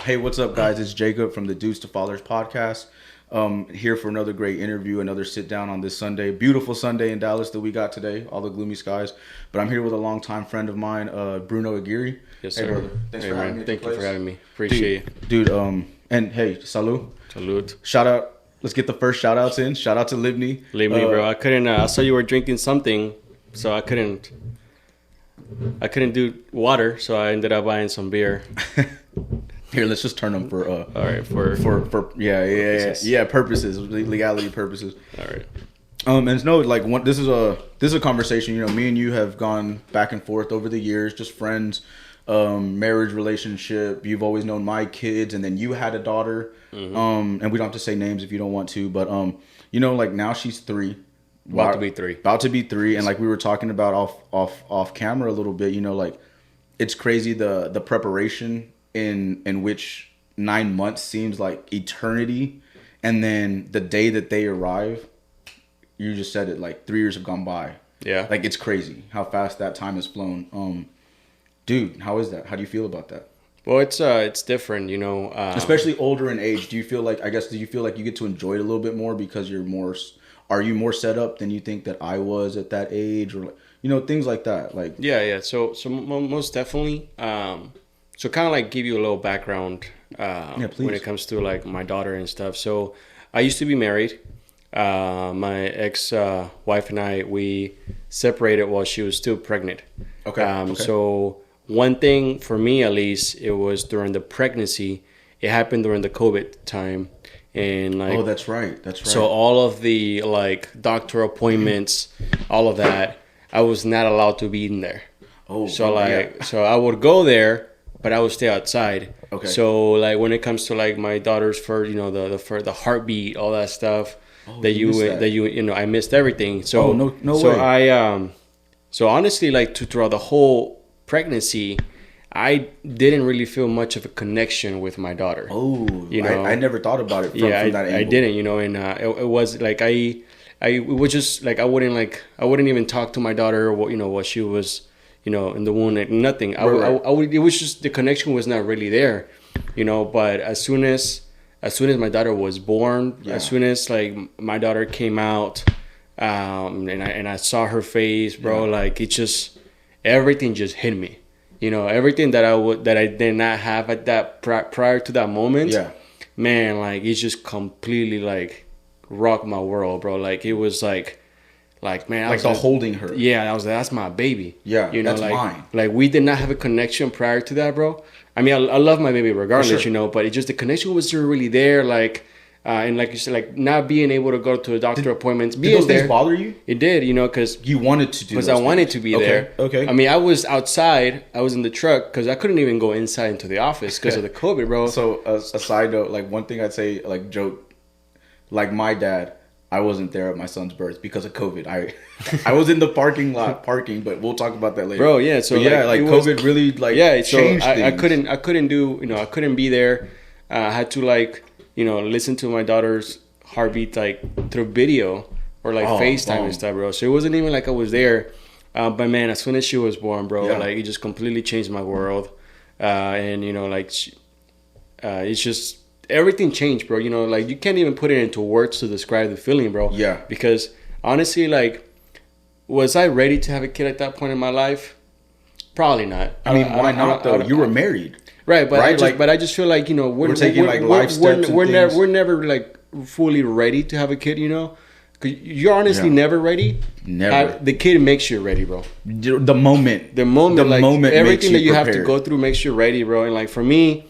Hey, what's up, guys? It's Jacob from the Dudes to Fathers podcast. Here for another great interview, another sit down on this Sunday. Beautiful Sunday in Dallas that we got today, all the gloomy skies. But I'm here with a longtime friend of mine, Bruno A. Yes, hey, sir. brother. Thanks for having me. Thank you for having me. Appreciate it. Dude, and hey, salud. Salute. Shout out. Let's get the first shout outs in. Shout out to Libney. Libney, bro. I couldn't, I saw you were drinking something, so I couldn't do water, so I ended up buying some beer. Here, let's just turn them for all right, for purposes, legality purposes. All right. And it's no, like, this is a conversation. You know, me and you have gone back and forth over the years, just friends, marriage, relationship. You've always known my kids, and then you had a daughter. Mm-hmm. And we don't have to say names if you don't want to, but you know, like, now she's 3. About to be 3, and like we were talking about off camera a little bit. You know, like, it's crazy the preparation in which 9 months seems like eternity, and then the day that they arrive, you just said it, like 3 years have gone by. Yeah, like, it's crazy how fast that time has flown. Dude, how is that? How do you feel about that? Well, it's different, you know. Especially older in age. Do you feel like you get to enjoy it a little bit more because are you more set up than you think that I was at that age, or, you know, things like that? Like, yeah. So most definitely. So kind of like give you a little background when it comes to like my daughter and stuff. So I used to be married. My ex-wife and I, we separated while she was still pregnant. Okay. So one thing for me, at least, it was during the pregnancy. It happened during the COVID time. And like, oh, that's right. So all of the like doctor appointments, all of that, I was not allowed to be in there. Oh, so so I would go there, but I would stay outside. Okay. So like when it comes to like my daughter's first, you know, the heartbeat, all that stuff, I missed everything. So no so way. So honestly, like throughout the whole pregnancy, I didn't really feel much of a connection with my daughter. Oh, you know, I never thought about it from that angle. I didn't, you know, and it was like it was just like I wouldn't even talk to my daughter, you know, while she was, you know, in the womb, and nothing. It was just, the connection was not really there, you know. But as soon as my daughter was born, as soon as like my daughter came out, and I saw her face, bro, like everything just hit me. You know, everything that I did not have at that prior to that moment, man, like it just completely like rocked my world, bro. Like it was like man, like the holding her. Yeah, that's my baby. Yeah, you know, that's like, mine. Like we did not have a connection prior to that, bro. I mean, I love my baby regardless, sure. You know, but it just, the connection was really there, like. And like you said, like not being able to go to a doctor appointments. Did those things bother you? It did, you know, because you wanted to do. Because I wanted to be there. Okay. I mean, I was outside. I was in the truck because I couldn't even go inside into the office because of the COVID, bro. So a side note, like one thing I'd say, like joke, like my dad, I wasn't there at my son's birth because of COVID. I was in the parking lot parking, but we'll talk about that later. Bro, yeah. So like COVID really like changed things. I couldn't do, you know, I couldn't be there. I had to like, you know, listen to my daughter's heartbeat like through video or like FaceTime and stuff, bro. So it wasn't even like I was there. But man, as soon as she was born, bro, like it just completely changed my world. And you know, like it's just everything changed, bro. You know, like you can't even put it into words to describe the feeling, bro. Yeah. Because honestly, like, was I ready to have a kid at that point in my life? Probably not. I mean, why not though? You were married. Right, but I just feel like, you know, we're taking like life steps. We're never like fully ready to have a kid, you know. Cause you're honestly never ready. Never. The kid makes you ready, bro. The moment, like, everything that you prepared. have to go through makes you ready, bro. And like for me,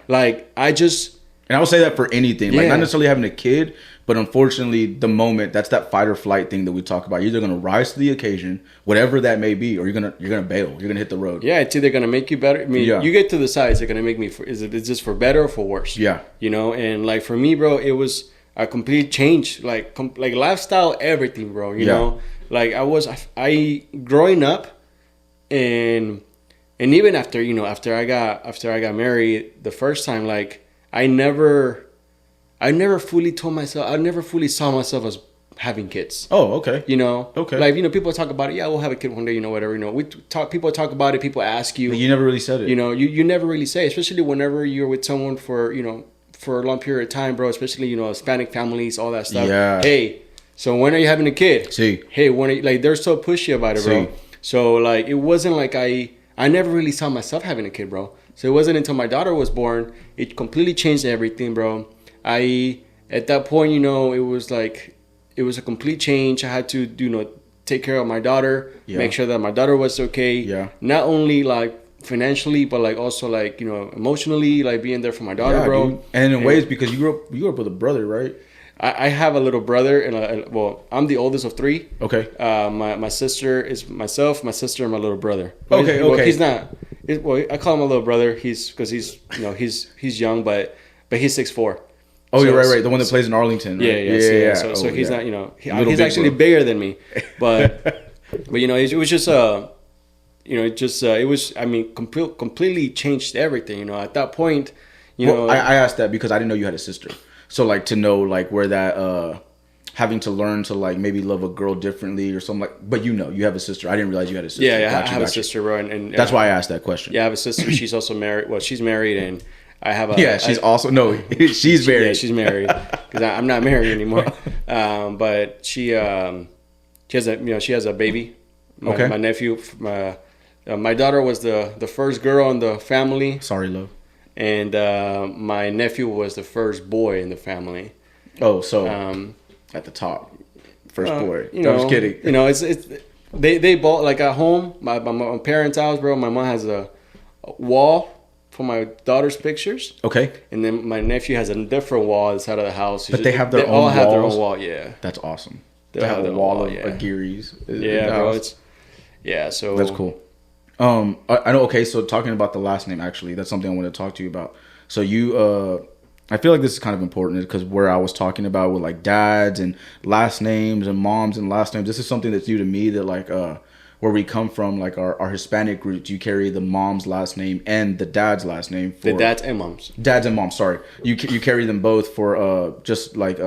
like and I would say that for anything, like not necessarily having a kid, but unfortunately, the moment, that's that fight or flight thing that we talk about. You're either gonna rise to the occasion, whatever that may be, or you're gonna bail. You're gonna hit the road. Yeah, it's either gonna make you better. I mean, you get to the side. Is it gonna make me? Is it just for better or for worse? Yeah, you know. And like for me, bro, it was a complete change, like lifestyle, everything, bro. You know, like I growing up, and even after, you know, after I got married the first time, like I never fully told myself, I never fully saw myself as having kids. Oh, okay. You know, Okay. like, you know, people talk about it. Yeah, we'll have a kid one day. You know, whatever. You know, people talk about it. People ask you. You never really said it. You know, you never really say, especially whenever you're with someone for, you know, for a long period of time, bro. Especially, you know, Hispanic families, all that stuff. Yeah. Hey, so when are you having a kid? See. Hey, when are you, like, they're so pushy about it, bro. See. So like, it wasn't like I never really saw myself having a kid, bro. So it wasn't until my daughter was born, it completely changed everything, bro. At that point, you know, it was like, it was a complete change. I had to, you know, take care of my daughter, make sure that my daughter was okay. Yeah. Not only like financially, but like also like, you know, emotionally, like being there for my daughter, bro. Dude. And in ways, because you grew up with a brother, right? I have a little brother, and well, I'm the oldest of three. Okay. My sister is myself, my sister, and my little brother. Okay. Well, he's not. Well, I call him a little brother. He's because he's, you know, he's young, but he's 6'4". Oh, you're right. The one that plays in Arlington. Right? Yeah. So he's not, you know, he's actually bigger than me, but you know, it was just you know, it was, I mean, completely changed everything. You know, at that point, you know, I asked that because I didn't know you had a sister. So like to know like where that having to learn to like maybe love a girl differently or something like. But you know, you have a sister. I didn't realize you had a sister. Yeah, I have a sister, bro, and that's why I asked that question. Yeah, I have a sister. She's also married. Well, she's married, and I have a. Yeah, she's also no. She's married. Yeah, she's married because I'm not married anymore. But she has a, you know, she has a baby. My nephew. My daughter was the first girl in the family. Sorry, love. And my nephew was the first boy in the family. Oh, so at the top, first boy. You know, I'm just kidding. You know, it's they bought like at home, my parents' house, bro. My mom has a wall for my daughter's pictures. Okay. And then my nephew has a different wall inside of the house. But they have their own all walls. have their own wall. Yeah. That's awesome. They have a wall of yeah. Aguirre's. Yeah, bro. It's so that's cool. I know. Okay, so talking about the last name, actually, that's something I want to talk to you about. So you, I feel like this is kind of important because where I was talking about with like dads and last names and moms and last names, this is something that's new to me. That like where we come from, like our Hispanic roots, you carry the mom's last name and the dad's last name. For, the dads and moms. Dads and moms. Sorry, you carry them both for just like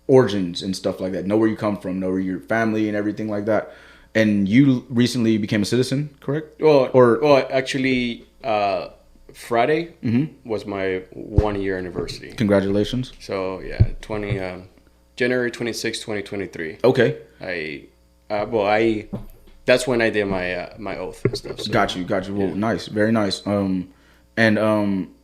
origins and stuff like that. Know where you come from, know where your family and everything like that. And you recently became a citizen, correct? Well, actually, Friday was my 1 year anniversary. Congratulations. So yeah, January 26, 2023. Okay. That's when I did my oath and stuff. So, Got you. Well, nice, very nice. And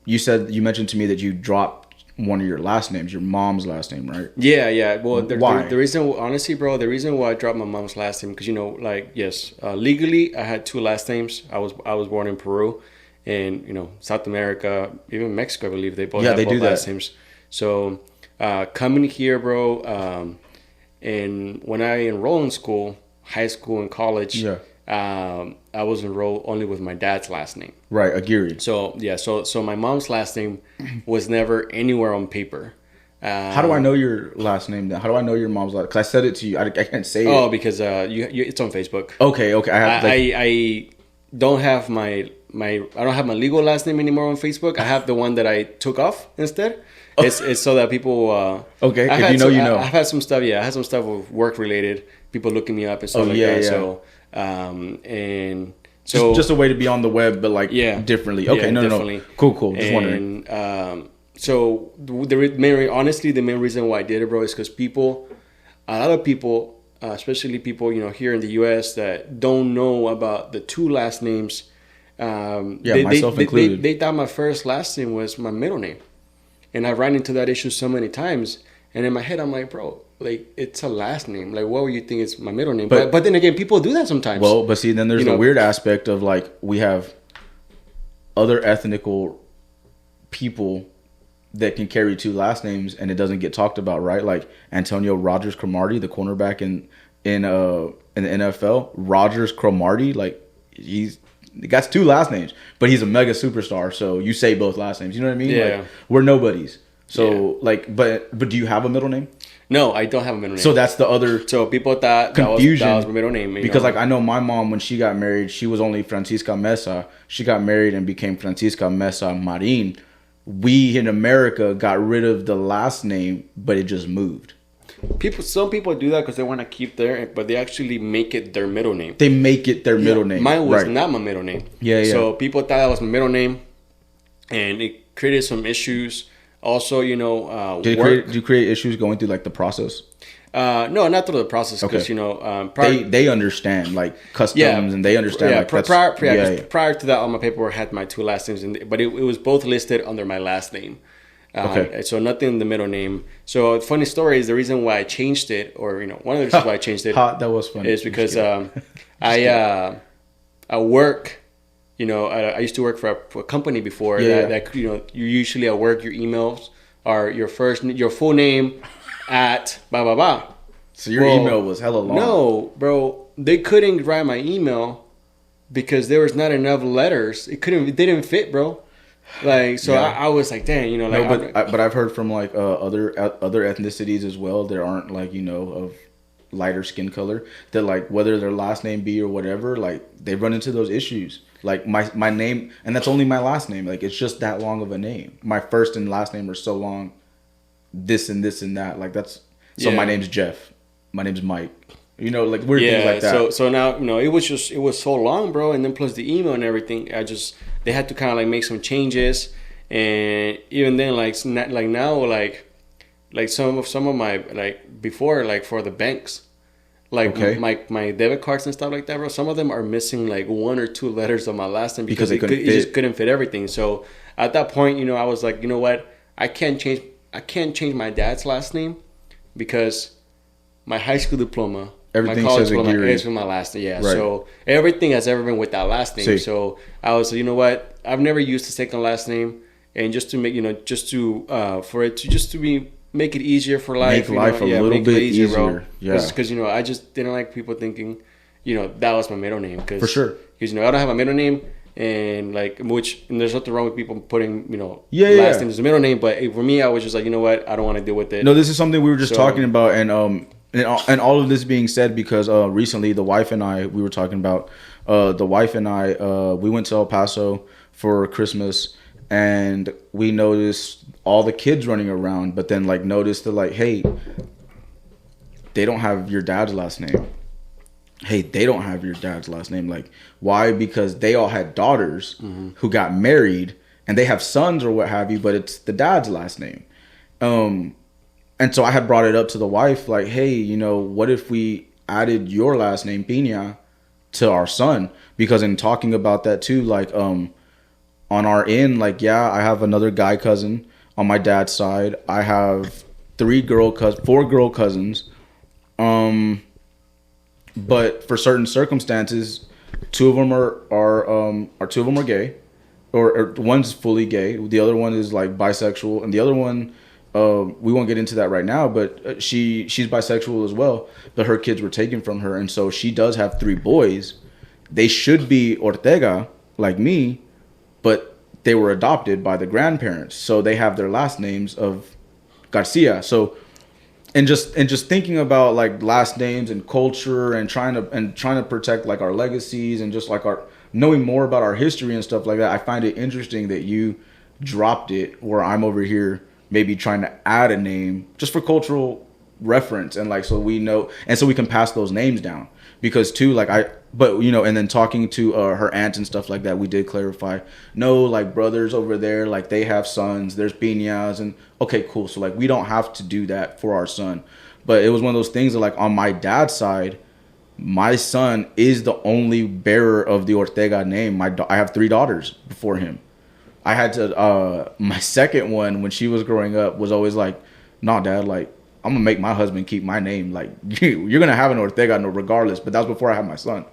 you mentioned to me that you dropped one of your last names, your mom's last name, right? Yeah. Well, why? The reason, honestly, bro, the reason why I dropped my mom's last name, because, you know, like, yes, legally I had two last names. I was born in Peru, and, you know, South America, even Mexico, I believe they both have both last names. So coming here, bro, and when I enrolled in school, high school and college, I was enrolled only with my dad's last name. Right, Aguirre. So yeah, so my mom's last name was never anywhere on paper. How do I know your last name then? How do I know your mom's last? Because I said it to you. I can't say it. Oh, because it's on Facebook. Okay. I don't have my I don't have my legal last name anymore on Facebook. I have the one that I took off instead. It's so that people. Okay, if you know, you know. I've had some stuff. Yeah, I had some stuff with work related. People looking me up and stuff that. Yeah. So. And so just a way to be on the web, but like differently. Okay, no. Cool. Just wondering. So the main reason why I did it, bro, is because a lot of people, especially people, you know, here in the U.S. that don't know about the two last names. Myself included. They thought my first last name was my middle name, and I ran into that issue so many times. And in my head, I'm like, bro, like, it's a last name. Like, what would you think is my middle name? But then again, people do that sometimes. Well, but see, then there's a weird aspect of, like, we have other ethnical people that can carry two last names, and it doesn't get talked about, right? Like, Antonio Rogers Cromartie, the cornerback in the NFL. Rogers Cromartie, like, he got two last names, but he's a mega superstar, so you say both last names. You know what I mean? Yeah. Like, we're nobodies. So, like, but do you have a middle name? No, I don't have a middle name. So that's the other So people thought confusion. That was my middle name. Because, like, I know my mom, when she got married, she was only Francisca Mesa. She got married and became Francisca Mesa Marin. We in America got rid of the last name, but it just moved. Some people do that because they want to keep there, but they actually make it their middle name. They make it their middle name. Mine was not my middle name. Yeah. So people thought that was my middle name, and it created some issues. Also, did you create issues going through like the process? No, not through the process because they understand like customs and they understand prior to that, all my paperwork had my two last names, but it was both listed under my last name. So nothing in the middle name. So funny story is the reason why I changed it, or one of the reasons why I changed it. That was funny. Is because I work. I used to work for a company before that you usually at work your emails are your full name at blah blah blah. So your email was hella long. No, bro, they couldn't write my email because there was not enough letters. It didn't fit, bro. Like so, I was like, dang, but I've heard from like other ethnicities as well. There aren't like of lighter skin color that like whether their last name be or whatever, like they run into those issues. Like my name, and that's only my last name. Like it's just that long of a name. My first and last name are so long. This and this and that. Like that's so. My name's Jeff. My name's Mike. Like weird things like that. So now it was so long, bro. And then plus the email and everything. They had to kind of like make some changes. And even then, like now, like some of my like before, like for the banks. Like my debit cards and stuff like that, bro. Some of them are missing like one or two letters of my last name because it just couldn't fit everything. So at that point, I was like, you know what? I can't change my dad's last name because my high school diploma, everything my college says diploma is with my last name. Yeah, right. So everything has ever been with that last name. So I was like, you know what? I've never used the second last name, and just to make make it easier for life. Make life a little bit easier, bro. Yeah. Because, I just didn't like people thinking, that was my middle name. For sure. Because, I don't have a middle name. And, and there's nothing wrong with people putting, last name as a middle name. But for me, I was just like, you know what? I don't want to deal with it. No, this is something we were just talking about. And all of this being said, because recently the wife and I, we were talking about, we went to El Paso for Christmas. And we noticed all the kids running around, but then noticed that hey, they don't have your dad's last name. Hey, they don't have your dad's last name. Like, why? Because they all had daughters who got married, and they have sons or what have you, but it's the dad's last name. And so I had brought it up to the wife, like, hey, what if we added your last name, Pina, to our son? Because in talking about that too, on our end, I have another guy cousin on my dad's side. I have 4 girl cousins. But for certain circumstances, 2 of them are gay, or one's fully gay. The other one is bisexual, and the other one, we won't get into that right now. But she's bisexual as well. But her kids were taken from her, and so she does have 3 boys. They should be Ortega, like me. But they were adopted by the grandparents, so they have their last names of Garcia. So, and just thinking about last names and culture and trying to protect our legacies and just our knowing more about our history and stuff like that. I find it interesting that you dropped it, where I'm over here maybe trying to add a name just for cultural reference and so we know and so we can pass those names down. Because too, and then talking to her aunt and stuff like that, we did clarify, no, brothers over there, they have sons, there's piñas, and okay, cool. So we don't have to do that for our son. But it was one of those things that on my dad's side, my son is the only bearer of the Ortega name. I have 3 daughters before him. I had to, my second one, when she was growing up, was always nah, Dad, I'm gonna make my husband keep my name. You're gonna have an Ortega regardless. But that was before I had my son.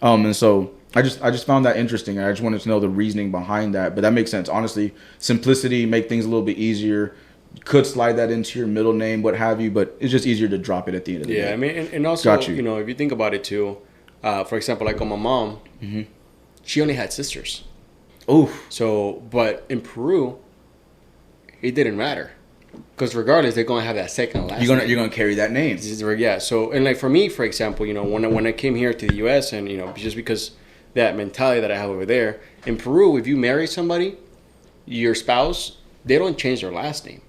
And so I just found that interesting. I just wanted to know the reasoning behind that. But that makes sense. Honestly, simplicity, make things a little bit easier. You could slide that into your middle name, what have you. But it's just easier to drop it at the end of the day. Yeah, I mean, and also, if you think about it too, for example, on my mom, she only had sisters. Oof. So, but in Peru, it didn't matter. Because regardless, they're gonna have that second last name. You're gonna carry that name. Yeah. So and for me, for example, when I came here to the U.S. and just because that mentality that I have over there in Peru, if you marry somebody, your spouse, they don't change their last name.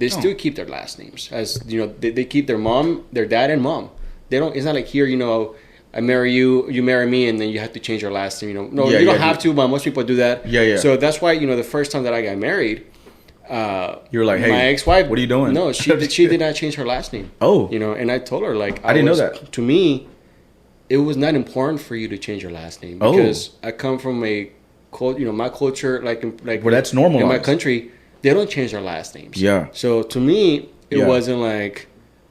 they still keep their last names. As you know, they keep their mom, their dad, and mom. They don't. It's not like here, you know, I marry you, you marry me, and then you have to change your last name. You know, no, you don't have to, but most people do that. Yeah, yeah. So that's why, you know, the first time that I got married, you're like, hey, my ex-wife, what are you doing? No, she did not change her last name. Oh, you know, and I told her like, I didn't know that. To me, it was not important for you to change your last name because I come from a you know, my culture, like well, that's normal in my country. They don't change their last names. Yeah. So to me, it wasn't like,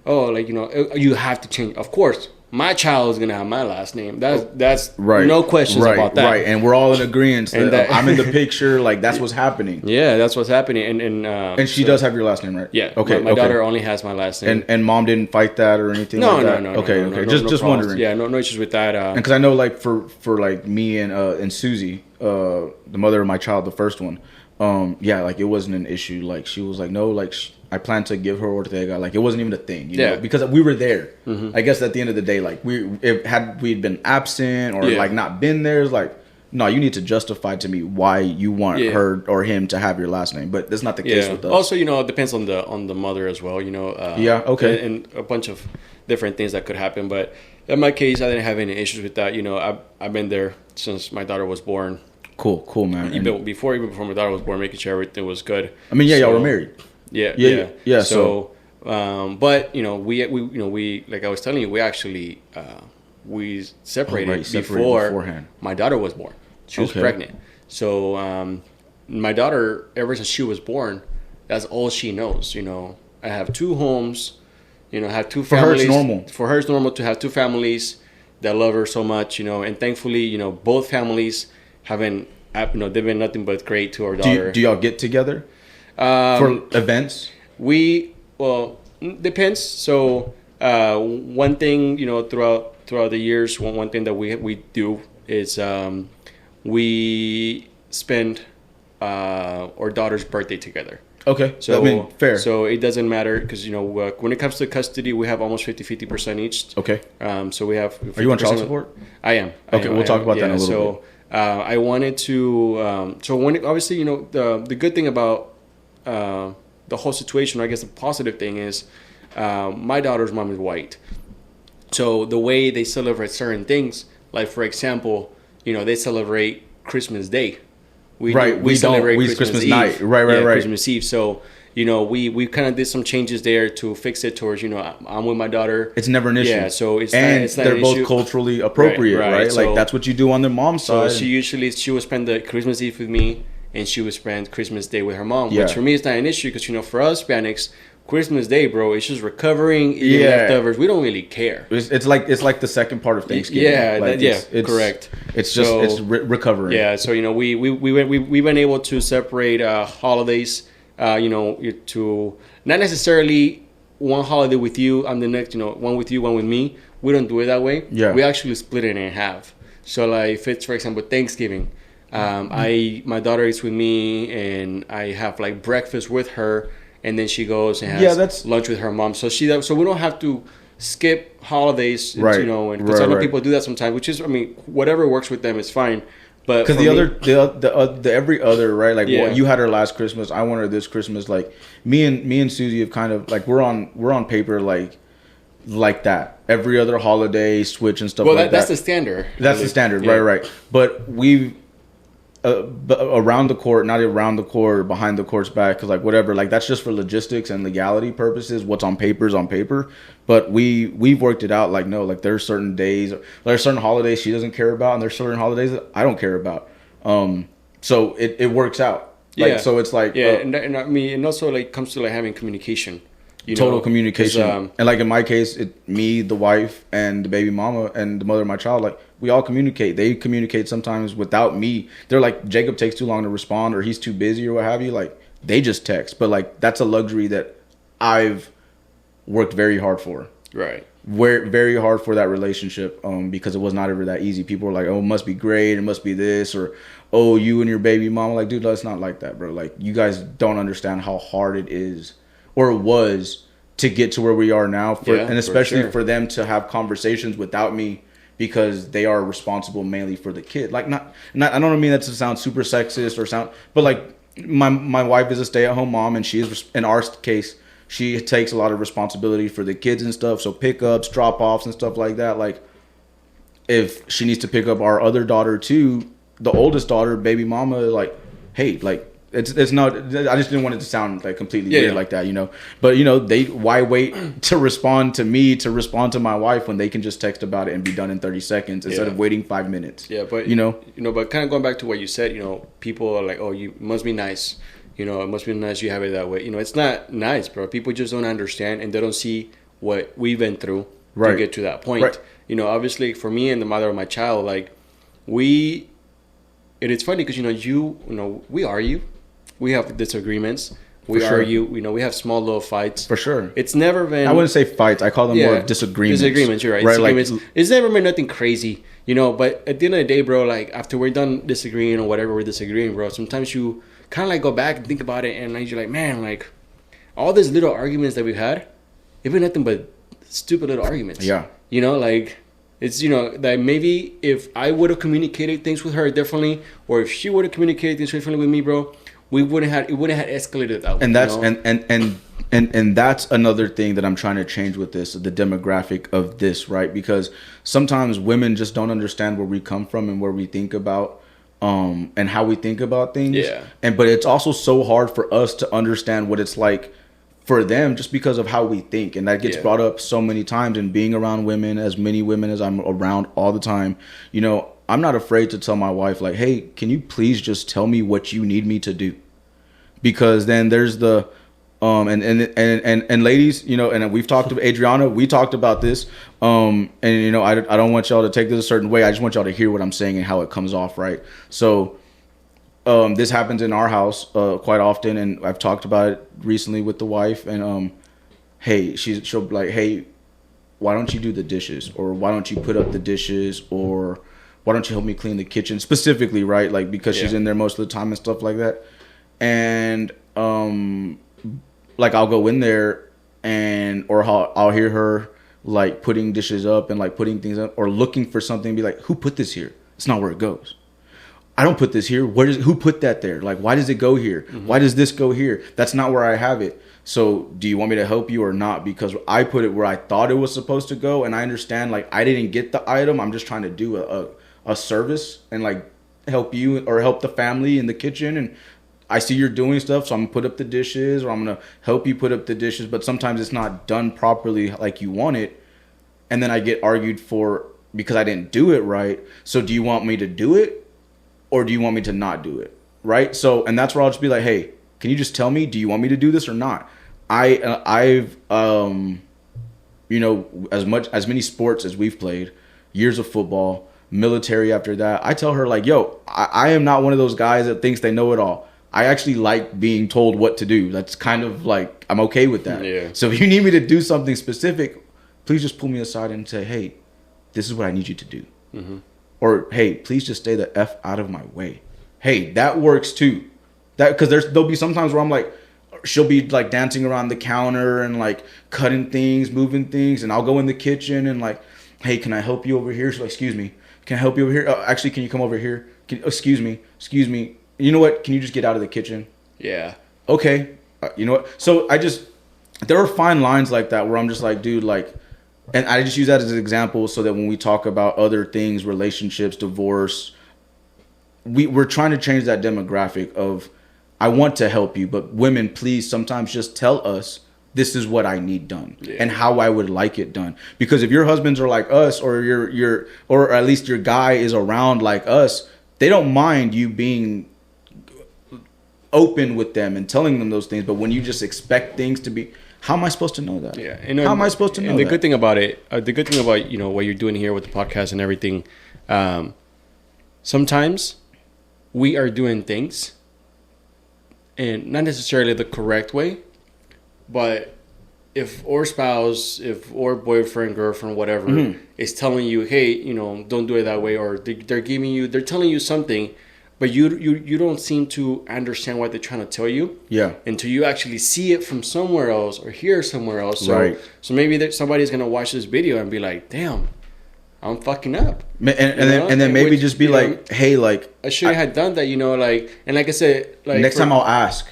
oh, like, you know, you have to change. Of course, my child is gonna have my last name. That's right. No questions about that. Right, and we're all in agreement that I'm in the picture. Like that's what's happening. Yeah, that's what's happening. And she does have your last name, right? Yeah. Okay. My daughter only has my last name. And mom didn't fight that or anything. No, like that? No. Okay. Just wondering. Yeah, no issues with that. And because I know, like for like me and Susie, the mother of my child, the first one, like it wasn't an issue. Like she was like, no, like I plan to give her Ortega. Like it wasn't even a thing, you know, because we were there. Mm-hmm. I guess at the end of the day, like we'd been absent or like not been there, it's like, no, you need to justify to me why you want her or him to have your last name. But that's not the case with us. Also, you know, it depends on the mother as well, you know. And a bunch of different things that could happen. But in my case, I didn't have any issues with that. You know, I've been there since my daughter was born. Cool, man. Even before my daughter was born, making sure everything was good. I mean, y'all were married. Yeah. So, but you know, we like I was telling you, we actually we separated beforehand. My daughter was born. She was pregnant. So my daughter, ever since she was born, that's all she knows. You know, I have 2 homes. You know, I have 2 families. For her, it's normal to have 2 families that love her so much. You know, and thankfully, you know, both families haven't. You know, they've been nothing but great to our daughter. Do y'all get together for events? Depends. So one thing, you know, throughout the years, one thing that we do is we spend our daughter's birthday together. Okay. So I mean, fair. So it doesn't matter because, you know, when it comes to custody, we have almost 50% each. Okay. So we have. Are you on child support? I am. Okay, we'll talk about that in a little bit. I wanted to. So when obviously, you know, the good thing about the whole situation, or I guess the positive thing is, my daughter's mom is white. So the way they celebrate certain things, like for example, you know, they celebrate Christmas Day. We celebrate Christmas night. Right. Christmas Eve. So, you know, we kind of did some changes there to fix it towards, you know, I'm with my daughter. It's never an issue. Yeah, so it's not they're both culturally appropriate, right? So, like that's what you do on their mom's side. So she would spend the Christmas Eve with me, and she would spend Christmas Day with her mom. Which for me is not an issue because, you know, for us Hispanics, Christmas Day, bro, it's just recovering, eating leftovers. We don't really care. It's like the second part of Thanksgiving. Yeah, correct. It's just it's recovering. Yeah, so you know we've been able to separate holidays. You know, to not necessarily one holiday with you and the next, you know, one with you, one with me. We don't do it that way. Yeah, we actually split it in half. So like if it's, for example, Thanksgiving, my daughter is with me and I have like breakfast with her. And then she goes and has lunch with her mom. So we don't have to skip holidays, you know. And because I know people do that sometimes, which is, I mean, whatever works with them is fine. But because the every other, right? Like well, you had her last Christmas, I want her this Christmas. Like me and Susie have kind of like we're on paper like that. Every other holiday switch and stuff. Well, like that's the standard. That's the standard, right? But we've. Around the court, not around the court, behind the court's back, because like whatever, like that's just for logistics and legality purposes. What's on paper is on paper, but we've worked it out. Like no, like there's certain days, there's certain holidays she doesn't care about, and there's certain holidays that I don't care about. So it works out. Like, so it's like and I mean, and also like comes to like having communication. Total communication. And like in my case, me, the wife, and the baby mama, and the mother of my child, like we all communicate. They communicate sometimes without me. They're like, Jacob takes too long to respond, or he's too busy, or what have you. Like they just text. But like that's a luxury that I've worked very hard for. Right. Very hard for that relationship. Because it was not ever that easy. People were like, oh, it must be great. It must be this, or oh, you and your baby mama. Like, dude, it's not like that, bro. Like you guys don't understand how hard it is. Or it was to get to where we are now, and especially for them to have conversations without me because they are responsible mainly for the kid. Like not I don't mean that to sound super sexist but like my wife is a stay-at-home mom and she is in our case she takes a lot of responsibility for the kids and stuff. So pickups, drop offs, and stuff like that. Like, if she needs to pick up our other daughter too, the oldest daughter, baby mama, like, hey, like, it's not. I just didn't want it to sound like completely weird like that, you know. But you know, why wait to respond to me to respond to my wife when they can just text about it and be done in 30 seconds instead of waiting 5 minutes? Yeah, but but kind of going back to what you said, you know, people are like, oh, you must be nice. You know, it must be nice you have it that way. You know, it's not nice, bro. People just don't understand and they don't see what we've been through to get to that point. Right. You know, obviously for me and the mother of my child, like and it's funny because you know, we argue. We have disagreements. We argue. You know, we have small little fights. For sure. It's never been... I wouldn't say fights. I call them more disagreements. Disagreements, you're right. Disagreements. Like, it's never been nothing crazy, you know, but at the end of the day, bro, like, after we're done disagreeing or whatever we're disagreeing, bro, sometimes you kind of, like, go back and think about it, and like, you're like, man, like, all these little arguments that we've had, it's been nothing but stupid little arguments. Yeah. You know, like... It's, you know, that maybe if I would have communicated things with her differently, or if she would have communicated things differently with me, bro, it wouldn't have escalated that way. And that's and that's another thing that I'm trying to change with this, the demographic of this, right? Because sometimes women just don't understand where we come from and where we think about and how we think about things. Yeah. But it's also so hard for us to understand what it's like for them just because of how we think. And that gets brought up so many times. And being around women, as many women as I'm around all the time, you know, I'm not afraid to tell my wife, like, hey, can you please just tell me what you need me to do? Because then there's the and ladies, you know, and we've talked to Adriana, we talked about this, and you know, I don't want y'all to take this a certain way. I just want y'all to hear what I'm saying and how it comes off, right? So this happens in our house quite often, and I've talked about it recently with the wife, and hey, she'll be like, hey, why don't you do the dishes, or why don't you put up the dishes, or why don't you help me clean the kitchen specifically, right? Like, because she's in there most of the time and stuff like that. And like, I'll go in there or I'll hear her like putting dishes up and like putting things up or looking for something and be like, who put this here? It's not where it goes. I don't put this here. Who put that there? Like, why does it go here? Mm-hmm. Why does this go here? That's not where I have it. So do you want me to help you or not? Because I put it where I thought it was supposed to go. And I understand, like, I didn't get the item. I'm just trying to do a service and like help you or help the family in the kitchen. And I see you're doing stuff, so I'm gonna put up the dishes, or I'm gonna help you put up the dishes. But sometimes it's not done properly like you want it, and then I get argued for because I didn't do it right. So do you want me to do it, or do you want me to not do it? Right? So, and that's where I'll just be like, hey, can you just tell me, do you want me to do this or not? I've you know, as many sports as we've played, years of football, military after that, I tell her, like, yo, I am not one of those guys that thinks they know it all. I actually like being told what to do. That's kind of like, I'm okay with that. Yeah. So if you need me to do something specific, please just pull me aside and say, hey, this is what I need you to do. Mm-hmm. Or, hey, please just stay the F out of my way. Hey, that works too. Because there'll be some times where I'm like, she'll be like dancing around the counter and like cutting things, moving things. And I'll go in the kitchen and like, hey, can I help you over here? She's like, excuse me. Can I help you over here? Actually, can you come over here? Excuse me. You know what? Can you just get out of the kitchen? Yeah. Okay. You know what? So there are fine lines like that where I'm just like, dude, like, and I just use that as an example so that when we talk about other things, relationships, divorce, we're trying to change that demographic of, I want to help you, but women, please sometimes just tell us this is what I need done and how I would like it done. Because if your husbands are like us, or or at least your guy is around like us, they don't mind you being open with them and telling them those things. But when you just expect things to be, how am I supposed to know that? Yeah. And how am I supposed to know that? Good thing about it, the good thing about, you know, what you're doing here with the podcast and everything, sometimes we are doing things and not necessarily the correct way, but if our spouse, if our boyfriend, girlfriend, whatever, is telling you, hey, you know, don't do it that way, or they're telling you something, but you don't seem to understand what they're trying to tell you. Yeah. Until you actually see it from somewhere else or hear somewhere else. So, right. So maybe somebody's gonna watch this video and be like, damn, I'm fucking up. And then maybe just be like, hey, like, I should have done that, you know, like, and like I said, like, next time I'll ask.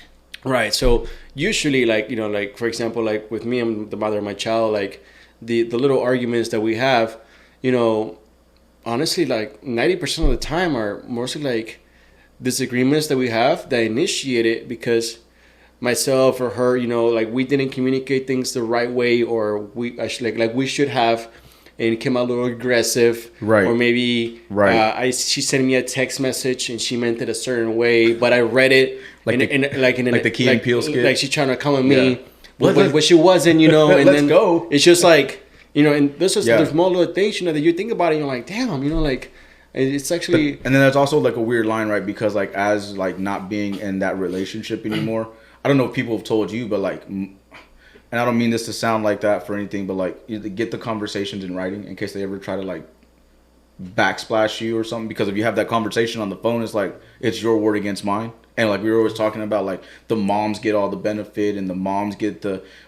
Right. So usually, like, like, for example, like with me, I'm the mother of my child, like the little arguments that we have, you know, honestly, like 90% of the time are mostly like disagreements that we have that initiate it because myself or her, like we didn't communicate things the right way, or we actually like we should have, and it came out a little aggressive, right? Or maybe she sent me a text message and she meant it a certain way, but I read it like the Key and Peele skit, like she's trying to come at me, but she wasn't, and then go. It's just like, and there's more little things, that you think about it, and you're like, damn, like. It's actually, and then there's also like a weird line, right? Because like as like not being in that relationship anymore, I don't know if people have told you, but like, and I don't mean this to sound like that for anything, but like you get the conversations in writing in case they ever try to like backsplash you or something. Because if you have that conversation on the phone, it's like it's your word against mine. And like we were always talking about, like the moms get all the benefit and the moms get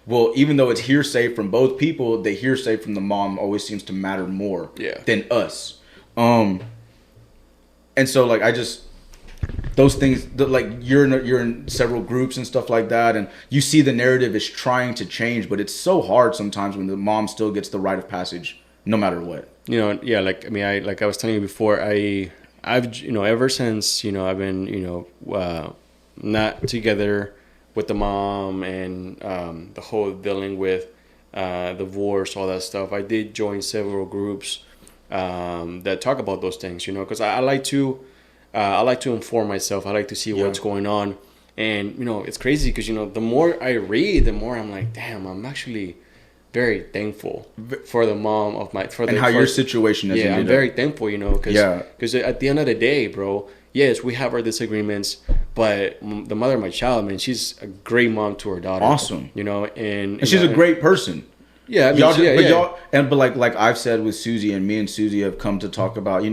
even though it's hearsay from both people, the hearsay from the mom always seems to matter more than us. And so like those things, like you're in several groups and stuff like that, and you see the narrative is trying to change, but it's so hard sometimes when the mom still gets the rite of passage no matter what. Like I mean, I was telling you before, I've ever since I've been not together with the mom and the whole dealing with divorce, all that stuff. I did join several groups that talk about those things, because I like to inform myself. I like to see what's going on, and it's crazy because the more I read, the more I'm like, damn, I'm actually very thankful for the mom of your situation is. Yeah, I'm very thankful, because at the end of the day, bro, yes, we have our disagreements, but the mother of my child, man, she's a great mom to her daughter. Awesome, and she's a great person. Yeah, I mean, but like I've said with Susie, and me and Susie have come to talk about,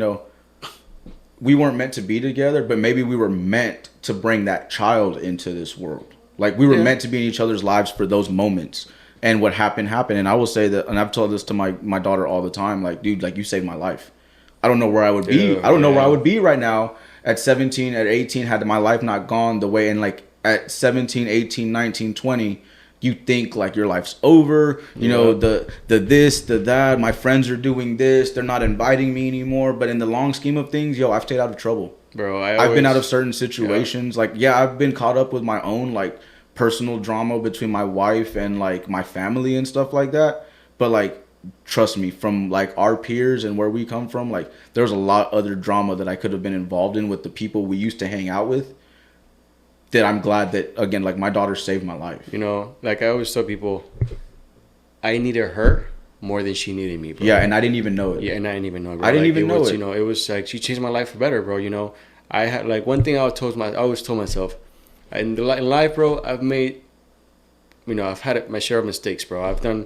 we weren't meant to be together, but maybe we were meant to bring that child into this world. Like we were meant to be in each other's lives for those moments. And what happened. And I will say that, and I've told this to my daughter all the time, like, dude, like you saved my life. I don't know where I would be. I don't know where I would be right now at 17, at 18, had my life not gone the way, and like at 17, 18, 19, 20, you think like your life's over, the this, the that, my friends are doing this, they're not inviting me anymore. But in the long scheme of things, I've stayed out of trouble. Bro, I've been out of certain situations. I've been caught up with my own like personal drama between my wife and like my family and stuff like that. But like, trust me, from like our peers and where we come from, like there's a lot other drama that I could have been involved in with the people we used to hang out with, that I'm glad that, again, like my daughter saved my life. Like I always tell people, I needed her more than she needed me, bro. Yeah, and I didn't even know it. Yeah, and I didn't even know it, bro. I didn't even know it. It was like she changed my life for better, bro. I had like one thing I always told myself, in life, bro, I've made, I've had my share of mistakes, bro. I've done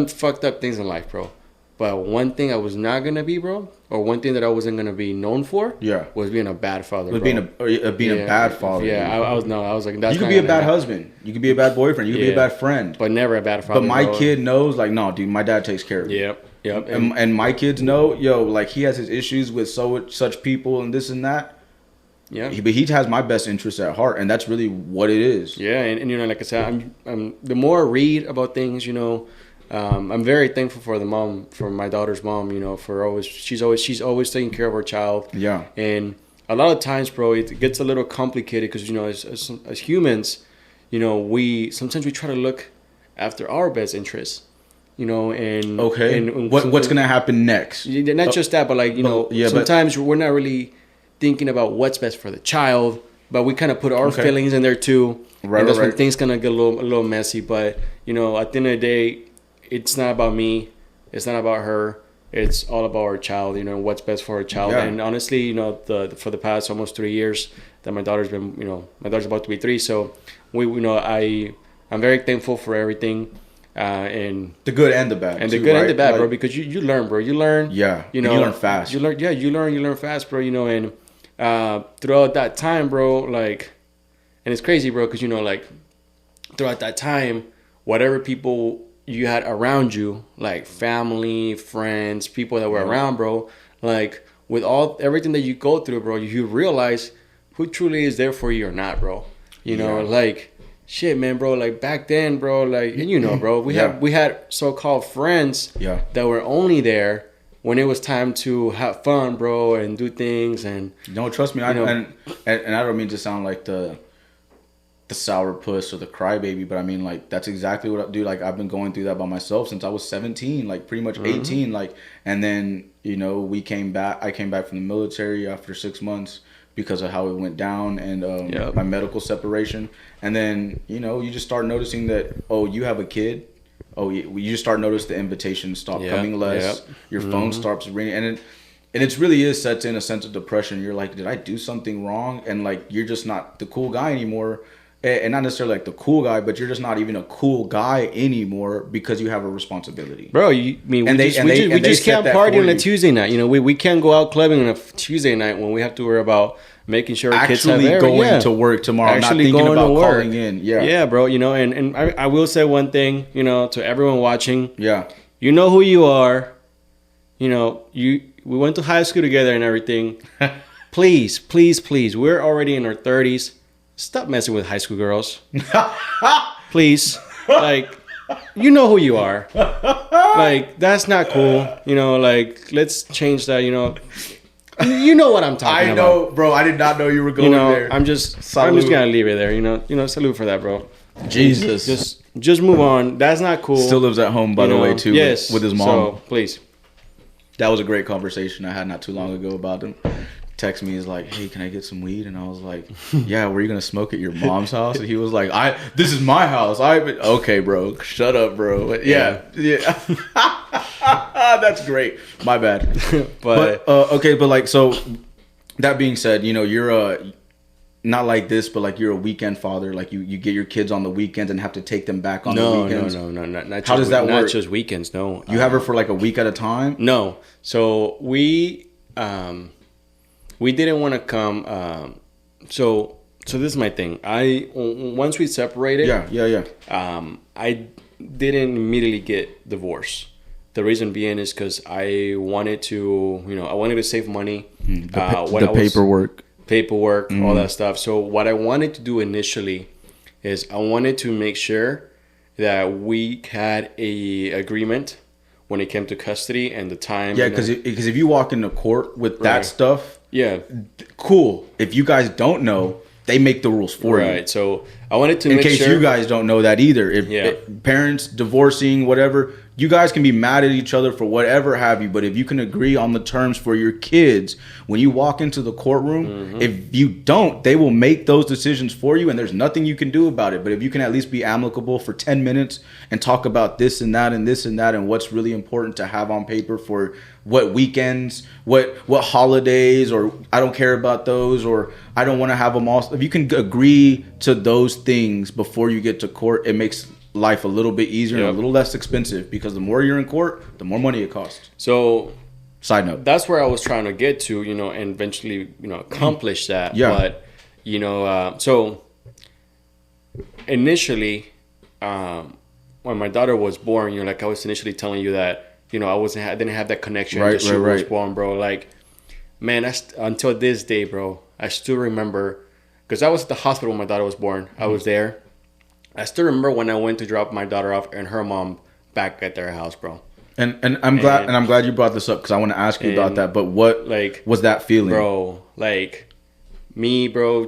fucked up things in life, bro. But one thing I was not gonna be, bro, or one thing that I wasn't gonna be known for, was being a bad father. Being a bad father. Yeah, I was like, that's you could be a bad husband, you could be a bad boyfriend, you could be a bad friend, but never a bad father. But my kid knows, like, no, dude, my dad takes care of me. Yep. And my kids know, like he has his issues with such people and this and that. Yeah, but he has my best interests at heart, and that's really what it is. Yeah, and like I said, I'm the more I read about things, I'm very thankful for my daughter's mom, for she's always taking care of her child. Yeah. And a lot of times, bro, it gets a little complicated because, as humans, we sometimes try to look after our best interests, and okay. And what's going to happen next? Not just that, but like, sometimes we're not really thinking about what's best for the child, but we kind of put our feelings in there too. Right. And that's when things kind of get a little messy. But, at the end of the day, it's not about me. It's not about her. It's all about our child, what's best for our child. Yeah. And honestly, for the past almost 3 years that my daughter's been, my daughter's about to be 3. So I'm very thankful for everything. And the good and the bad. And the good and the bad, bro, because you learn, bro. You learn. Yeah. You learn fast. You learn fast, bro, and throughout that time, bro, like, and it's crazy, bro, because, like, throughout that time, whatever people you had around you, like family, friends, people that were around, bro, like with everything that you go through, bro, you realize who truly is there for you or not, bro. Like shit, man, bro, like back then, bro, like, and you know, bro, we had so-called friends that were only there when it was time to have fun, bro, and do things. And no, trust me, and I don't mean to sound like the sourpuss or the crybaby, but I mean, like, that's exactly what I do. Like, I've been going through that by myself since I was 17, like pretty much 18, like, and then, you know, I came back from the military after 6 months because of how it went down and my medical separation. And then, you know, you just start noticing that, oh, you have a kid. Oh, you just start noticing the invitations stop coming less. Your phone starts ringing. And it really is sets in a sense of depression. You're like, did I do something wrong? And, like, you're just not the cool guy anymore. And not necessarily like the cool guy, but you're just not even a cool guy anymore because you have a responsibility. Bro, we just can't party on a Tuesday night. You know, we can't go out clubbing on a Tuesday night when we have to worry about making sure our kids have actually going to work tomorrow, actually not thinking about calling in. Yeah, bro. You know, and I will say one thing, you know, to everyone watching. Yeah. You know who you are. You know, we went to high school together and everything. Please, please, please. We're already in our 30s. Stop messing with high school girls. Please. Like, you know who you are. Like, that's not cool. You know, like, let's change that, you know. You know what I'm talking about. I know, bro. I did not know you were going there. I'm just going to leave it there, you know. Salute for that, bro. Jesus. Just move on. That's not cool. Still lives at home, by the way, too. Yes. With his mom. So, please. That was a great conversation I had not too long ago about him. Text me, he's like, hey, can I get some weed? And I was like, yeah, were you gonna smoke at your mom's house? And he was like, this is my house. Okay, bro, shut up, bro. Yeah. That's great. My bad. but okay, but like, so that being said, you know, you're not like this, but like you're a weekend father. Like you get your kids on the weekends and have to take them back on the weekends. No. Not How does that work? Not just weekends. No. You have her for like a week at a time. No. So we didn't want to come. So this is my thing. Once we separated. Yeah. I didn't immediately get divorced. The reason being is because I wanted to save money. The paperwork, all that stuff. So what I wanted to do initially is I wanted to make sure that we had a agreement when it came to custody and the time. Yeah, because if you walk into court with that stuff, cool. If you guys don't know, they make the rules for you. Right. So I wanted to in case you guys don't know that either. If parents divorcing, whatever, you guys can be mad at each other for whatever have you. But if you can agree on the terms for your kids, when you walk into the courtroom, if you don't, they will make those decisions for you, and there's nothing you can do about it. But if you can at least be amicable for 10 minutes and talk about this and that and this and that and what's really important to have on paper for what weekends, what holidays, or I don't care about those, or I don't want to have them all. If you can agree to those things before you get to court, it makes life a little bit easier and a little less expensive, because the more you're in court, the more money it costs. So, side note, that's where I was trying to get to, and eventually, accomplish that. Yeah. But, so initially, when my daughter was born, like I was initially telling you that, I didn't have that connection. Right. Was born, bro. Like, man, until this day, bro, I still remember, because I was at the hospital when my daughter was born. I was there. I still remember when I went to drop my daughter off and her mom back at their house, bro. And I'm glad you brought this up, because I want to ask you about that. But what was that feeling, bro? Like me, bro,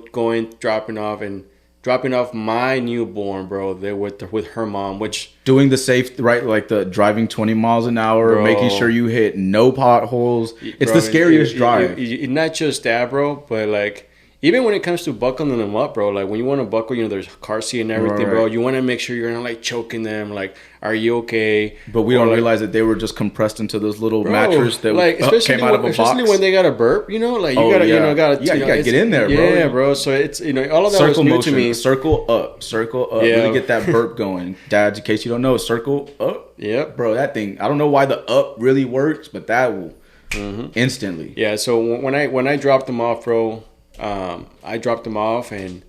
dropping off my newborn, bro. There with her mom, which doing the safe, right? Like the driving 20 miles an hour, bro, making sure you hit no potholes. It's the scariest drive. Not just that, bro, but like, even when it comes to buckling them up, bro, like when you want to buckle, there's car seat and everything, bro. You want to make sure you're not like choking them. Like, are you okay? But we don't realize that they were just compressed into those little mattress that came out of a box. Especially when they got a burp, like you gotta, you gotta get in there, bro. Yeah, bro. So it's all of that was new to me. Circle up, really get that burp going. Dads, in case you don't know, circle up. Yeah, bro. That thing. I don't know why the up really works, but that will instantly. Yeah. So when I dropped them off, bro. I dropped them off, and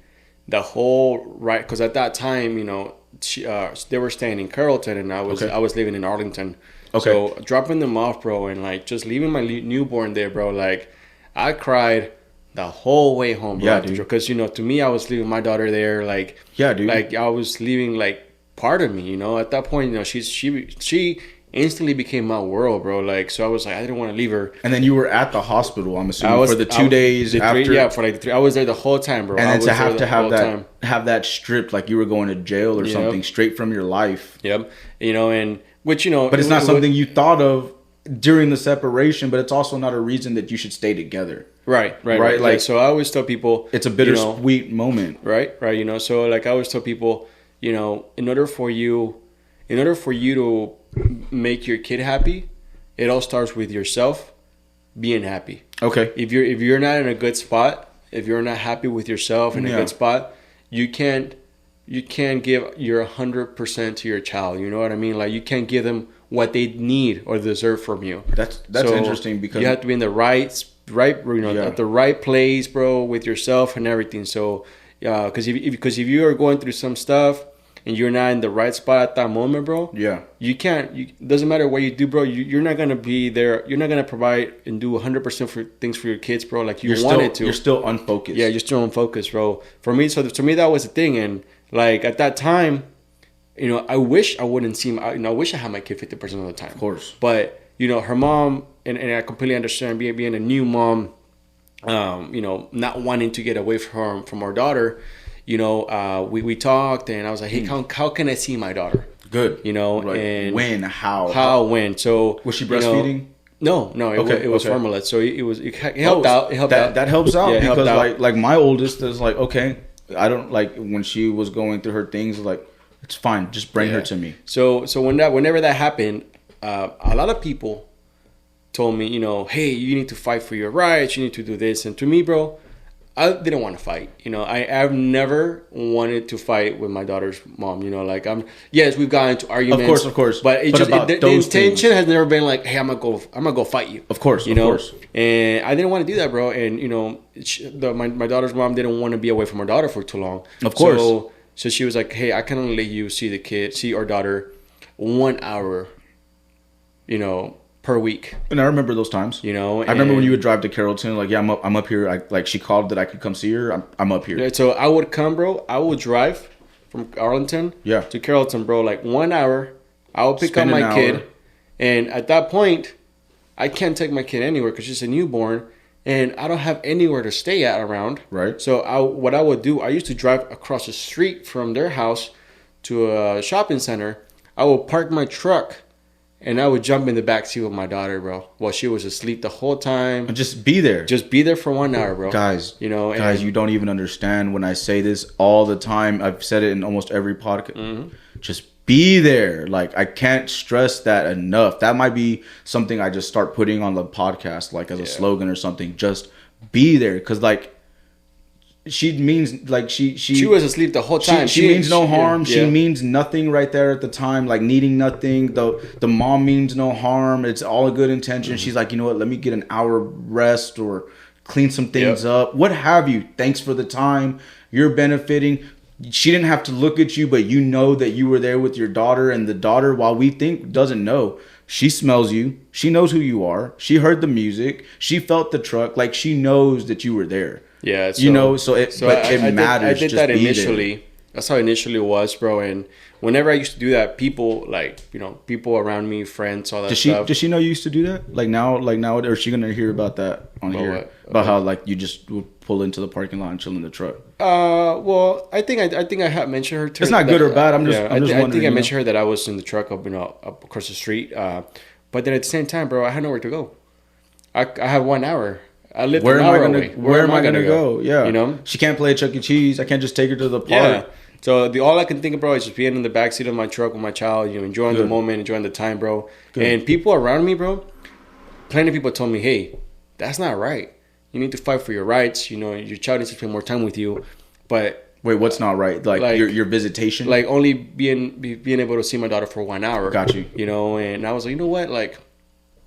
the whole because at that time, they were staying in Carrollton, and I was living in Arlington. Okay. So dropping them off, bro, and like just leaving my newborn there, bro. Like, I cried the whole way home, bro. Yeah, dude. Because, to me, I was leaving my daughter there, like... Yeah, dude. Like, I was leaving, like, part of me, At that point, she instantly became my world, bro. Like, so I was like, I didn't want to leave her. And then you were at the hospital, I'm assuming, for the 2 days after. For like the 3. I was there the whole time, bro. And then to have that stripped, like you were going to jail or something, straight from your life. Yep. And which, But it's not something you thought of during the separation, but it's also not a reason that you should stay together. Right. Like, so I always tell people, it's a bittersweet moment. Right. So like I always tell people, in order for you to make your kid happy, it all starts with yourself being happy. Okay. If you're not in a good spot, if you're not happy with yourself in a good spot, you can't give your 100% to your child. You know what I mean? Like, you can't give them what they need or deserve from you. That's interesting, because you have to be in the right at the right place, bro, with yourself and everything. So because if you are going through some stuff and you're not in the right spot at that moment, bro, you can't. It doesn't matter what you do, bro. You're not gonna be there. You're not gonna provide and do 100% for things for your kids, bro. Like you wanted to. You're still unfocused. Yeah, you're still unfocused, bro. For me, to me that was the thing, and like at that time, I wish I wouldn't see. I wish I had my kid 50% of the time. Of course. But her mom, and I completely understand being a new mom, not wanting to get away from our daughter. We talked, and I was like, hey, how can I see my daughter? Good. Right. And when, when. So was she breastfeeding? No, it was formula. So it helped out. It helped out. That helps out, yeah, because like my oldest is like, okay, I don't like when she was going through her things, like, it's fine, just bring her to me. So whenever that happened, a lot of people told me, hey, you need to fight for your rights, you need to do this. And to me, bro, I didn't want to fight. I've never wanted to fight with my daughter's mom. Yes, we've gotten into arguments. Of course. But the intention has never been like, hey, I'm gonna go fight you. Of course. And I didn't want to do that, bro. And my daughter's mom didn't want to be away from her daughter for too long. Of course. So she was like, hey, I can only let you see our daughter 1 hour, per week. And I remember those times. I remember when you would drive to Carrollton, like, yeah, I'm up here. Like, she called that I could come see her. I'm up here. Yeah, so I would come, bro. I would drive from Arlington to Carrollton, bro, like 1 hour. I would pick up my kid. And at that point, I can't take my kid anywhere because she's a newborn. And I don't have anywhere to stay at around. Right. So what I would do, I used to drive across the street from their house to a shopping center. I would park my truck and I would jump in the backseat with my daughter, bro, while she was asleep the whole time. And just be there. Just be there for 1 hour, bro. Guys, you don't even understand when I say this all the time. I've said it in almost every podcast. Mm-hmm. Just be there. Like, I can't stress that enough. That might be something I just start putting on the podcast, like, as a slogan or something. Just be there. Because, like, she means, like, she was asleep the whole time. She means no harm. Yeah. She means nothing right there at the time, like, needing nothing. The mom means no harm. It's all a good intention. Mm-hmm. She's like, you know what, let me get an hour rest or clean some things up. What have you. Thanks for the time. You're benefiting. She didn't have to look at you, but you know that you were there with your daughter, and the daughter, while we think doesn't know, she smells you. She knows who you are. She heard the music. She felt the truck. Like, she knows that you were there. Yeah. So it matters. I did that initially. That's how initially it was, bro. And whenever I used to do that, people people around me, friends, all that stuff. Does she know you used to do that? Like now, or is she gonna hear about that on here? What? About how, like, you just would pull into the parking lot and chill in the truck? Well, I think I have mentioned her. It's not good or bad. I'm just wondering. I think I mentioned her that I was in the truck up across the street. But then at the same time, bro, I had nowhere to go. I have 1 hour. I live where an am hour I gonna, away. Where am I gonna go? Yeah. She can't play at Chuck E. Cheese. I can't just take her to the park. Yeah. So all I can think of, bro, is just being in the backseat of my truck with my child, enjoying the moment, enjoying the time, bro. Good. And people around me, bro, plenty of people told me, hey, that's not right. You need to fight for your rights. Your child needs to spend more time with you. But wait, what's not right? Like your visitation? Like, only being able to see my daughter for 1 hour. Got you. And I was like, you know what? Like,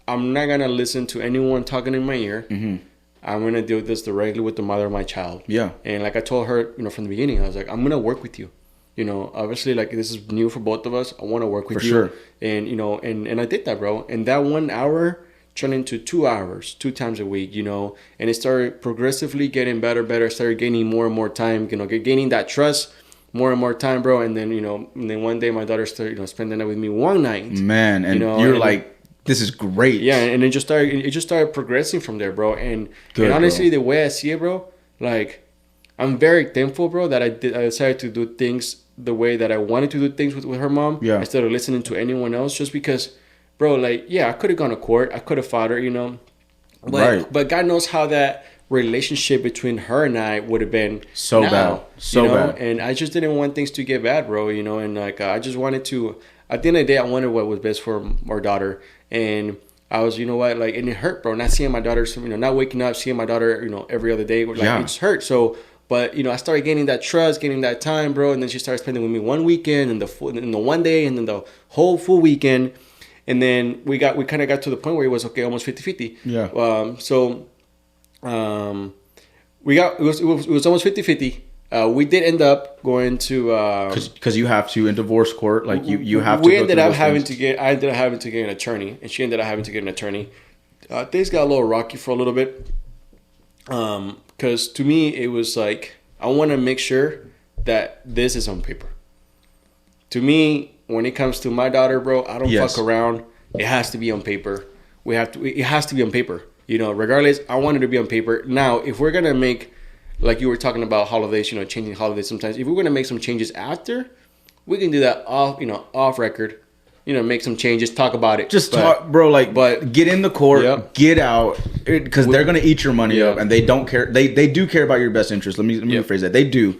I'm not going to listen to anyone talking in my ear. Mm-hmm. I'm going to deal with this directly with the mother of my child. Yeah. And like I told her, from the beginning, I was like, I'm going to work with you. Obviously, like, this is new for both of us. I want to work with you. For sure. And, and I did that, bro. And that 1 hour turned into 2 hours, 2 times a week, you know, and it started progressively getting better, started gaining more and more time, you know, gaining that trust, more and more time, bro. And then, you know, and then one day my daughter started, you know, spending the night with me one night. Man, and you know, you're like, this is great. Yeah, and it just started progressing from there, bro. And honestly, the way I see it, bro, like, I'm very thankful, bro, that I decided to do things the way that I wanted to do things with her mom, instead of listening to anyone else. Just because, bro, like, yeah, I could have gone to court, I could have fought her, you know, but God knows how that relationship between her and I would have been so bad, and I just didn't want things to get bad, bro, you know, and like I just wanted to. At the end of the day, I wanted what was best for our daughter, and I was, you know what, like, and it hurt, bro, not seeing my daughter, you know, not waking up, seeing my daughter, you know, every other day, like, it just hurt. So, but, you know, I started gaining that trust, gaining that time, bro, and then she started spending with me one weekend, and the one day, and then the whole full weekend, and then we kind of got to the point where it was, okay, almost 50-50. Yeah. It was almost 50-50. We did end up going to because you have to in divorce court, like you have to. I ended up having to get an attorney, and she ended up having to get an attorney. Things got a little rocky for a little bit, because to me it was like, I want to make sure that this is on paper. To me, when it comes to my daughter, bro, I don't fuck around. It has to be on paper. It has to be on paper. You know, regardless, I want it to be on paper. Now, if we're gonna make, like you were talking about holidays, you know, changing holidays sometimes. If we're going to make some changes after, we can do that off record. You know, make some changes, talk about it. Talk, bro, but get in the court, get out, because they're going to eat your money up, and they don't care. They do care about your best interest. Let me rephrase that. They do.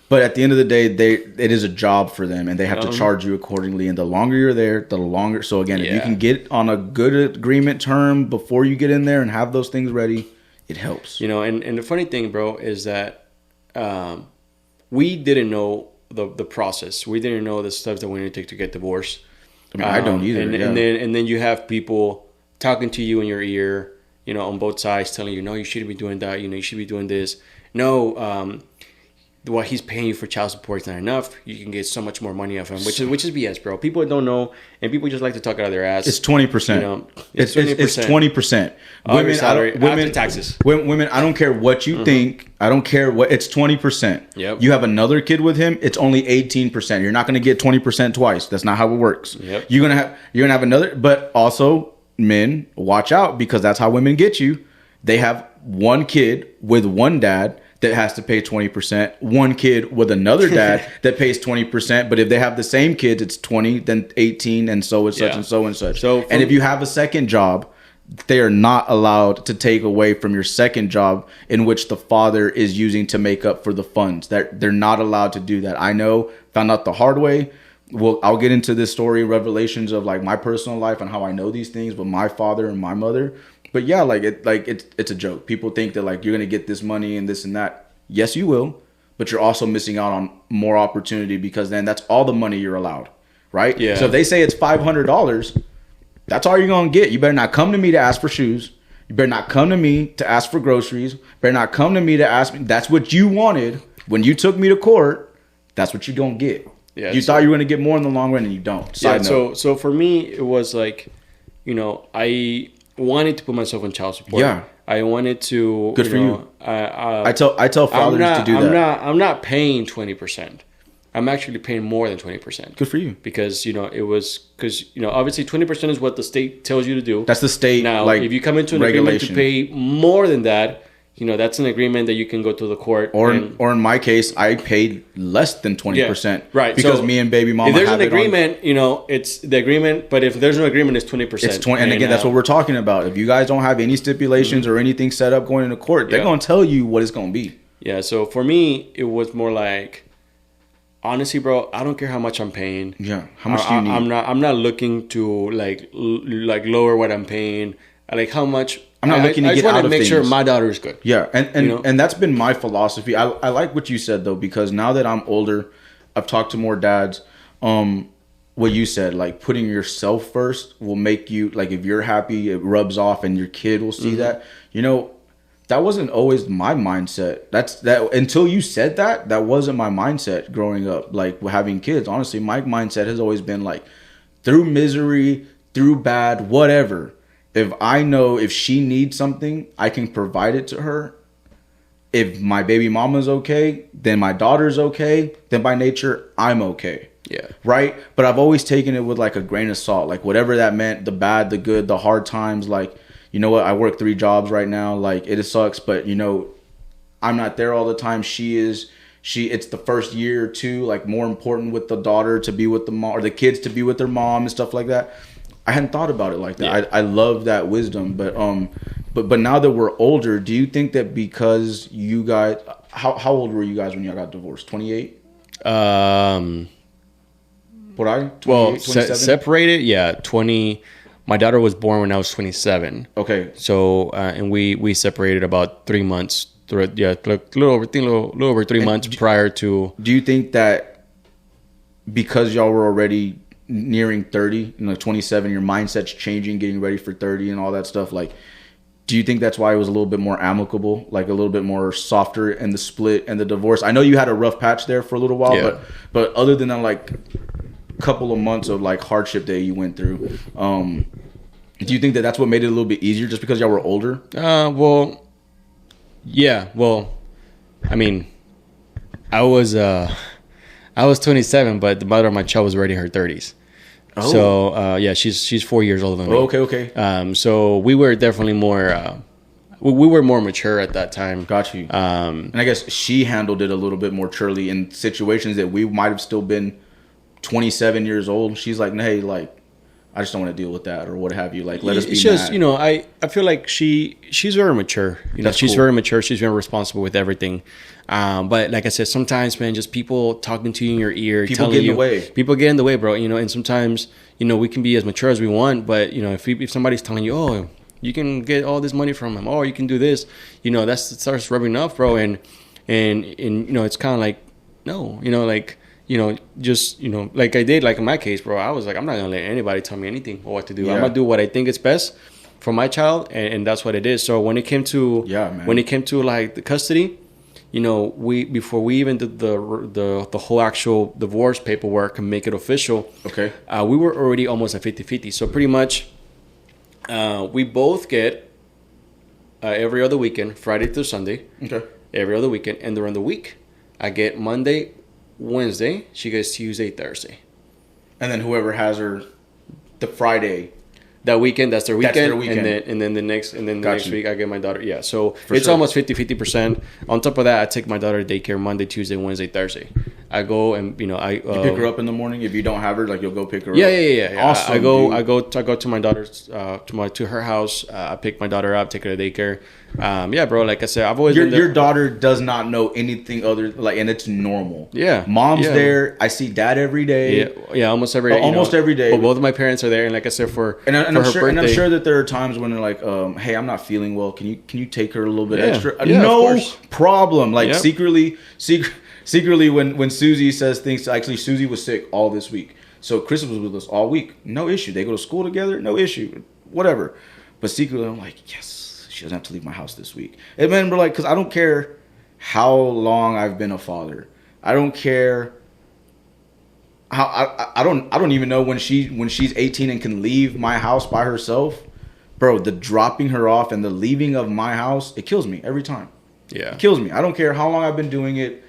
But at the end of the day, it is a job for them, and they have to charge you accordingly. And the longer you're there, the longer. So again, if you can get on a good agreement term before you get in there and have those things ready, it helps. You know, and the funny thing, bro, is that we didn't know the process. We didn't know the steps that we need to take to get divorced. I mean, I don't either. And then you have people talking to you in your ear, you know, on both sides, telling you, no, you shouldn't be doing that. You know, you should be doing this. No, what he's paying you for child support is not enough. You can get so much more money off him, which is BS, bro. People don't know, and people just like to talk out of their ass. It's 20%. You know, it's 20%. Women, after taxes. Women, I don't care what you think. I don't care what. It's 20%. Yep. You have another kid with him. It's only 18%. You're not going to get 20% twice. That's not how it works. Yep. You're gonna have another. But also, men, watch out, because that's how women get you. They have one kid with one dad that has to pay 20%, one kid with another dad that pays 20%. But if they have the same kids, it's 20, then 18, and so and such and so and such. And if you have a second job, they are not allowed to take away from your second job in which the father is using to make up for the funds. They're not allowed to do that. I know, found out the hard way. Well, I'll get into this story, revelations of like my personal life and how I know these things with my father and my mother. But yeah, it's a joke. People think that like you're gonna get this money and this and that. Yes, you will, but you're also missing out on more opportunity, because then that's all the money you're allowed, right? Yeah. So if they say it's $500, that's all you're gonna get. You better not come to me to ask for shoes. You better not come to me to ask for groceries. You better not come to me to ask me. That's what you wanted when you took me to court. That's what you're gonna get. Yeah. You thought you were gonna get more in the long run, and you don't. Side note. So for me, it was like, you know, I wanted to put myself on child support. Yeah. I wanted to. Good for you. I tell fathers to do that. I'm not paying 20%. I'm actually paying more than 20%. Good for you. Because, you know, obviously 20% is what the state tells you to do. That's the state. Now, if you come into an agreement to pay more than that, you know, that's an agreement that you can go to the court. Or in my case, I paid less than 20%. Yeah, right. Because me and baby mama. If there's an agreement, you know, it's the agreement. But if there's no agreement, it's 20%. It's 20. And again, that's what we're talking about. If you guys don't have any stipulations or anything set up going into court, they're going to tell you what it's going to be. Yeah. So for me, it was more like, honestly, bro, I don't care how much I'm paying. Yeah. How much do you need? I'm not looking to like lower what I'm paying. Like how much. I'm not looking to get out of things. I just want to make sure my daughter is good. Yeah, and that's been my philosophy. I like what you said though, because now that I'm older, I've talked to more dads. What you said, like putting yourself first will make you, like if you're happy, it rubs off, and your kid will see that. You know, that wasn't always my mindset. That until you said that wasn't my mindset growing up. Like having kids, honestly, my mindset has always been like, through misery, through bad, whatever. If I know if she needs something, I can provide it to her. If my baby mama's okay, then my daughter's okay. Then by nature, I'm okay. Yeah. Right? But I've always taken it with like a grain of salt. Like whatever that meant, the bad, the good, the hard times. Like, you know what? I work 3 jobs right now. Like it sucks, but you know, I'm not there all the time. She is. It's the first year or two, like more important with the daughter to be with the mom, or the kids to be with their mom and stuff like that. I hadn't thought about it like that. Yeah. I love that wisdom, but now that we're older, do you think that because you guys, how old were you guys when you got divorced? 28. Separated, yeah, 20. My daughter was born when I was 27. Okay. So and we separated about 3 months. Yeah, a little over 3 months prior to. Do you think that because y'all were already nearing 30, 27, your mindset's changing, getting ready for 30 and all that stuff, like, do you think that's why it was a little bit more amicable, like a little bit more softer in the split and the divorce? I know you had a rough patch there for a little while, yeah. but other than that, like, couple of months of like hardship that you went through, do you think that that's what made it a little bit easier just because y'all were older? Well, yeah. Well, I mean, I was 27, but the mother of my child was already in her 30s. Oh. So yeah, she's 4 years older than me. Okay. So we were definitely more. We were more mature at that time. Got you. And I guess she handled it a little bit more maturely in situations that we might have still been 27 years old. She's like, hey, like, I just don't want to deal with that or what have you. Like, let us be just, mad. I feel like she's very mature. She's cool. Very mature. She's very responsible with everything. But like I said, sometimes, man, just people talking to you in your ear, people get in the way. People get in the way, bro. And sometimes, we can be as mature as we want, but if somebody's telling you, oh, you can get all this money from him, or you can do this, that starts rubbing off, bro. And it's kind of like, no, just, like I did, like in my case, bro, I was like, I'm not going to let anybody tell me anything or what to do. Yeah. I'm going to do what I think is best for my child. And that's what it is. So when it came to, like the custody, before we even did the whole actual divorce paperwork and make it official, okay, we were already almost at 50-50. So pretty much, we both get every other weekend, Friday through Sunday, okay, every other weekend. And during the week, I get Monday, Wednesday, she gets Tuesday, Thursday. And then whoever has her the Friday. That weekend, that's their weekend. And then the next week I get my daughter. Yeah. So it's almost 50%. On top of that, I take my daughter to daycare Monday, Tuesday, Wednesday, Thursday. I go and you pick her up in the morning. If you don't have her, like you'll go pick her up. Yeah. Awesome. I go to my daughter's to her house. I pick my daughter up, take her to daycare. Yeah, bro. Like I said, I've always your daughter does not know anything other and it's normal. Yeah, mom's there. I see dad every day. Yeah, almost every day. Every day. But both of my parents are there, and like I said, I'm sure that there are times when they're like, hey, I'm not feeling well. Can you take her a little bit extra? Yeah, no problem. Like secretly when Susie says things. Actually, Susie was sick all this week, so Chris was with us all week. No issue. They go to school together. No issue. Whatever. But secretly, I'm like, yes. She doesn't have to leave my house this week. And then we're like, because I don't care how long I've been a father. I don't care how I don't even know when she's 18 and can leave my house by herself. Bro, the dropping her off and the leaving of my house, it kills me every time. Yeah. It kills me. I don't care how long I've been doing it.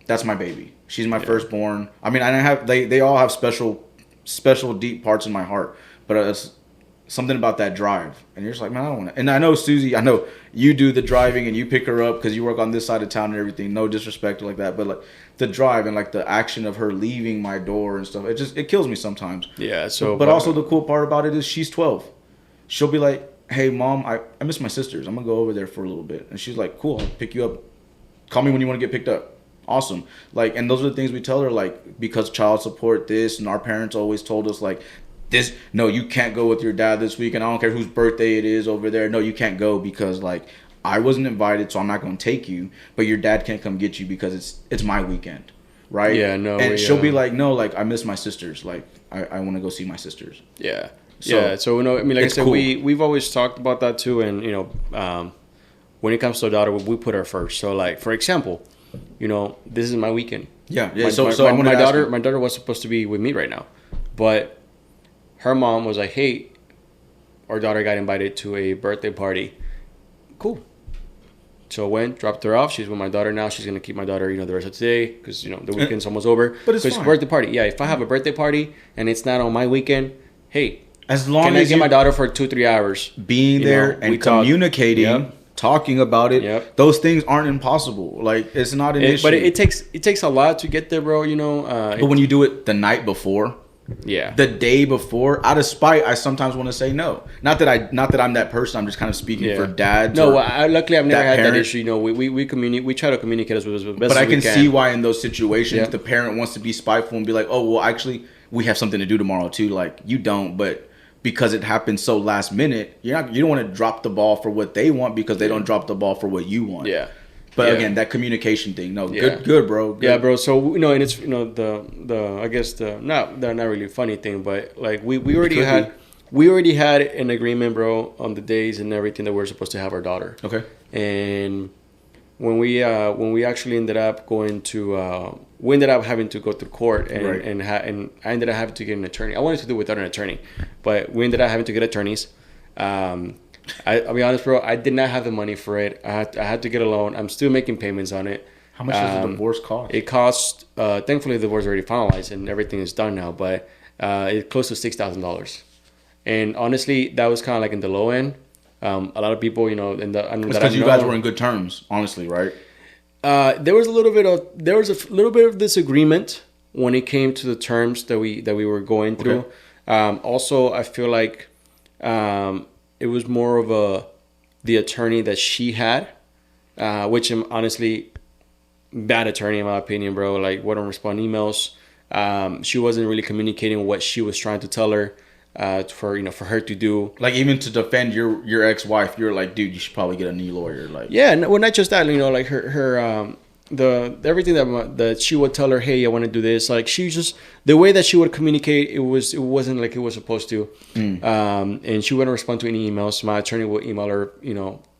That's my baby. She's my firstborn. I mean, they all have special deep parts in my heart, but it's something about that drive, and you're just like, man, I don't want to. And I know Susie, I know you do the driving and you pick her up because you work on this side of town and everything. No disrespect like that, but like the drive and like the action of her leaving my door and stuff, it kills me sometimes. Yeah. So, but also the cool part about it is she's 12. She'll be like, hey mom, I miss my sisters. I'm gonna go over there for a little bit, and she's like, cool, I'll pick you up. Call me when you want to get picked up. Awesome. Like, and those are the things we tell her, like, because child support this, and our parents always told us like, this, no, you can't go with your dad this week, and I don't care whose birthday it is over there. No, you can't go because like I wasn't invited, so I'm not going to take you. But your dad can't come get you because it's my weekend, right? Yeah, no. And she'll be like, no, like I miss my sisters. Like I want to go see my sisters. Yeah, So I mean, like I said, cool. we've always talked about that too, and when it comes to a daughter, we put her first. So like for example, this is my weekend. Yeah. My daughter was supposed to be with me right now, but her mom was like, hey, our daughter got invited to a birthday party. Cool. So I went, dropped her off. She's with my daughter now. She's going to keep my daughter, the rest of the day because, the weekend's almost over. But it's fine. Birthday party. Yeah, if I have a birthday party and it's not on my weekend, hey, as long can as I get my daughter for 2-3 hours? Being there and communicating, talking about it, those things aren't impossible. Like, it's not an issue. But it takes a lot to get there, bro, But when you do it the night before... Yeah. The day before, out of spite, I sometimes want to say no. Not that I'm that person. I'm just kind of speaking for dads. No, luckily I've never had that issue. We communicate. We try to communicate as best as we can. But I can see why in those situations the parent wants to be spiteful and be like, "Oh, well, actually, we have something to do tomorrow too." Like you don't, but because it happened so last minute, you don't want to drop the ball for what they want because they don't drop the ball for what you want. Yeah. But again, that communication thing, good, bro. Good. Yeah, bro. So and it's the I guess the not really funny thing, but like we already had an agreement, bro, on the days and everything that we're supposed to have our daughter. Okay. And when we actually ended up going to we ended up having to go to court and I ended up having to get an attorney. I wanted to do it without an attorney, but we ended up having to get attorneys. I'll be honest, bro. I did not have the money for it. I had to get a loan. I'm still making payments on it. How much does the divorce cost? It cost. Thankfully, the divorce is already finalized and everything is done now. But it's close to $6,000. And honestly, that was kind of like in the low end. A lot of people, because you guys were in good terms, honestly, right? There was a little bit of disagreement when it came to the terms that we were going through. Okay. Also, I feel like. It was more of the attorney that she had, which am honestly bad attorney in my opinion, bro. Like wouldn't respond emails. She wasn't really communicating what she was trying to tell her for her to do. Like even to defend your ex-wife, you're like, dude, you should probably get a new lawyer. Like well, not just that, like her everything that she would tell her, hey, I want to do this. Like she just the way that she would communicate, it wasn't like it was supposed to. And she wouldn't respond to any emails. My attorney would email her,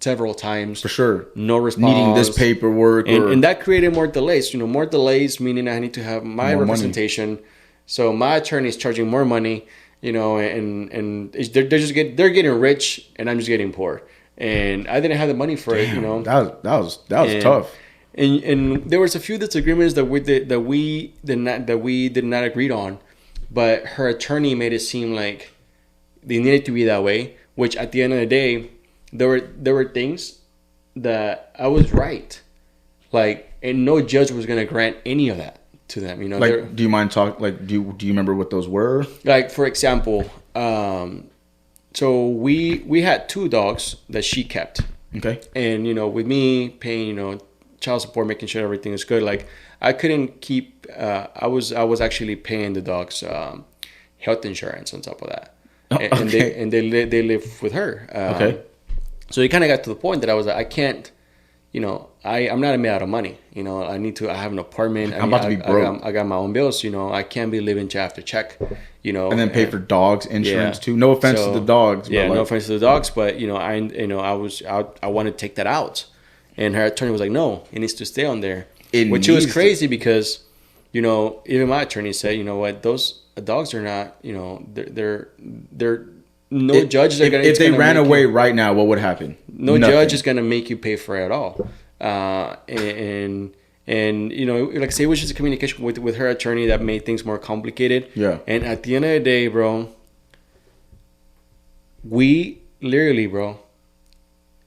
several times for sure. No response. Needing this paperwork, and that created more delays. More delays meaning I need to have my representation. Money. So my attorney is charging more money. And they're getting rich, and I'm just getting poor. And I didn't have the money for it. That was tough. And there was a few disagreements that we did not agree on, but her attorney made it seem like they needed to be that way. Which at the end of the day, there were things that I was right, like, and no judge was gonna grant any of that to them. Like, do you mind talking? Like, do you remember what those were? Like, for example, so we had 2 dogs that she kept. Okay. And with me paying child support, making sure everything is good. Like I couldn't keep. I was actually paying the dogs health insurance on top of that, and they live with her. Okay. So it kind of got to the point that I was like, I can't. I'm not made out of money. I have an apartment. I'm about to be broke. I got my own bills. I can't be living check after check. And then pay for dogs insurance too. No offense to the dogs. Yeah, no offense to the dogs, but I want to take that out. And her attorney was like, no, it needs to stay on there. Which was crazy because, even my attorney said, you know what, those dogs are not, they're judge. If they ran away right now, what would happen? No judge is going to make you pay for it at all. And like I say, it was just a communication with her attorney that made things more complicated. Yeah. And at the end of the day, bro, we literally, bro,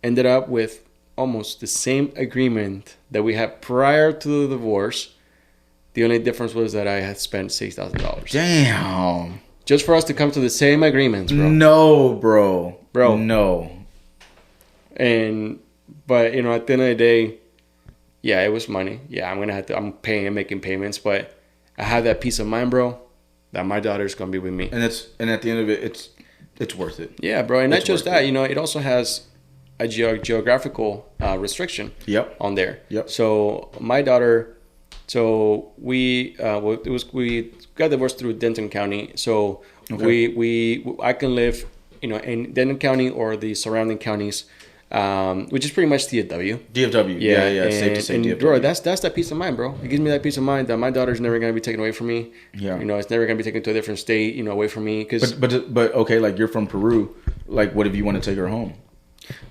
ended up with almost the same agreement that we had prior to the divorce. The only difference was that I had spent $6,000. Damn. Just for us to come to the same agreements, bro. No, bro. No. But at the end of the day, yeah, it was money. Yeah, I'm paying and making payments, but I have that peace of mind, bro, that my daughter's gonna be with me. And at the end of it, it's worth it. Yeah, bro. And not just that, it also has a geographical restriction on there. Yep. So my daughter, we got divorced through Denton County. So I can live, in Denton County or the surrounding counties. which is pretty much DFW. DFW. Yeah. It's safe to say and DFW. bro, that's that peace of mind, bro. It gives me that peace of mind that my daughter's never gonna be taken away from me. Yeah. It's never gonna be taken to a different state, away from me. But okay, like you're from Peru. Like, what if you want to take her home?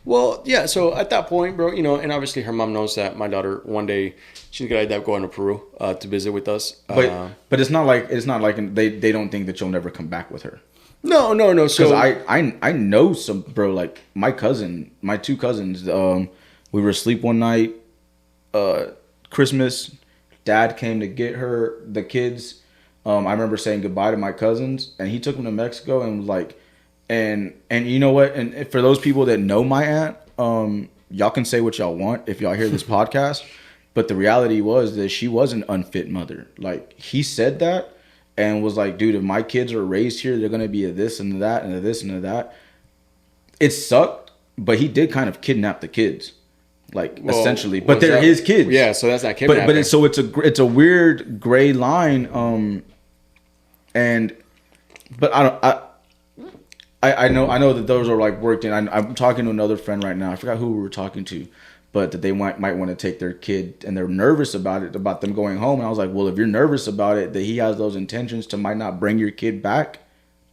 Well, yeah. So at that point, bro, and obviously her mom knows that my daughter one day she's gonna end up going to Peru to visit with us. But it's not like they don't think that you'll never come back with her. No. Because I know some, bro. Like my two cousins. We were asleep one night. Christmas, Dad came to get the kids. I remember saying goodbye to my cousins, and he took them to Mexico and was like, and you know what? And for those people that know my aunt, y'all can say what y'all want if y'all hear this podcast, but the reality was that she was an unfit mother. Like he said that. And was like, dude, if my kids are raised here, they're going to be a this and a that and a this and a that. It sucked, but he did kind of kidnap the kids, essentially. But they're his kids. Yeah, so that's not kidnapping. But it's a weird gray line. But I know that those are like worked in. I'm talking to another friend right now. I forgot who we were talking to. But that they might want to take their kid, and they're nervous about them going home. And I was like, well, if you're nervous about it, that he has those intentions to might not bring your kid back,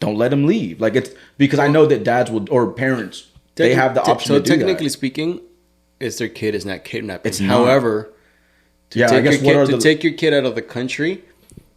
don't let him leave. Like it's because I know that dads will or parents they have the option to do that. So technically speaking, it's their kid is not kidnapping. It's however, to take your kid out of the country,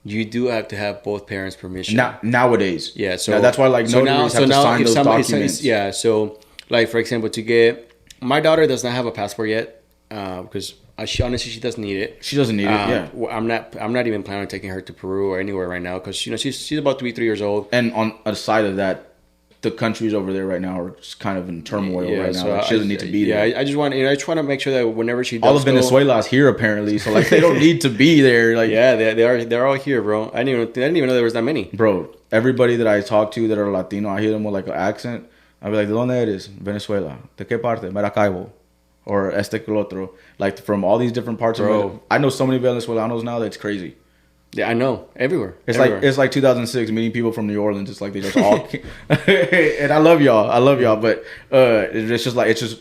you do have to have both parents' permission. Nowadays, yeah. So that's why notaries have to sign those documents. Yeah. So for example, to get. My daughter does not have a passport yet because honestly she doesn't need it. She doesn't need it. Yeah, I'm not even planning on taking her to Peru or anywhere right now because she's about to be 3 years old. And on a side of that, the countries over there right now are just kind of in turmoil right now. So she doesn't need to be there. Yeah, I just want to make sure that whenever she does all of Venezuela's here apparently, so like they don't need to be there. Like they're all here, bro. I didn't even know there was that many, bro. Everybody that I talk to that are Latino, I hear them with like an accent. I'll be like, ¿de dónde eres? Venezuela. ¿De qué parte? Maracaibo. Or este que otro. Like, from all these different parts of Venezuela. I know so many Venezuelanos now that it's crazy. Yeah, I know. Everywhere. It's like 2006, meeting people from New Orleans. It's like they just all... and I love y'all. But it's just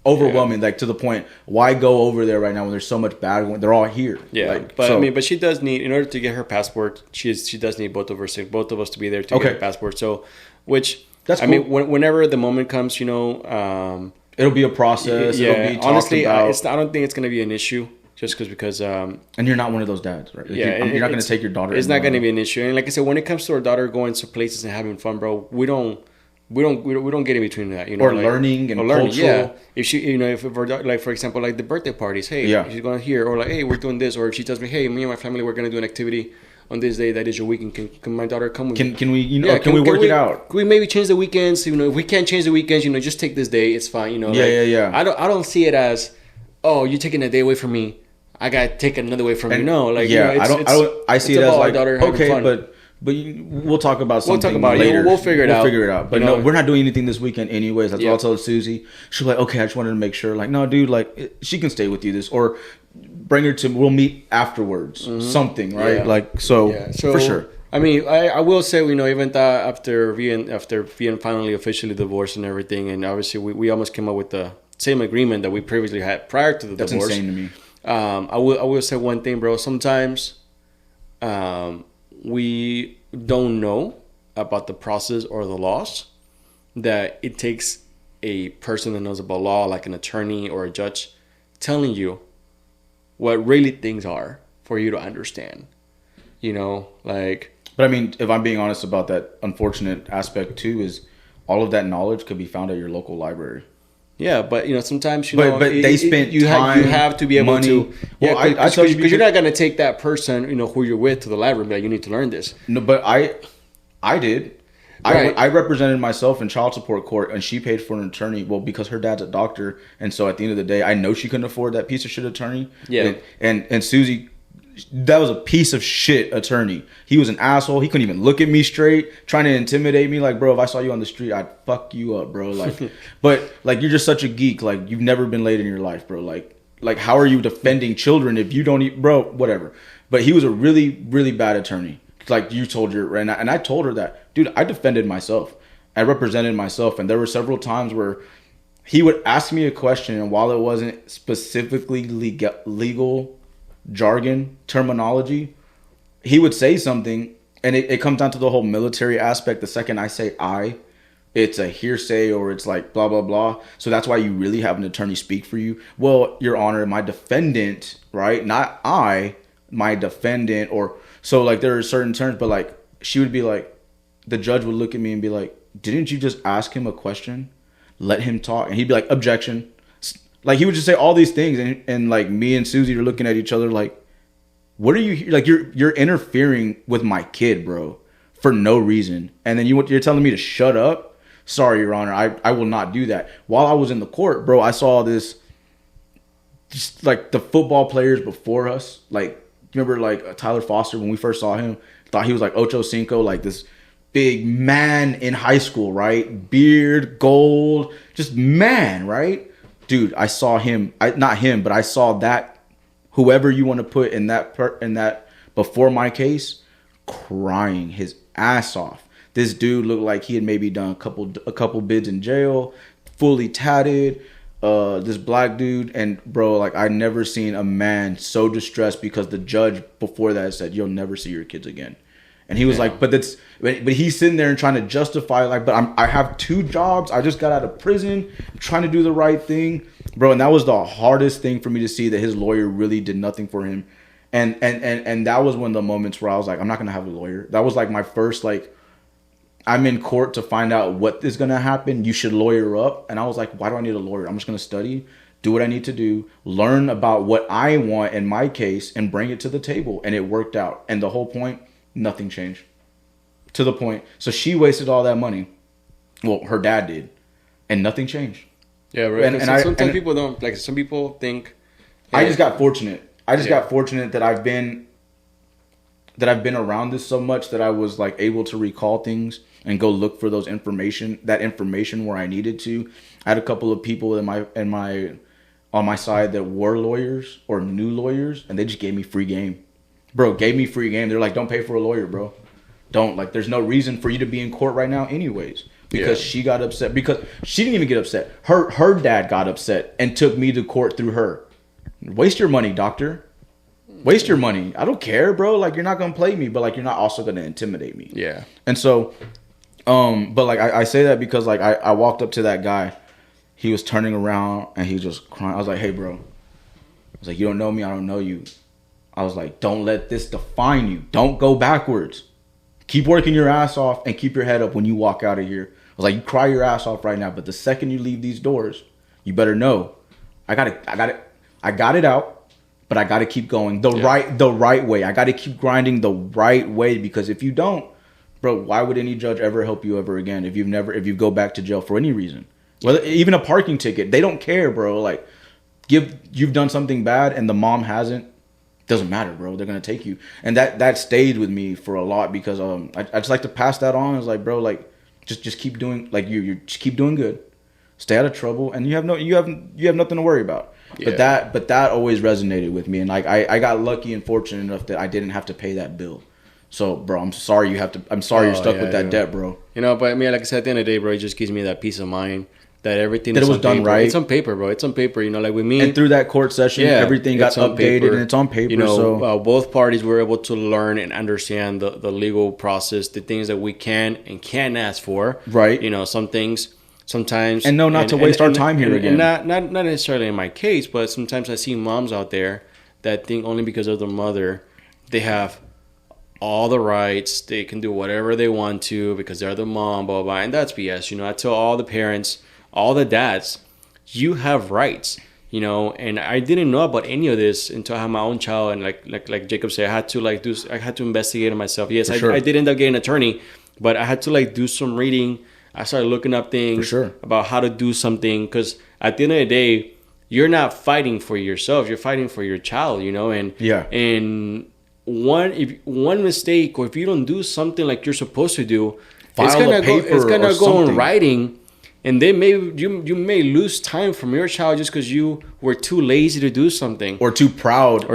overwhelming, like, to the point, why go over there right now when there's so much bad... They're all here. Yeah, but she does need... In order to get her passport, she does need both of us to be there to get her passport. So, which... That's cool. I mean, whenever the moment comes, it'll be a process. Yeah, it'll be talked honestly, about. I don't think it's going to be an issue just because. And you're not one of those dads, right? Like you're not going to take your daughter. It's not going to be an issue. And like I said, when it comes to our daughter going to places and having fun, bro, we don't get in between that, or learning and cultural. Yeah, if she, if we're like, for example, like the birthday parties, hey, she's going here, or like, hey, we're doing this, or if she tells me, hey, me and my family, we're going to do an activity on this day, that is your weekend. Can my daughter come with me? Can we can we work it out? Can we maybe change the weekends? If we can't change the weekends, just take this day. It's fine. Yeah. I don't see it as, oh, you're taking a day away from me. I gotta take another way from you. No, like I see it as like okay, but we'll talk about something later. We'll figure it out. But no, we're not doing anything this weekend anyways. That's what I'll tell Susie. She'll be like, okay, I just wanted to make sure. Like, no, dude, like she can stay with you this or bring her to. We'll meet afterwards. Mm-hmm. Something, right? Yeah. Like so for sure. I mean, I will say, even that after being finally officially divorced and everything, and obviously we almost came up with the same agreement that we previously had prior to the divorce. That's insane to me. I will say one thing, bro. Sometimes, we don't know about the process or the laws, that it takes a person that knows about law, like an attorney or a judge, telling you what really things are for you to understand. But I mean, if I'm being honest about that unfortunate aspect too, is all of that knowledge could be found at your local library. Yeah, but sometimes but they spent time, you have to be able money. to. Well, I tell you because you're not gonna take that person who you're with to the library and be like, you need to learn this. No, but I did. Right. I represented myself in child support court, and she paid for an attorney. Well, because her dad's a doctor, and so at the end of the day, I know she couldn't afford that piece of shit attorney. Yeah, and Susie. That was a piece of shit attorney. He was an asshole. He couldn't even look at me straight, trying to intimidate me. Like, bro, if I saw you on the street, I'd fuck you up, bro. Like, but like, you're just such a geek. Like, you've never been laid in your life, bro. Like, how are you defending children if you don't, bro? Whatever. But he was a really, really bad attorney. Like you told her, and I told her that, dude. I defended myself. I represented myself, and there were several times where he would ask me a question, and while it wasn't specifically legal jargon terminology, he would say something, and it comes down to the whole military aspect. The second I say it's a hearsay, or it's like blah, blah, blah. So that's why you really have an attorney speak for you. Well, Your Honor, my defendant, right? Not my defendant, or so like there are certain terms, but like she would be like, the judge would look at me and be like, didn't you just ask him a question? Let him talk. And he'd be like, objection. Like he would just say all these things, and like me and Susie are looking at each other like, what are you like? You're interfering with my kid, bro, for no reason. And then you're telling me to shut up. Sorry, Your Honor, I will not do that. While I was in the court, bro, I saw this, just like the football players before us. Like, remember like Tyler Foster, when we first saw him, thought he was like Ocho Cinco, like this big man in high school, right? Beard, gold, just man, right? Dude, I saw him, not him, but I saw that, whoever you want to put in that before my case, crying his ass off. This dude looked like he had maybe done a couple bids in jail, fully tatted. This black dude, and bro, like I never seen a man so distressed because the judge before that said, "You'll never see your kids again." And he was like, but he's sitting there and trying to justify, like, but I have 2 jobs. I just got out of prison, trying to do the right thing, bro. And that was the hardest thing for me to see, that his lawyer really did nothing for him. And that was one of the moments where I was like, I'm not going to have a lawyer. That was like my first, like, I'm in court to find out what is going to happen. You should lawyer up. And I was like, why do I need a lawyer? I'm just going to study, do what I need to do, learn about what I want in my case, and bring it to the table. And it worked out. And the whole point, nothing changed. To the point. So she wasted all that money. Well, her dad did. And nothing changed. Yeah, right. And sometimes people don't, like, some people think. I just got fortunate. Got fortunate that I've been around this so much that I was like able to recall things and go look for that information where I needed to. I had a couple of people on my side that were lawyers or new lawyers, and they just gave me free game. Bro, gave me free game. They're like, don't pay for a lawyer, bro. Don't. Like, there's no reason for you to be in court right now anyways. Because she got upset. Because she didn't even get upset. Her dad got upset and took me to court through her. Waste your money, doctor. Waste your money. I don't care, bro. Like, you're not going to play me, but like, you're not also going to intimidate me. Yeah. And so, but like, I say that because like, I walked up to that guy. He was turning around and he was just crying. I was like, hey, bro. I was like, you don't know me. I don't know you. I was like, don't let this define you. Don't go backwards. Keep working your ass off and keep your head up when you walk out of here. I was like, you cry your ass off right now, but the second you leave these doors, you better know, I got it out, but I got to keep going the right way. I got to keep grinding the right way, because if you don't, bro, why would any judge ever help you ever again if you go back to jail for any reason? Well, even a parking ticket, they don't care, bro. Like, you've done something bad and the mom hasn't. Doesn't matter, bro. They're gonna take you, and that stayed with me for a lot because I just like to pass that on. It's like, bro, like just keep doing, like you just keep doing good, stay out of trouble, and you have nothing to worry about. Yeah. But that always resonated with me, and like I got lucky and fortunate enough that I didn't have to pay that bill. So, bro, I'm sorry you're stuck with that debt, bro. You know, but I mean, like I said, at the end of the day, bro, it just gives me that peace of mind that everything that it was done paper. right. It's on paper, bro. It's on paper. You know, like with me. And through that court session, everything got updated and it's on paper. You know, both parties were able to learn and understand the legal process, the things that we can and can't ask for. Right. You know, some things sometimes. And not to waste our time here again. And not necessarily in my case, but sometimes I see moms out there that think only because of their mother, they have all the rights. They can do whatever they want to because they're the mom, blah, blah, blah. And that's BS. You know, I tell all the parents, all the dads, you have rights, you know, and I didn't know about any of this until I had my own child. And like Jacob said, I had to investigate it myself. Yes, I did end up getting an attorney, but I had to do some reading. I started looking up things about how to do something, because at the end of the day, you're not fighting for yourself, you're fighting for your child, you know, and one mistake, or if you don't do something like you're supposed to do, it's gonna go in writing. And then maybe you may lose time from your child just because you were too lazy to do something. Or too proud.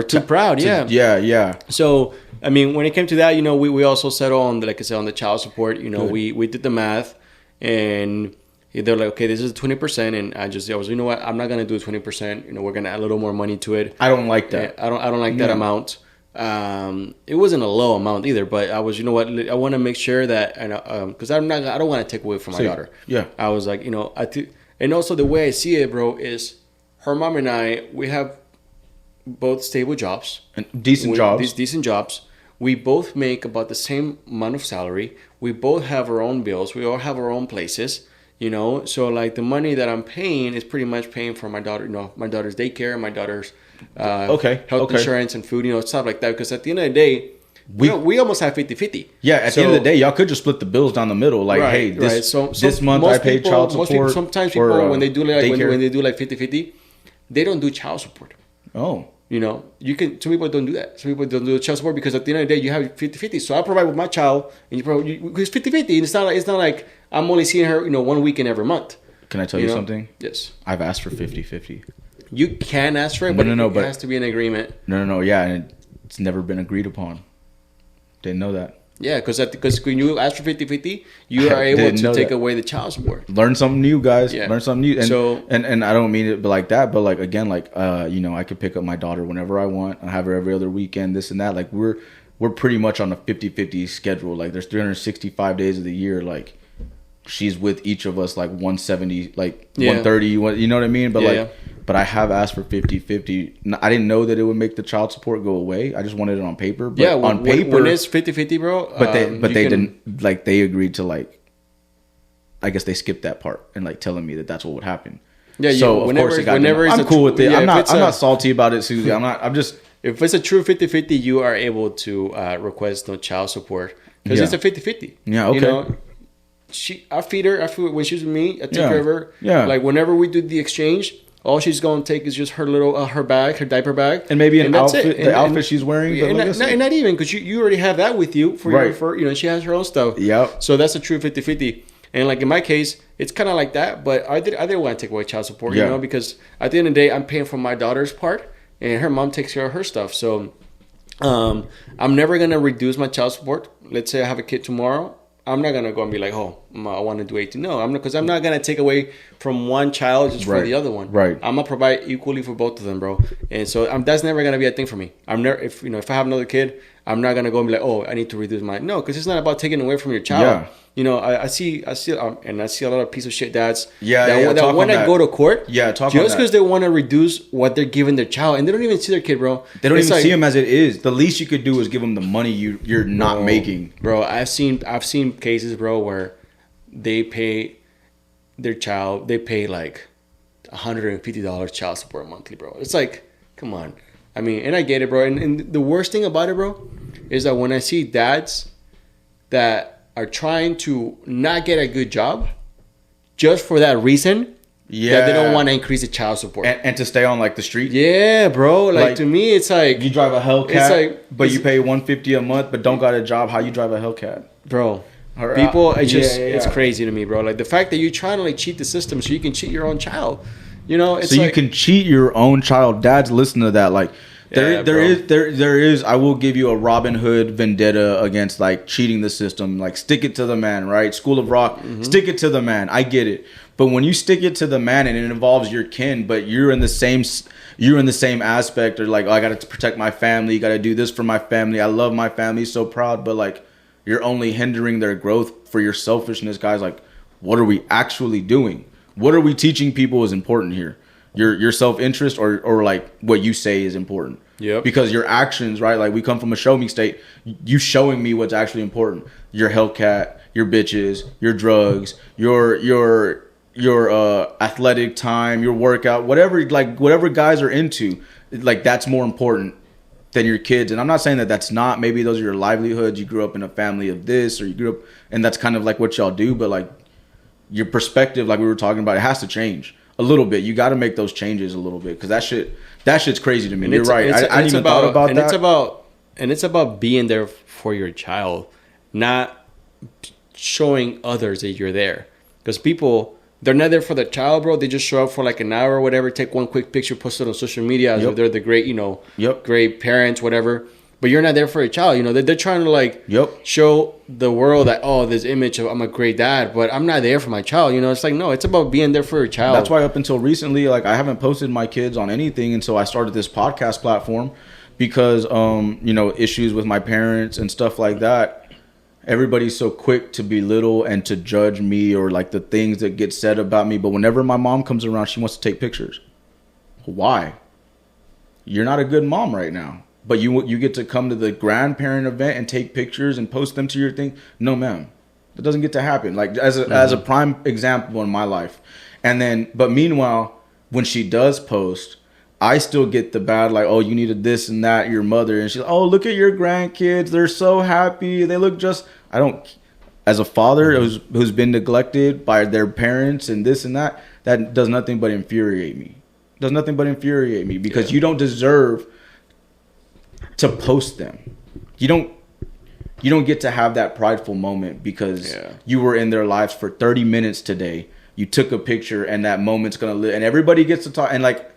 Yeah. So, I mean, when it came to that, you know, we also settled on, like I said, on the child support. You know, we did the math. And They're like, okay, this is 20%, and I was, you know what, I'm not gonna do 20%. You know, we're gonna add a little more money to it. I don't like that. I don't like that amount. It wasn't a low amount either, but I was, you know what, I want to make sure that, because I don't want to take away from my daughter. Yeah. I was like, you know, and also the way I see it, bro, is her mom and I, we have both stable jobs. And decent jobs. Decent jobs. We both make about the same amount of salary. We both have our own bills. We all have our own places, you know. So like the money that I'm paying is pretty much paying for my daughter, you know, my daughter's daycare, my daughter's health insurance and food, you know, stuff like that. Because at the end of the day, we almost have 50-50. Yeah, at the end of the day, y'all could just split the bills down the middle. Like, hey, this month I paid child support. Sometimes people, when they do like when they do like 50-50, they don't do child support. Oh. You know, some people don't do that. Some people don't do child support because at the end of the day, you have 50-50. So I provide with my child, and it's 50-50. And it's not like I'm only seeing her, you know, 1 weekend every month. Can I tell you something? Yes. I've asked for 50-50. You can ask for it, but it has to be an agreement. No. Yeah, and it's never been agreed upon. Didn't know that. Yeah, because when you ask for 50-50, you are able to take away the child support. Learn something new, guys. Yeah. Learn something new. And I don't mean it like that, but like again, like you know, I could pick up my daughter whenever I want. I have her every other weekend, this and that. Like we're pretty much on a 50-50 schedule. Like there's 365 days of the year. Like she's with each of us like 170, like 130. You know what I mean? But but I have asked for 50-50. I didn't know that it would make the child support go away. I just wanted it on paper. But on paper, when it's 50-50, bro. But they didn't, like, they agreed to, like, I guess they skipped that part and like telling me that that's what would happen. Yeah. So of course I'm cool with it. I'm not salty about it, Susie. I'm just. If it's a true 50-50, you are able to request no child support because it's a 50-50. Yeah. Okay. You know, I feed her. When she's with me, I take care of her. Yeah. Like whenever we do the exchange, all she's gonna take is just her little her diaper bag, and maybe an outfit. The outfit she's wearing, and not even because you already have that with you for you know, she has her own stuff. Yep. So that's a true 50-50. And like in my case, it's kind of like that. But I didn't want to take away child support, you know, because at the end of the day, I'm paying for my daughter's part, and her mom takes care of her stuff. So I'm never gonna reduce my child support. Let's say I have a kid tomorrow. I'm not gonna go and be like, oh, I want to do 18. No, I'm not, because I'm not gonna take away from one child just for the other one. Right. I'm gonna provide equally for both of them, bro. And so that's never gonna be a thing for me. I'm never, if I have another kid, I'm not gonna go and be like, oh, I need to reduce my. No, because it's not about taking away from your child. Yeah. You know, I see a lot of piece of shit dads. That want to go to court. Yeah, just because they want to reduce what they're giving their child, and they don't even see their kid, bro. They don't even see him as it is. The least you could do is give them the money you're not making, bro. I've seen cases, bro, where they pay their child. They pay like $150 child support monthly, bro. It's like, come on. I mean, and I get it, bro. And the worst thing about it, bro, is that when I see dads that are trying to not get a good job just for that reason, that they don't want to increase the child support and to stay on like the street. Yeah, bro. Like to me, it's like you drive a Hellcat, but you pay $150 a month, but don't got a job. How you drive a Hellcat, bro? People, it's crazy to me, bro. Like the fact that you're trying to like cheat the system so you can cheat your own child. You know, it's so you can cheat your own child. Dads, listen to that. Like there is. I will give you a Robin Hood vendetta against like cheating the system. Like stick it to the man, right? School of Rock, stick it to the man. I get it, but when you stick it to the man and it involves your kin, but you're in the same aspect, or like, oh, I got to protect my family. You got to do this for my family. I love my family, so proud, but like you're only hindering their growth for your selfishness, guys. Like, what are we actually doing? What are we teaching people is important here? Your self-interest or like what you say is important. Yeah. Because your actions, right? Like we come from a show me state. You showing me what's actually important. Your Hellcat, your bitches, your drugs, your athletic time, your workout, whatever guys are into, like that's more important than your kids. And I'm not saying that that's not. Maybe those are your livelihoods. You grew up in a family of this, or you grew up and that's kind of like what y'all do. But like your perspective, like we were talking about, it has to change a little bit. You got to make those changes a little bit because that shit's crazy to me. You're right. I didn't even thought about that. It's about being there for your child, not showing others that you're there. Because people, they're not there for the child, bro. They just show up for like an hour or whatever, take one quick picture, post it on social media as if they're the great, great parents, whatever. but you're not there for a child. You know, they're trying to like show the world that, oh, this image of I'm a great dad, but I'm not there for my child. You know, it's like, no, it's about being there for your child. That's why up until recently, like I haven't posted my kids on anything until I started this podcast platform, because you know, issues with my parents and stuff like that. Everybody's so quick to belittle and to judge me, or like the things that get said about me. But whenever my mom comes around, she wants to take pictures. Why? You're not a good mom right now. But you get to come to the grandparent event and take pictures and post them to your thing? No, ma'am. That doesn't get to happen. Like as a prime example in my life. And then, but meanwhile, when she does post, I still get the bad, like, oh, you needed this and that, your mother. And she's like, oh, look at your grandkids. They're so happy. They look just, I don't, as a father who's been neglected by their parents and this and that does nothing but infuriate me. Does nothing but infuriate me, because you don't deserve to post them. You don't get to have that prideful moment because you were in their lives for 30 minutes today. You took a picture and that moment's going to live, and everybody gets to talk. And like,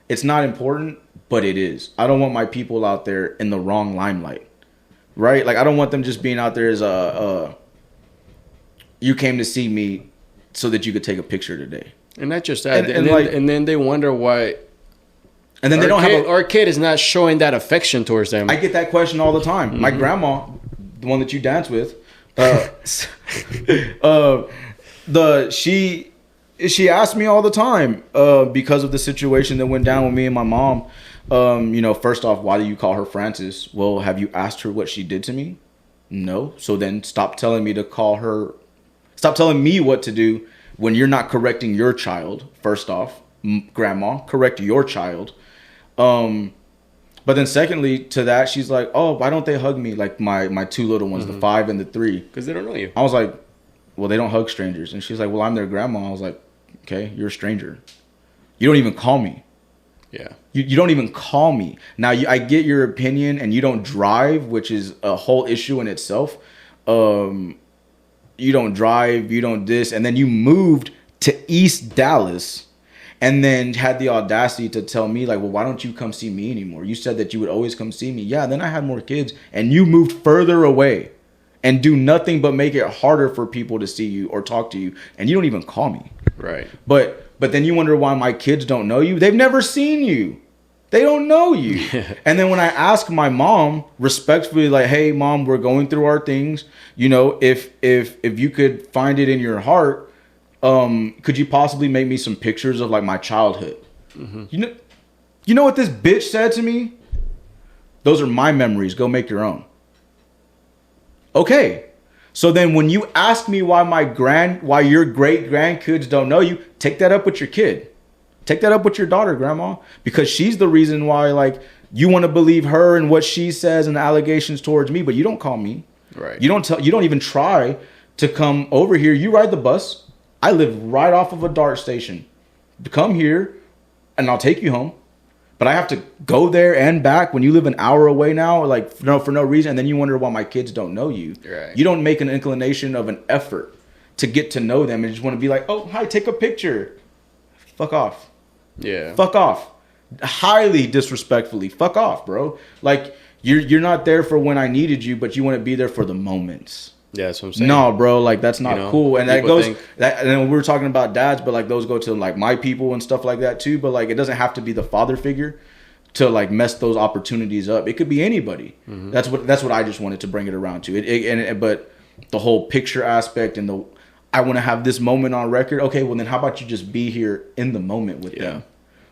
it's not important, but it is. I don't want my people out there in the wrong limelight, right? Like, I don't want them just being out there as you came to see me so that you could take a picture today. And not just that. And then they wonder why. And then they don't have our kid is not showing that affection towards them. I get that question all the time. Mm-hmm. My grandma, the one that you dance with, she asked me all the time because of the situation that went down with me and my mom. You know, first off, why do you call her Francis? Well, have you asked her what she did to me? No. So then stop telling me to call her. Stop telling me what to do when you're not correcting your child. First off, grandma, correct your child. But then secondly to that, she's like, oh, why don't they hug me? Like my two little ones, the 5 and the 3. Because they don't know you. I was like, well, they don't hug strangers. And she's like, well, I'm their grandma. I was like, okay, you're a stranger. You don't even call me. Yeah. You don't even call me. Now, I get your opinion, and you don't drive, which is a whole issue in itself. You don't drive, you don't this. And then you moved to East Dallas and then had the audacity to tell me, like, well, why don't you come see me anymore? You said that you would always come see me. Yeah, then I had more kids, and you moved further away and do nothing but make it harder for people to see you or talk to you, and you don't even call me. Right. But then you wonder why my kids don't know you. They've never seen you. They don't know you. And then when I ask my mom respectfully, like, hey, mom, we're going through our things. You know, if you could find it in your heart, could you possibly make me some pictures of like my childhood? Mm-hmm. You know what this bitch said to me? Those are my memories. Go make your own. Okay. So then when you ask me why your great grandkids don't know you, take that up with your kid. Take that up with your daughter, grandma, because she's the reason why, like, you want to believe her and what she says and the allegations towards me, but you don't call me. Right. You don't even try to come over here. You ride the bus. I live right off of a DART station. Come here and I'll take you home. But I have to go there and back when you live an hour away now, like, for no reason. And then you wonder why my kids don't know you. Right. You don't make an inclination of an effort to get to know them and just want to be like, oh, hi, take a picture. Fuck off. Yeah. Fuck off. Highly disrespectfully. Fuck off, bro. Like, you're not there for when I needed you, but you want to be there for the moments. Yeah, that's what I'm saying. No, bro, like, that's not cool. And that goes, and then we were talking about dads, but like those go to like my people and stuff like that too. But like, it doesn't have to be the father figure to like mess those opportunities up. It could be anybody. Mm-hmm. That's what I just wanted to bring it around to. But the whole picture aspect and I want to have this moment on record. Okay, well then how about you just be here in the moment with them?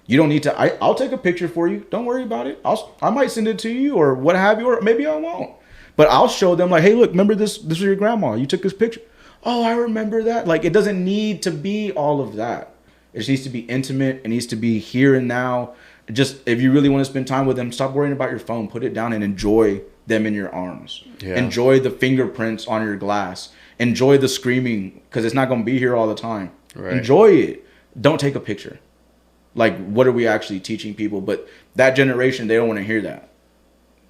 You don't need to. I'll take a picture for you. Don't worry about it. I might send it to you or what have you, or maybe I won't. But I'll show them like, hey, look, remember this? This was your grandma. You took this picture. Oh, I remember that. Like, it doesn't need to be all of that. It just needs to be intimate. It needs to be here and now. Just if you really want to spend time with them, stop worrying about your phone. Put it down and enjoy them in your arms. Yeah. Enjoy the fingerprints on your glass. Enjoy the screaming because it's not going to be here all the time. Right. Enjoy it. Don't take a picture. Like, what are we actually teaching people? But that generation, they don't want to hear that.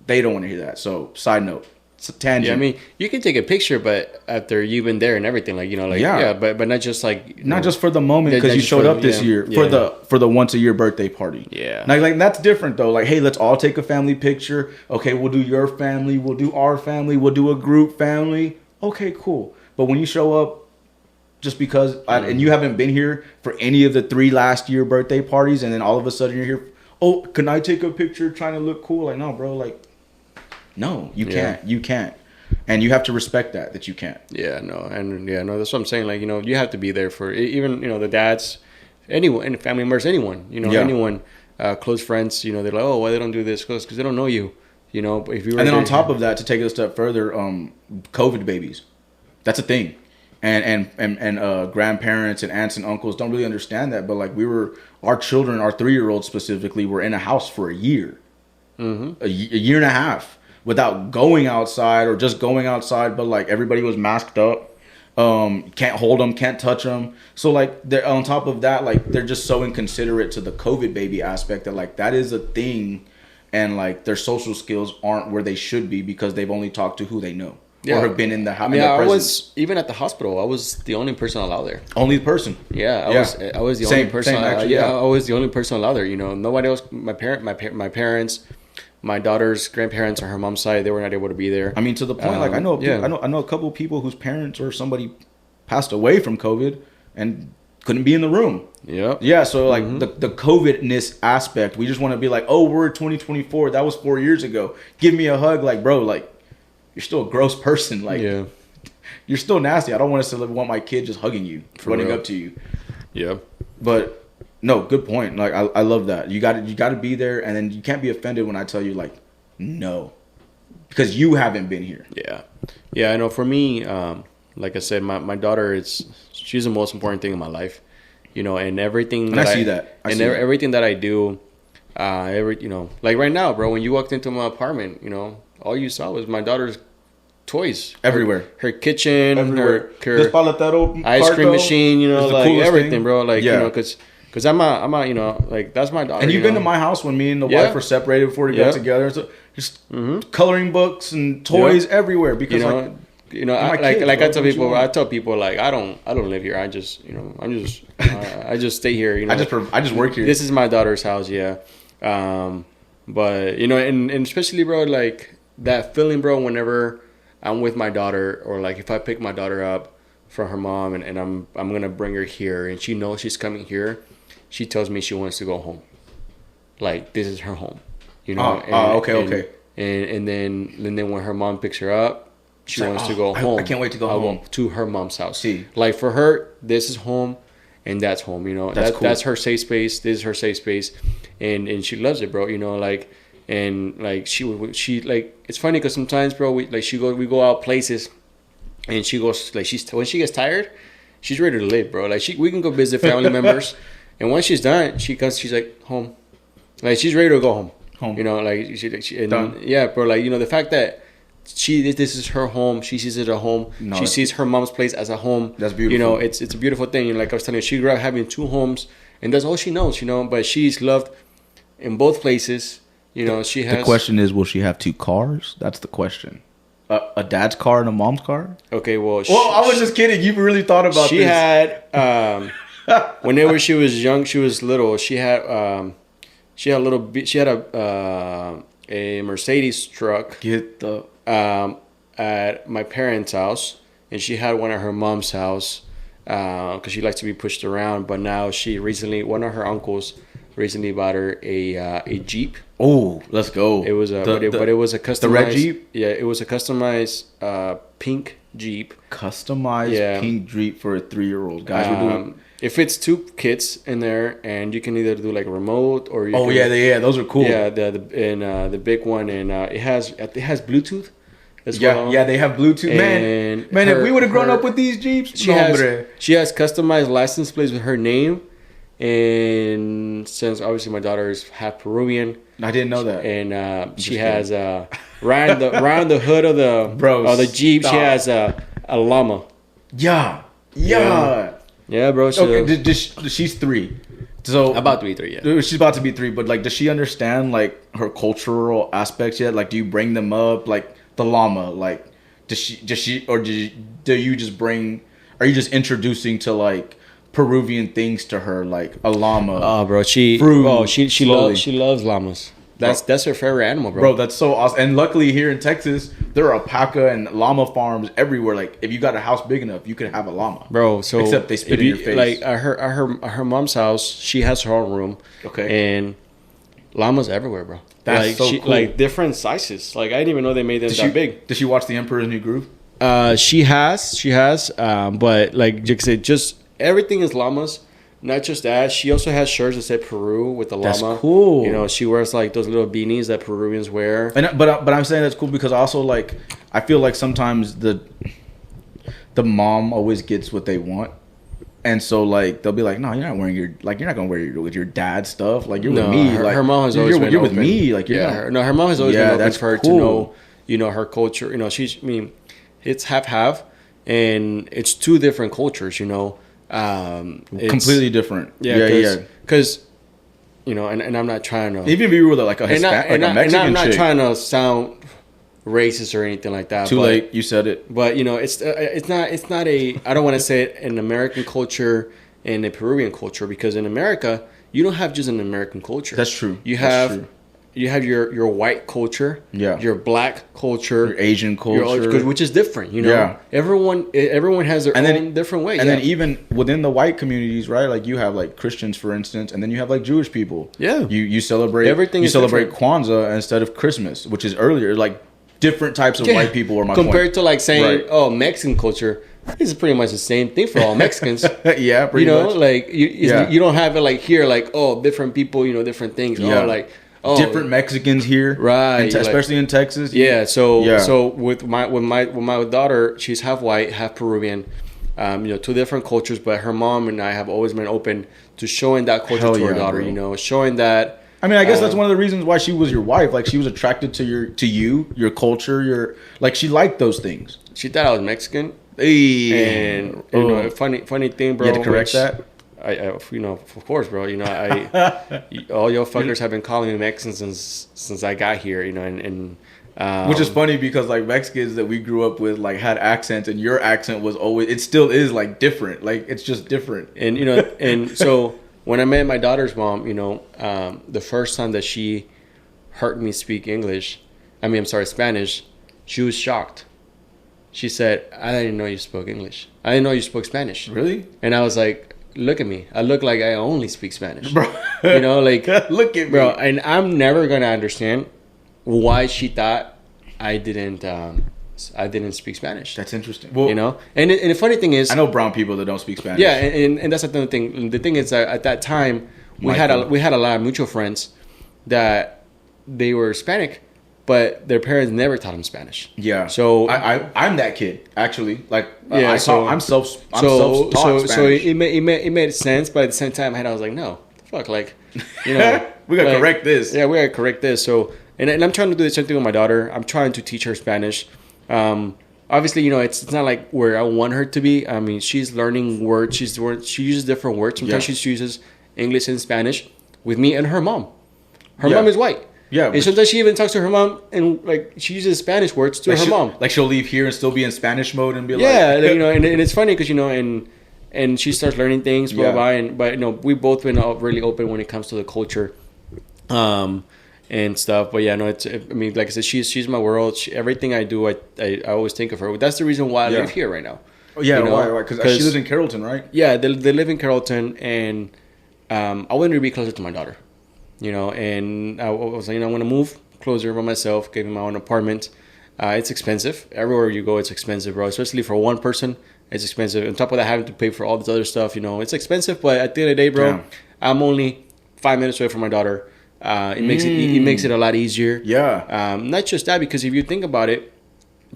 They don't want to hear that. So, side note, tangent. Yeah, I mean, you can take a picture, but after you've been there and everything, like, you know, like, but not just like, not just for the moment because you showed up this year for the once a year birthday party. Yeah. Like that's different though. Like, hey, let's all take a family picture. Okay, we'll do your family. We'll do our family. We'll do a group family. Okay, cool. But when you show up just because, and you haven't been here for any of the 3 last year birthday parties, and then all of a sudden you're here, oh, can I take a picture trying to look cool? Like, no, bro, like, no, you can't. You can't. And you have to respect that you can't. Yeah, no. And that's what I'm saying. Like, you know, you have to be there for even, you know, the dads, anyone, any family members, anyone, you know, anyone, close friends, you know, they're like, oh, why they don't do this? Because they don't know you, you know. But if you were and then on top of that, to take it a step further, COVID babies, that's a thing. And grandparents and aunts and uncles don't really understand that. But like our children, our 3-year-olds specifically, were in a house for a year, a year and a half, without going outside or just going outside, but like everybody was masked up. Can't hold them, can't touch them. So like they're on top of that, like they're just so inconsiderate to the COVID baby aspect that like that is a thing, and like their social skills aren't where they should be because they've only talked to who they know or have been in the house. I mean, I was even at the hospital. I was the only person allowed there. Only person. Yeah, I was the only person. Actually, I was the only person allowed there. You know, nobody else. My parents. My daughter's grandparents on her mom's side, they were not able to be there. I mean, to the point, like I know a couple of people whose parents or somebody passed away from COVID and couldn't be in the room. Yeah. So like the COVID-ness aspect, we just want to be like, oh, we're 2024. That was 4 years ago. Give me a hug, like, bro, like you're still a gross person. Like, you're still nasty. I don't want my kid just hugging you, running up to you. Yeah. But. No, good point. Like I love that. You got to be there, and then you can't be offended when I tell you like no, because you haven't been here. Yeah. I know. For me, like I said, my daughter she's the most important thing in my life. You know, and everything. And I see that. Everything that I do, you know, like right now, bro. When you walked into my apartment, you know, all you saw was my daughter's toys everywhere. Her kitchen, everywhere. her ice cream machine. You know, like everything, thing. Bro. Like you know, because I'm a, you know, like that's my daughter. And you've been to my house when me and the wife were separated before we got together. So just coloring books and toys everywhere because I tell people like I don't live here. I just I just stay here. You know, I just work here. This is my daughter's house. Yeah. But you know, and especially bro, like that feeling, bro. Whenever I'm with my daughter, or like if I pick my daughter up from her mom and I'm gonna bring her here, and she knows she's coming here. She tells me she wants to go home. Like, this is her home. You know? Okay. And then when her mom picks her up, she wants to go home. I can't wait to go home. To her mom's house. See. Like, for her, this is home, and that's home, you know? That's cool. That's her safe space. This is her safe space. And she loves it, bro, you know? Like, and, like, she like, it's funny because sometimes, bro, we go out places, and she goes, like, when she gets tired, she's ready to live, bro. Like, we can go visit family members. And once she's done, she's like, home. Like, she's ready to go home. You know, like, done. Yeah, bro, like, you know, the fact that this is her home, she sees it at home. No, she sees her mom's place as a home. That's beautiful. You know, it's a beautiful thing. And like I was telling you, she grew up having 2 homes, and that's all she knows, you know. But she's loved in both places. You know, she has. The question is, will she have 2 cars? That's the question. A dad's car and a mom's car? Okay, well. I was just kidding. You really thought about this. She had. Whenever she was young, she was little. She had a Mercedes truck. At my parents' house, and she had one at her mom's house because she likes to be pushed around. But now one of her uncles recently bought her a Jeep. Oh, let's go! It was but it was a customized. The red Jeep. Yeah, it was a customized pink Jeep. Customized pink Jeep for a 3-year-old. Guys, we're doing. It fits 2 kids in there, and you can either do like a remote or. Those are cool. Yeah, the big one, and it has Bluetooth as well. Yeah, they have Bluetooth. Man, if we would have grown up with these Jeeps, she has customized license plates with her name, and since obviously my daughter is half Peruvian, I didn't know that, and she has around the hood of the Jeep, she has a llama. Yeah. Yeah, bro. Okay, she's 3. So about to be 3, yeah. She's about to be 3, but like, does she understand like her cultural aspects yet? Like, do you bring them up? Like, the llama? Like, do you just bring? Are you just introducing to like Peruvian things to her, like a llama? Oh, bro, she loves llamas. That's her favorite animal, bro. Bro, that's so awesome. And luckily here in Texas, there are alpaca and llama farms everywhere. Like, if you got a house big enough, you could have a llama. Bro, so except they spit in your face. Like at her mom's house, she has her own room. Okay. And llamas everywhere, bro. That's like, so cool. Like different sizes. Like I didn't even know they made them that big. Did she watch The Emperor's New Groove? She has. But like you said, just everything is llamas. Not just that, she also has shirts that say Peru with the llama. That's cool. You know, she wears like those little beanies that Peruvians wear. But I'm saying that's cool because also like I feel like sometimes the mom always gets what they want, and so like they'll be like, no, you're not gonna wear your with your dad stuff. Like you're with me. Her mom has always been you're open. with me. Like her mom has always been open for her to know, you know, her culture. You know, it's half, and it's two different cultures. You know. Completely different. Yeah. Because, you know, and I'm not trying to. Even if you were like a Hispanic, like a Mexican and I'm not chick. trying to sound racist or anything like that. Too late, you said it. But you know, it's not a. I don't want to say it an American culture and a Peruvian culture because in America you don't have just an American culture. That's true. You have your white culture, your black culture, your Asian culture, which is different. You know, everyone has their own different way. And then even within the white communities, right? Like you have like Christians, for instance, and then you have like Jewish people. Yeah, you celebrate everything. You celebrate Kwanzaa instead of Christmas, which is earlier. Like different types of white people are my compared point. To like saying, oh, Mexican culture. It's pretty much the same thing for all Mexicans. Yeah, pretty much. Like you don't have it like here, like different people, different things. Yeah. Like different Mexicans here, right? Especially in Texas. Yeah. So with my daughter, she's half white, half Peruvian. Two different cultures, but her mom and I have always been open to showing that culture to her daughter. Bro. Showing that. I mean, I guess that's one of the reasons why she was your wife. Like she was attracted to your culture, she liked those things. She thought I was Mexican. Hey. And funny thing, bro. You had to correct that. I of course, bro. All your fuckers have been calling me Mexican since I got here. Which is funny because like Mexicans that we grew up with like had accents, and your accent was always it still is like different. Like it's just different. And and so when I met my daughter's mom, the first time that she heard me speak Spanish, she was shocked. She said, I didn't know you spoke English. I didn't know you spoke Spanish. Really? And I was like, look at me. I look like I only speak Spanish. Bro. Like, look at me. Bro, and I'm never going to understand why she thought I didn't speak Spanish. That's interesting. Well, and the funny thing is, I know brown people that don't speak Spanish. Yeah, and that's another thing. The thing is that at that time, we had a lot of mutual friends that they were Hispanic, but their parents never taught them Spanish. Yeah. So I'm that kid actually. Like I'm self-taught Spanish. So it made sense, but at the same time, I was like, no, fuck, like, we gotta correct this. Yeah, we gotta correct this. So and I'm trying to do the same thing with my daughter. I'm trying to teach her Spanish. Obviously, it's not like where I want her to be. I mean, she's learning words. She uses different words. Sometimes she uses English and Spanish with me and her mom. Her mom is white. Yeah, and sometimes she even talks to her mom and like she uses Spanish words to her mom. Like she'll leave here and still be in Spanish mode and be and it's funny because and she starts learning things, blah blah. But we've both been really open when it comes to the culture, and stuff. But like I said, she's my world. Everything I do, I always think of her. That's the reason why I live here right now. Oh, yeah, why? Because she lives in Carrollton, right? Yeah, they live in Carrollton, and I wanted to be closer to my daughter. And I was like, I'm going to move closer by myself, get me my own apartment. It's expensive. Everywhere you go, it's expensive, bro. Especially for one person, it's expensive. On top of that, having to pay for all this other stuff, it's expensive. But at the end of the day, bro, I'm only 5 minutes away from my daughter. It makes it a lot easier. Yeah. Not just that, because if you think about it,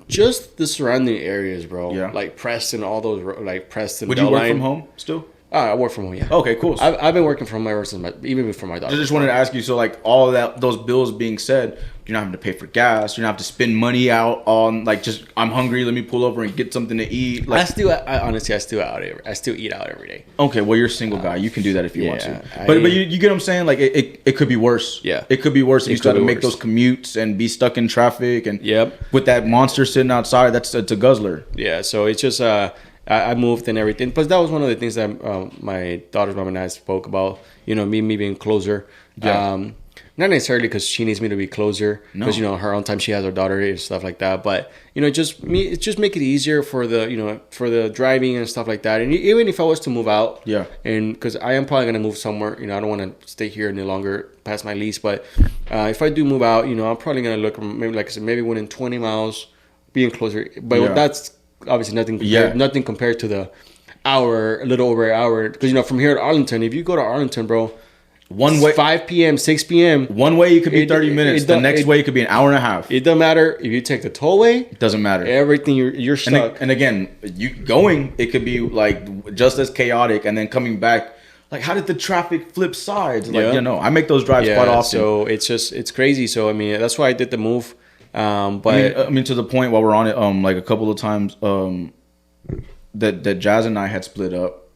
just the surrounding areas, bro. Yeah. Like Preston, all those, like Preston. Would you work from home still? I work from home, yeah. Okay, cool. I've been working from home ever since even before my daughter. I just wanted to ask you, so like all of that, those bills being said, You're not having to pay for gas. You're not having to spend money out on like just I'm hungry. Let me pull over and get something to eat. Like Honestly, I still eat out every day. Okay, well you're a single guy. You can do that if you want to. But you get what I'm saying? Like it could be worse. Yeah, it could be worse. You got to make those commutes and be stuck in traffic and with that monster sitting outside. It's a guzzler. Yeah, so it's just I moved and everything. But that was one of the things that my daughter's mom and I spoke about. You know, me being closer. Yeah. Not necessarily because she needs me to be closer, because you know her own time she has her daughter and stuff like that. But you know, just make it easier for the driving and stuff like that. And even if I was to move out, and because I am probably gonna move somewhere, you know, I don't want to stay here any longer past my lease. But if I do move out, you know, I'm probably gonna look maybe like I said, maybe within 20 miles, being closer. But that's obviously nothing compared to the a little over an hour. Because you know, from here to Arlington, if you go to Arlington, bro. One way, 5 p.m., 6 p.m. One way you could be 30 minutes. The next way it could be an hour and a half. It doesn't matter if you take the tollway. It doesn't matter. Everything you're stuck. And again, it could be like just as chaotic. And then coming back, like how did the traffic flip sides? Like I make those drives quite often. So it's crazy. So I mean that's why I did the move. But I mean to the point while we're on it, like a couple of times, that Jazz and I had split up.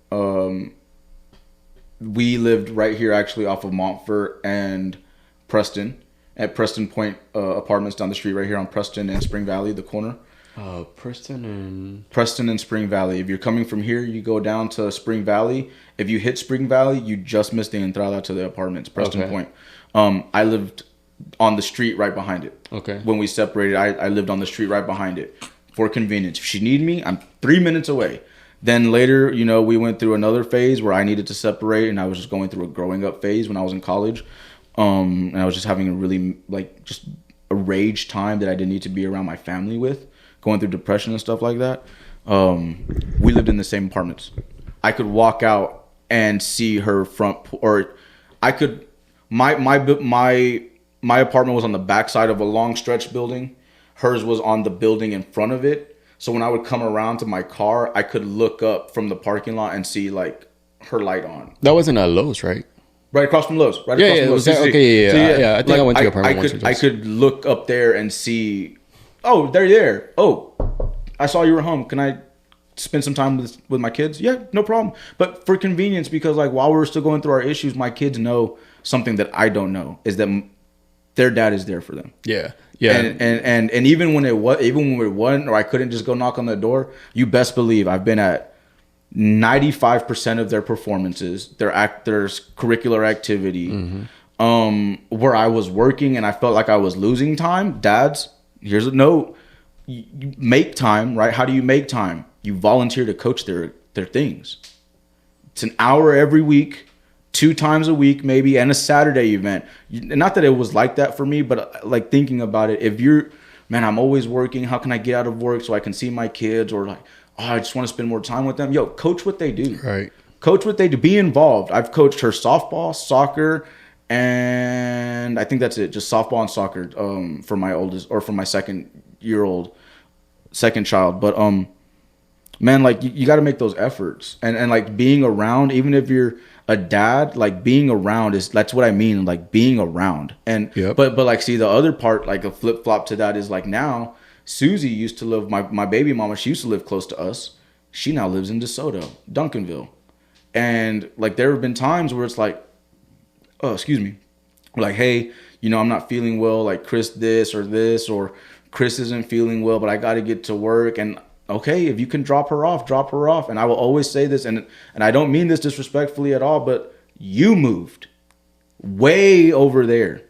We lived right here, actually, off of Montfort and Preston, at Preston Point Apartments down the street, right here on Preston and Spring Valley, the corner. Preston and Spring Valley. If you're coming from here, you go down to Spring Valley. If you hit Spring Valley, you just missed the entrada to the apartments, Preston Point. I lived on the street right behind it. Okay. When we separated, I lived on the street right behind it for convenience. If she need me, I'm 3 minutes away. Then later, you know, we went through another phase where I needed to separate, and I was just going through a growing up phase when I was in college. And I was just having a really, like, just a rage time that I didn't need to be around my family with, going through depression and stuff like that. We lived in the same apartments. I could walk out and see her front, or I could, my apartment was on the backside of a long stretch building. Hers was on the building in front of it. So when I would come around to my car, I could look up from the parking lot and see like her light on. That wasn't at Lowe's, right? Right across from Lowe's. Right across from Lowe's. Okay, yeah. I think like, I went to your apartment once or twice. I could look up there and see, oh, they're there. Oh, I saw you were home. Can I spend some time with my kids? Yeah, no problem. But for convenience, because like while we're still going through our issues, my kids know something that I don't know, is that their dad is there for them. Yeah. Yeah, and even when it wasn't, or I couldn't just go knock on the door, you best believe I've been at 95% of their performances, their curricular activity, where I was working and I felt like I was losing time. Dads, here's a note: you make time, right? How do you make time? You volunteer to coach their things. It's an hour every week. 2 times a week maybe, and a Saturday event. Not that it was like that for me, but like thinking about it, if you're, man, I'm always working, how can I get out of work so I can see my kids, or like, oh, I just want to spend more time with them. Yo, coach what they do. Right. Coach what they do. Be involved. I've coached her softball, soccer, and I think that's it. Just softball and soccer for my oldest, or for my second child. But man, like you got to make those efforts, and like being around, even if you're a dad, like being around that's what I mean, like being around. And but like, see, the other part, like a flip flop to that is like, now Susie used to live, my baby mama, she used to live close to us. She now lives in DeSoto, Duncanville. And like there have been times where it's like, oh, excuse me, like, hey, you know, I'm not feeling well, like Chris this, or Chris isn't feeling well, but I got to get to work. And okay, if you can drop her off. And I will always say this, and I don't mean this disrespectfully at all, but you moved way over there.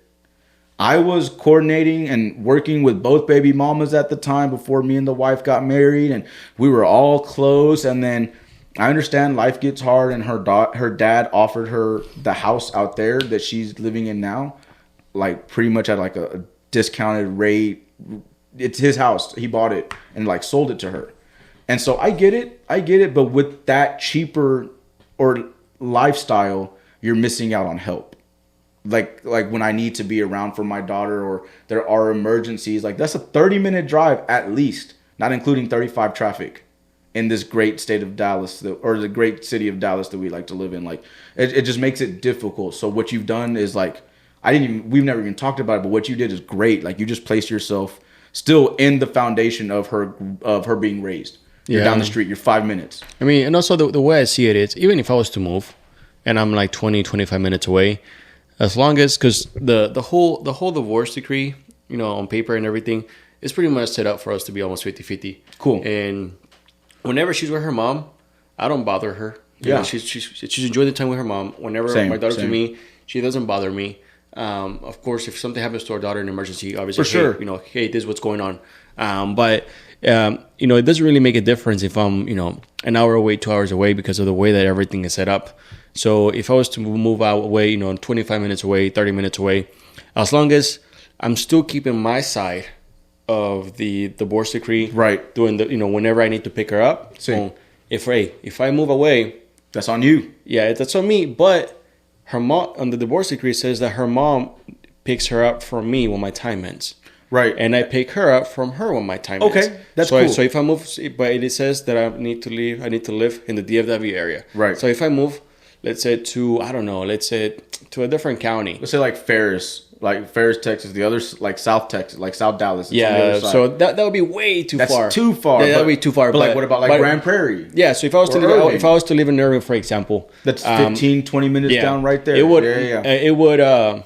I was coordinating and working with both baby mamas at the time before me and the wife got married, and we were all close. And then I understand life gets hard, and her dad offered her the house out there that she's living in now, like pretty much at like a discounted rate. It's his house. He bought it and like sold it to her. And so I get it. But with that cheaper or lifestyle, you're missing out on help. Like when I need to be around for my daughter, or there are emergencies, like that's a 30-minute drive at least, not including 35 traffic in this great state of Dallas, or the great city of Dallas that we like to live in. Like it just makes it difficult. So what you've done is like, we've never even talked about it, but what you did is great. Like, you just placed yourself still in the foundation of her being raised. You're down the street, you're 5 minutes. I mean, and also the way I see it is, even if I was to move and I'm like 20, 25 minutes away, as long as, because the whole divorce decree, you know, on paper and everything, is pretty much set up for us to be almost 50-50. Cool. And whenever she's with her mom, I don't bother her. You know, she's enjoying the time with her mom. Whenever my daughter's with me, she doesn't bother me. Of course, if something happens to our daughter in an emergency, obviously, for sure, you know, hey, this is what's going on. But you know, it doesn't really make a difference if I'm, you know, an hour away, 2 hours away, because of the way that everything is set up. So if I was to move out away, you know, 25 minutes away, 30 minutes away, as long as I'm still keeping my side of the divorce decree, right? Doing the, you know, whenever I need to pick her up. So if I move away, that's on you. Yeah, that's on me. But her mom, on the divorce decree, says that her mom picks her up from me when my time ends. Right. And I pick her up from her when my time ends. Okay, that's cool. So if I move, but it says that I need to live in the DFW area. Right. So if I move, let's say to a different county. Let's say like Ferris, Texas, the other, like South Texas, like South Dallas. Yeah, so that would be way too far. That's too far. Yeah, that would be too far. But like, what about like Grand Prairie? Yeah, so if I was to live in Irving, for example, that's 15, 20 minutes down right there. It would. It would.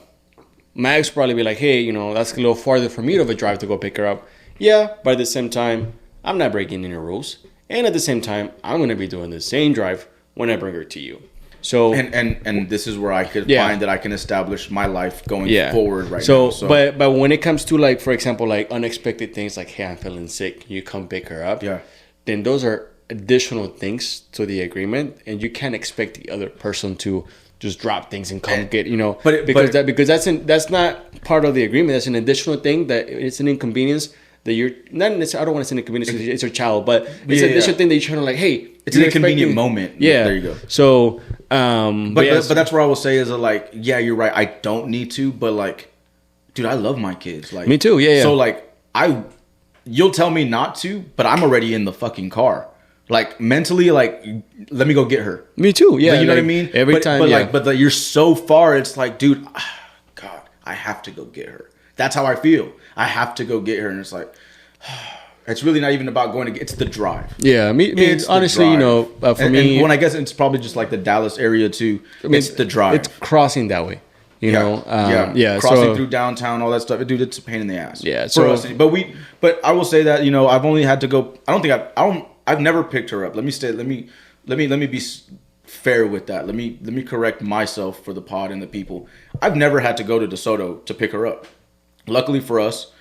Max probably be like, hey, you know, that's a little farther for me to drive to go pick her up. Yeah, but at the same time, I'm not breaking any rules, and at the same time, I'm going to be doing the same drive when I bring her to you. So and this is where I could find that I can establish my life going forward right now. So but when it comes to, like, for example, like unexpected things, like, hey, I'm feeling sick, you come pick her up. Yeah. Then those are additional things to the agreement, and you can't expect the other person to just drop things and come get, you know, because that's not part of the agreement. That's an additional thing that it's an inconvenience that you're not necessarily. I don't want to say inconvenience because it's your child, but it's an additional thing that you're trying to, like, hey, it's an inconvenient moment. Yeah, there you go. So, but that's where I will say is like, yeah, you're right. I don't need to, but like, dude, I love my kids. Like, me too. Yeah. So like, you'll tell me not to, but I'm already in the fucking car. Like, mentally, like, let me go get her. Me too. Yeah, like, you know what I mean. Every time, but you're so far. It's like, dude, God, I have to go get her. That's how I feel. I have to go get her, and it's like, it's really not even about going to get. It's the drive. Yeah, honestly, you know, for me, and when I guess it's probably just like the Dallas area too. It's the drive. It's crossing that way. You know, crossing through downtown, all that stuff, dude. It's a pain in the ass. Yeah, but I will say that, you know, I've only had to go. I've never picked her up. Let me be fair with that. Let me correct myself for the pod and the people. I've never had to go to DeSoto to pick her up. Luckily for us,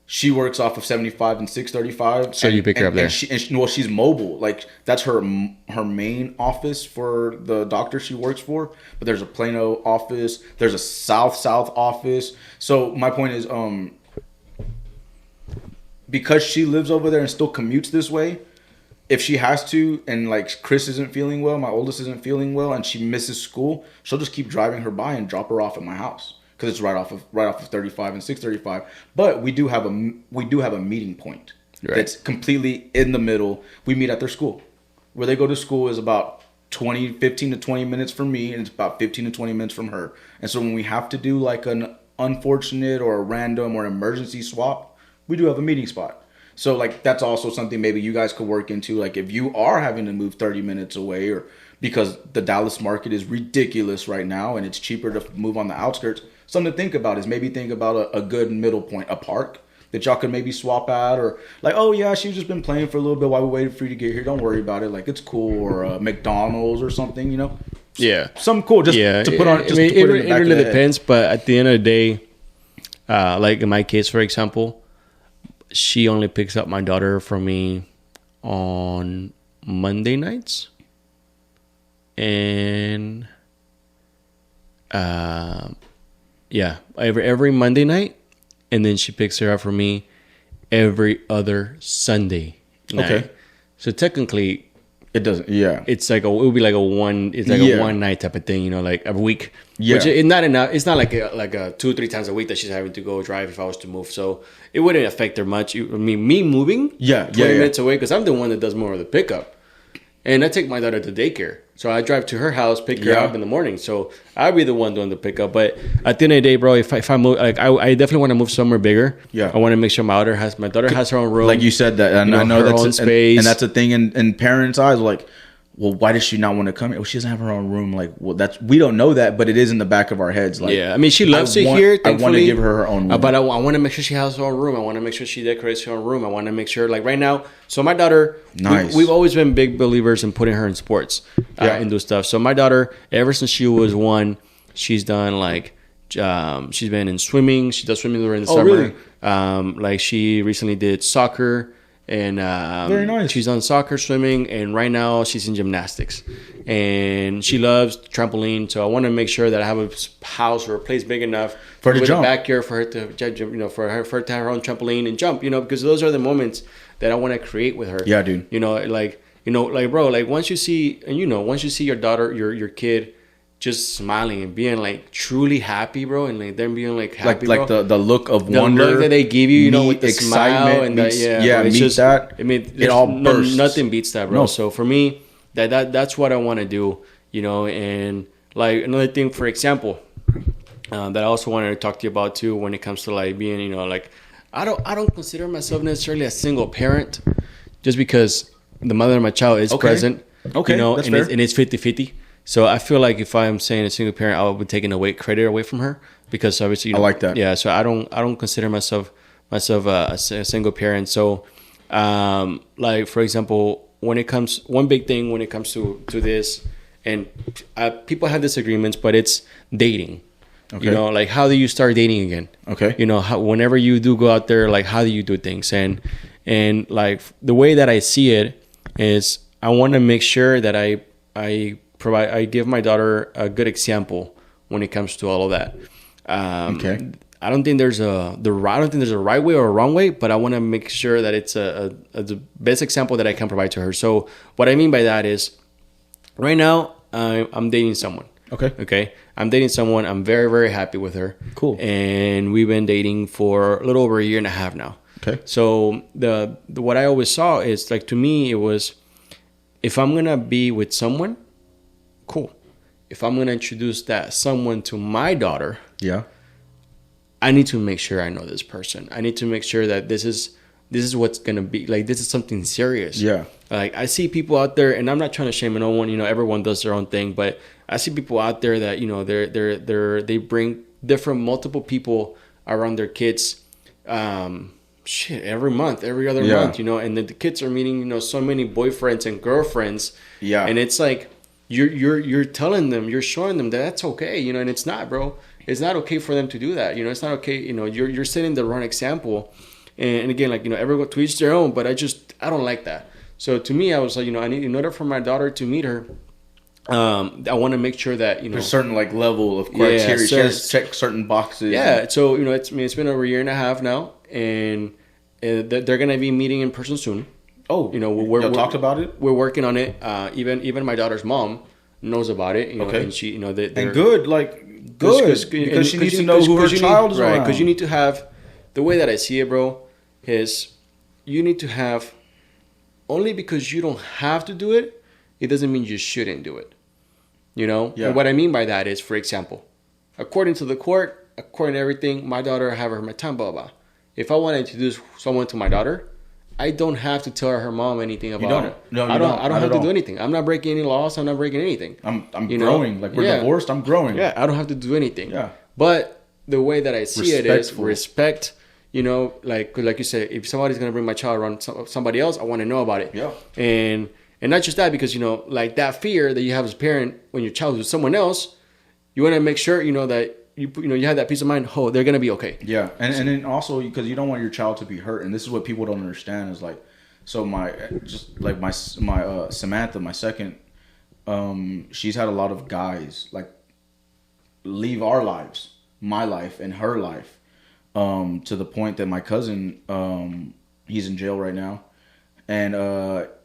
she works off of 75 and 635. So you pick her up there. She's mobile. Like, that's her main office for the doctor she works for. But there's a Plano office. There's a South office. So my point is, because she lives over there and still commutes this way, if she has to, and like Chris isn't feeling well, my oldest isn't feeling well, and she misses school, she'll just keep driving her by and drop her off at my house because it's right off of 35 and 635. But we do have a meeting point that's completely in the middle. We meet at their school. Where they go to school is about 15 to 20 minutes from me, and it's about 15 to 20 minutes from her. And so when we have to do like an unfortunate or a random or emergency swap, we do have a meeting spot. So, like, that's also something maybe you guys could work into. Like, if you are having to move 30 minutes away, or because the Dallas market is ridiculous right now and it's cheaper to move on the outskirts, something to think about is maybe think about a good middle point, a park that y'all could maybe swap at, or like, oh, yeah, she's just been playing for a little bit while we waited for you to get here. Don't worry about it. Like, it's cool. Or McDonald's or something, you know? Yeah. Something cool just to put on. It really depends, but at the end of the day, like in my case, for example, she only picks up my daughter from me on Monday nights. And every Monday night. And then she picks her up from me every other Sunday night. Okay. So technically, it doesn't. Yeah. It's like it would be like a one night type of thing, you know, like a week. Yeah. Which is not enough. It's not like a 2-3 times a week that she's having to go drive if I was to move. So it wouldn't affect her much. I mean, me moving 20 minutes away, because I'm the one that does more of the pickup. And I take my daughter to daycare. So I drive to her house, pick her up in the morning. So I'd be the one doing the pickup. But at the end of the day, bro, if I move, like I definitely want to move somewhere bigger. Yeah. I want to make sure my daughter has her own room. Like you said that, and I know that's own space. And that's a thing in parents' eyes. Like, well, why does she not want to come here? Well, she doesn't have her own room. Like, well, we don't know that, but it is in the back of our heads. Like, yeah, I mean, she loves it here. I want to give her own room. But I want to make sure she has her own room. I want to make sure she decorates her own room. I want to make sure, like right now. So my daughter, we've always been big believers in putting her in sports and do stuff. So my daughter, ever since she was 1, she's done like she's been in swimming. She does swimming during the summer. Really? Like she recently did soccer. And very nice. She's on soccer, swimming, and right now she's in gymnastics. And she loves trampoline, so I want to make sure that I have a house or a place big enough for her to jump, a backyard for her to jump, for her to have her own trampoline and jump, because those are the moments that I want to create with her. Yeah, dude. Like bro, like once you see your daughter, your kid just smiling and being like truly happy, bro, and like them being like happy, like bro. the look of wonder, the look that they give you, with the smile and meets, that. I mean, it all bursts. Nothing beats that, bro. No. So for me, that's what I want to do, and like another thing, for example, that I also wanted to talk to you about too, when it comes to like being, like I don't consider myself necessarily a single parent, just because the mother of my child is present, that's fair. And it's 50-50. So I feel like if I'm saying a single parent, I would be taking credit away from her, because obviously I like that. Yeah, so I don't consider myself a single parent. So, like for example, one big thing when it comes to this, and people have disagreements, but it's dating. Okay. Like how do you start dating again? Okay. Whenever you do go out there, like how do you do things? And like the way that I see it is, I want to make sure that I give my daughter a good example when it comes to all of that. Okay. I don't think there's a right way or a wrong way, but I want to make sure that it's the best example that I can provide to her. So what I mean by that is, right now I'm dating someone. Okay. I'm dating someone. I'm very, very happy with her. Cool. And we've been dating for a little over a year and a half now. Okay. So the what I always saw is, like, to me, it was, if I'm gonna be with someone, cool. If I'm gonna introduce that someone to my daughter, I need to make sure I know this person. I need to make sure that this is what's gonna be, like, this is something serious. Yeah. Like, I see people out there, and I'm not trying to shame no one. Everyone does their own thing, but I see people out there that they bring multiple people around their kids. Every month, every other month, and the kids are meeting, so many boyfriends and girlfriends. Yeah. And it's like, you're telling them, you're showing them that that's okay, and it's not, bro. It's not okay for them to do that. It's not okay. You're setting the wrong example. And again, like, everyone to each their own, but I don't like that. So to me, I was like, I need, in order for my daughter to meet her, I want to make sure that, there's a certain, like, level of criteria. She has to check certain boxes. Yeah. So, it's been over a year and a half now, and they're going to be meeting in person soon. Oh, we talked about it? We're working on it. Even my daughter's mom knows about it. Okay. And she, and good, like, good. Because she needs to know who her child is around. Right, because you need to have, the way that I see it, bro, is you need to have, only because you don't have to do it, it doesn't mean you shouldn't do it. Yeah. And what I mean by that is, for example, according to the court, according to everything, my daughter have her matan baba. If I want to introduce someone to my daughter, I don't have to tell her mom anything about it. No, I don't have to do anything. I'm not breaking any laws. I'm not breaking anything. I'm growing. Like, we're divorced. I'm growing. Yeah, I don't have to do anything. Yeah. But the way that I see it is respect. Like you said, if somebody's gonna bring my child around somebody else, I want to know about it. Yeah. And not just that, because like that fear that you have as a parent when your child is with someone else, you want to make sure that you have that peace of mind. Oh, they're gonna be okay. Yeah, and then also, because you don't want your child to be hurt, and this is what people don't understand is, like, so my Samantha, my second, she's had a lot of guys, like, leave our lives, my life and her life, to the point that my cousin, he's in jail right now, and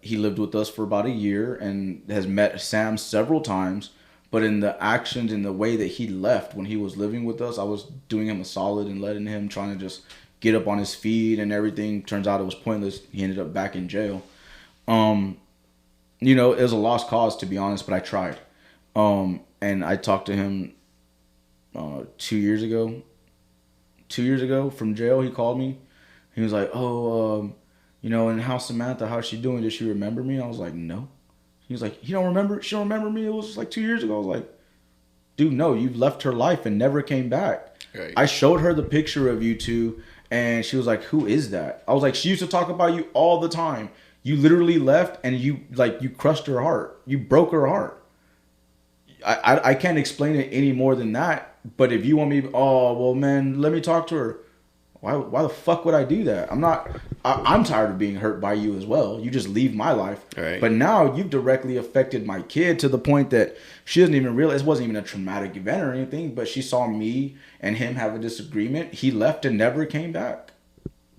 he lived with us for about a year and has met Sam several times. But in the actions, in the way that he left when he was living with us, I was doing him a solid and letting him, trying to just get up on his feet and everything. Turns out it was pointless. He ended up back in jail. you know, it was a lost cause, to be honest, but I tried. And I talked to him 2 years ago. 2 years ago from jail, he called me. He was like, "Oh, you know, and how's Samantha? How's she doing? Does she remember me?" I was like, "No." He was like, "You don't remember? She don't remember me? It was just like 2 years ago." I was like, "Dude, no, you've left her life and never came back." Right. I showed her the picture of you two, and she was like, "Who is that?" I was like, "She used to talk about you all the time. You literally left, and you crushed her heart. You broke her heart." I can't explain it any more than that. But if you want me, oh well, man, let me talk to her. Why the fuck would I do that? I'm tired of being hurt by you as well. You just leave my life. Right. But now you've directly affected my kid to the point that she doesn't even realize it wasn't even a traumatic event or anything, but she saw me and him have a disagreement. He left and never came back.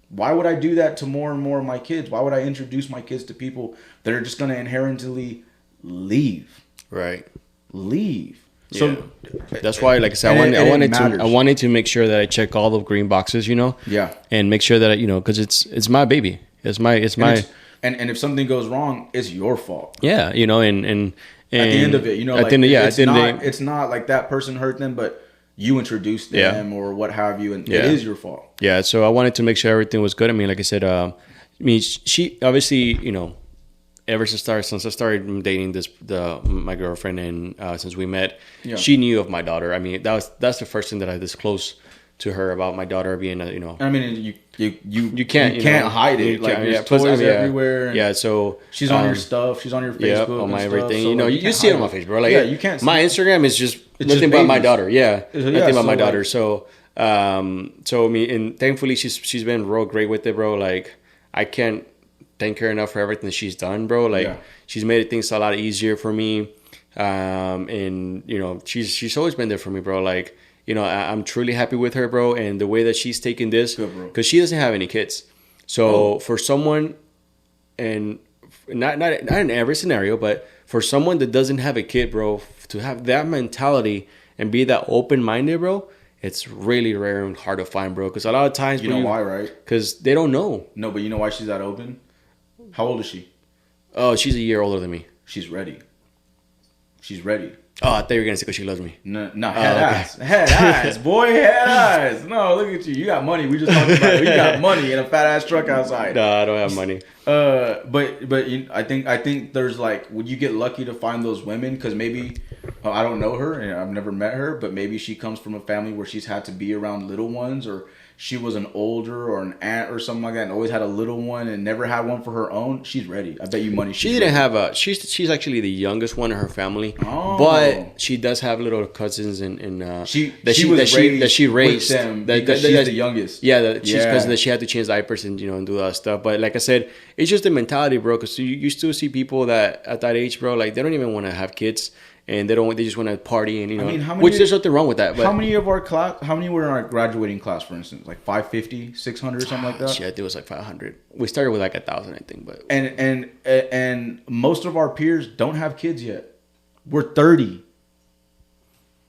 Why would I do that to more and more of my kids? Why would I introduce my kids to people that are just going to inherently leave? Right. Leave. Yeah. So that's why, like I said, I wanted to make sure that I check all the green boxes, you know. Yeah. And make sure that because it's my baby, it's my. And if something goes wrong, it's your fault. Yeah, you know, and at the end of it, you know, like, it's not like that person hurt them, but you introduced them or what have you, and it is your fault. Yeah. So I wanted to make sure everything was good. I mean, like I said, she obviously, you know, ever since I started dating my girlfriend, and since we met, she knew of my daughter. I mean, that's the first thing that I disclosed to her about my daughter being a, you know. I mean, you can't hide it. Like there's toys everywhere. Yeah, so she's on your stuff. She's on your Facebook. On my and everything. So you know, you see it on my Facebook, bro. Like, you can't. My Instagram is just nothing about my daughter. Yeah, nothing about my daughter. So I mean, and thankfully she's been real great with it, bro. Like, I can't thank her enough for everything that she's done, bro. Like, she's made things a lot easier for me. And you know, she's always been there for me, bro. Like, you know, I'm truly happy with her, bro. And the way that she's taken this, because she doesn't have any kids. So for someone, and not in every scenario, but for someone that doesn't have a kid, bro, to have that mentality and be that open-minded, bro, it's really rare and hard to find, bro. Because a lot of times, you know why, right? Because they don't know. No, but you know why she's that open? How old is she? Oh, she's a year older than me. She's ready. She's ready. Oh, I thought you were gonna say because she loves me. No, head ass, boy, head ass. No, look at you. You got money. We just talked about it. You got money in a fat ass truck outside. No, I don't have money. But I think there's like, would you get lucky to find those women? Because maybe I don't know her and I've never met her, but maybe she comes from a family where she's had to be around little ones, or she was an older or an aunt or something like that and always had a little one and never had one for her own. She's ready. I bet you money. She didn't have she's actually the youngest one in her family. Oh. But she does have little cousins and she raised them because she's the youngest. Yeah, she's cousin that she had to change diapers and, you know, and do that stuff. But like I said, it's just the mentality, bro. Because you still see people that at that age, bro, like they don't even want to have kids. And they just want to party, and, you know, I mean, which there's nothing wrong with that. But how many were in our graduating class, for instance? Like 550, 600, something like that? Shit, I think it was like 500. We started with like 1,000, I think. But and most of our peers don't have kids yet. We're 30.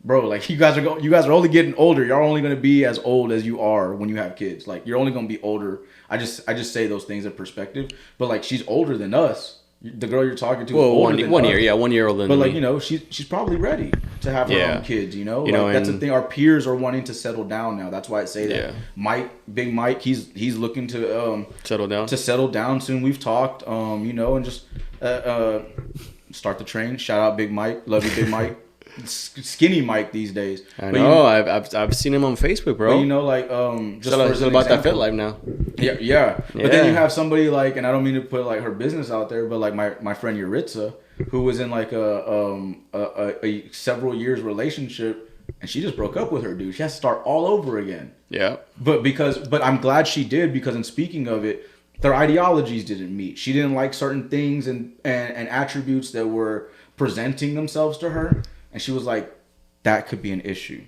Bro, like you guys are only getting older. You're only going to be as old as you are when you have kids. Like, you're only going to be older. I just say those things in perspective. But like, she's older than us. The girl you're talking to, well, one year, 1 year older than me. But like, you know, she's probably ready to have her own kids. You know, that's the thing. Our peers are wanting to settle down now. That's why I say that. Big Mike, he's looking to settle down soon. We've talked, you know, and just start the train. Shout out Big Mike, love you, Big Mike. Skinny Mike these days. I know. You know, I've seen him on Facebook, bro. But, you know, like just it's about that fit life now. Yeah. But then you have somebody like, and I don't mean to put like her business out there, but like my friend Yuritsa, who was in like a several years relationship, and she just broke up with her dude. She has to start all over again. Yeah. But I'm glad she did, because in speaking of it, their ideologies didn't meet. She didn't like certain things and attributes that were presenting themselves to her. And she was like, that could be an issue.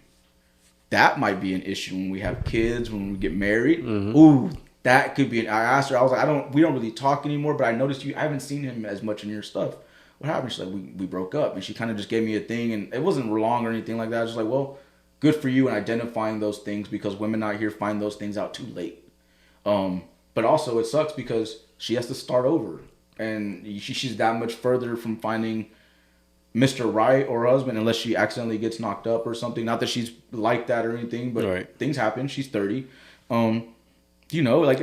That might be an issue when we have kids, when we get married. Mm-hmm. Ooh, that could be. I asked her, I was like, we don't really talk anymore, but I noticed I haven't seen him as much in your stuff. What happened? She's like, we broke up. And she kind of just gave me a thing, and it wasn't long or anything like that. I was just like, well, good for you in identifying those things, because women out here find those things out too late. But also it sucks because she has to start over. and she's that much further from finding Mr. Right or husband, unless she accidentally gets knocked up or something. Not that she's like that or anything, but things happen. She's 30. Like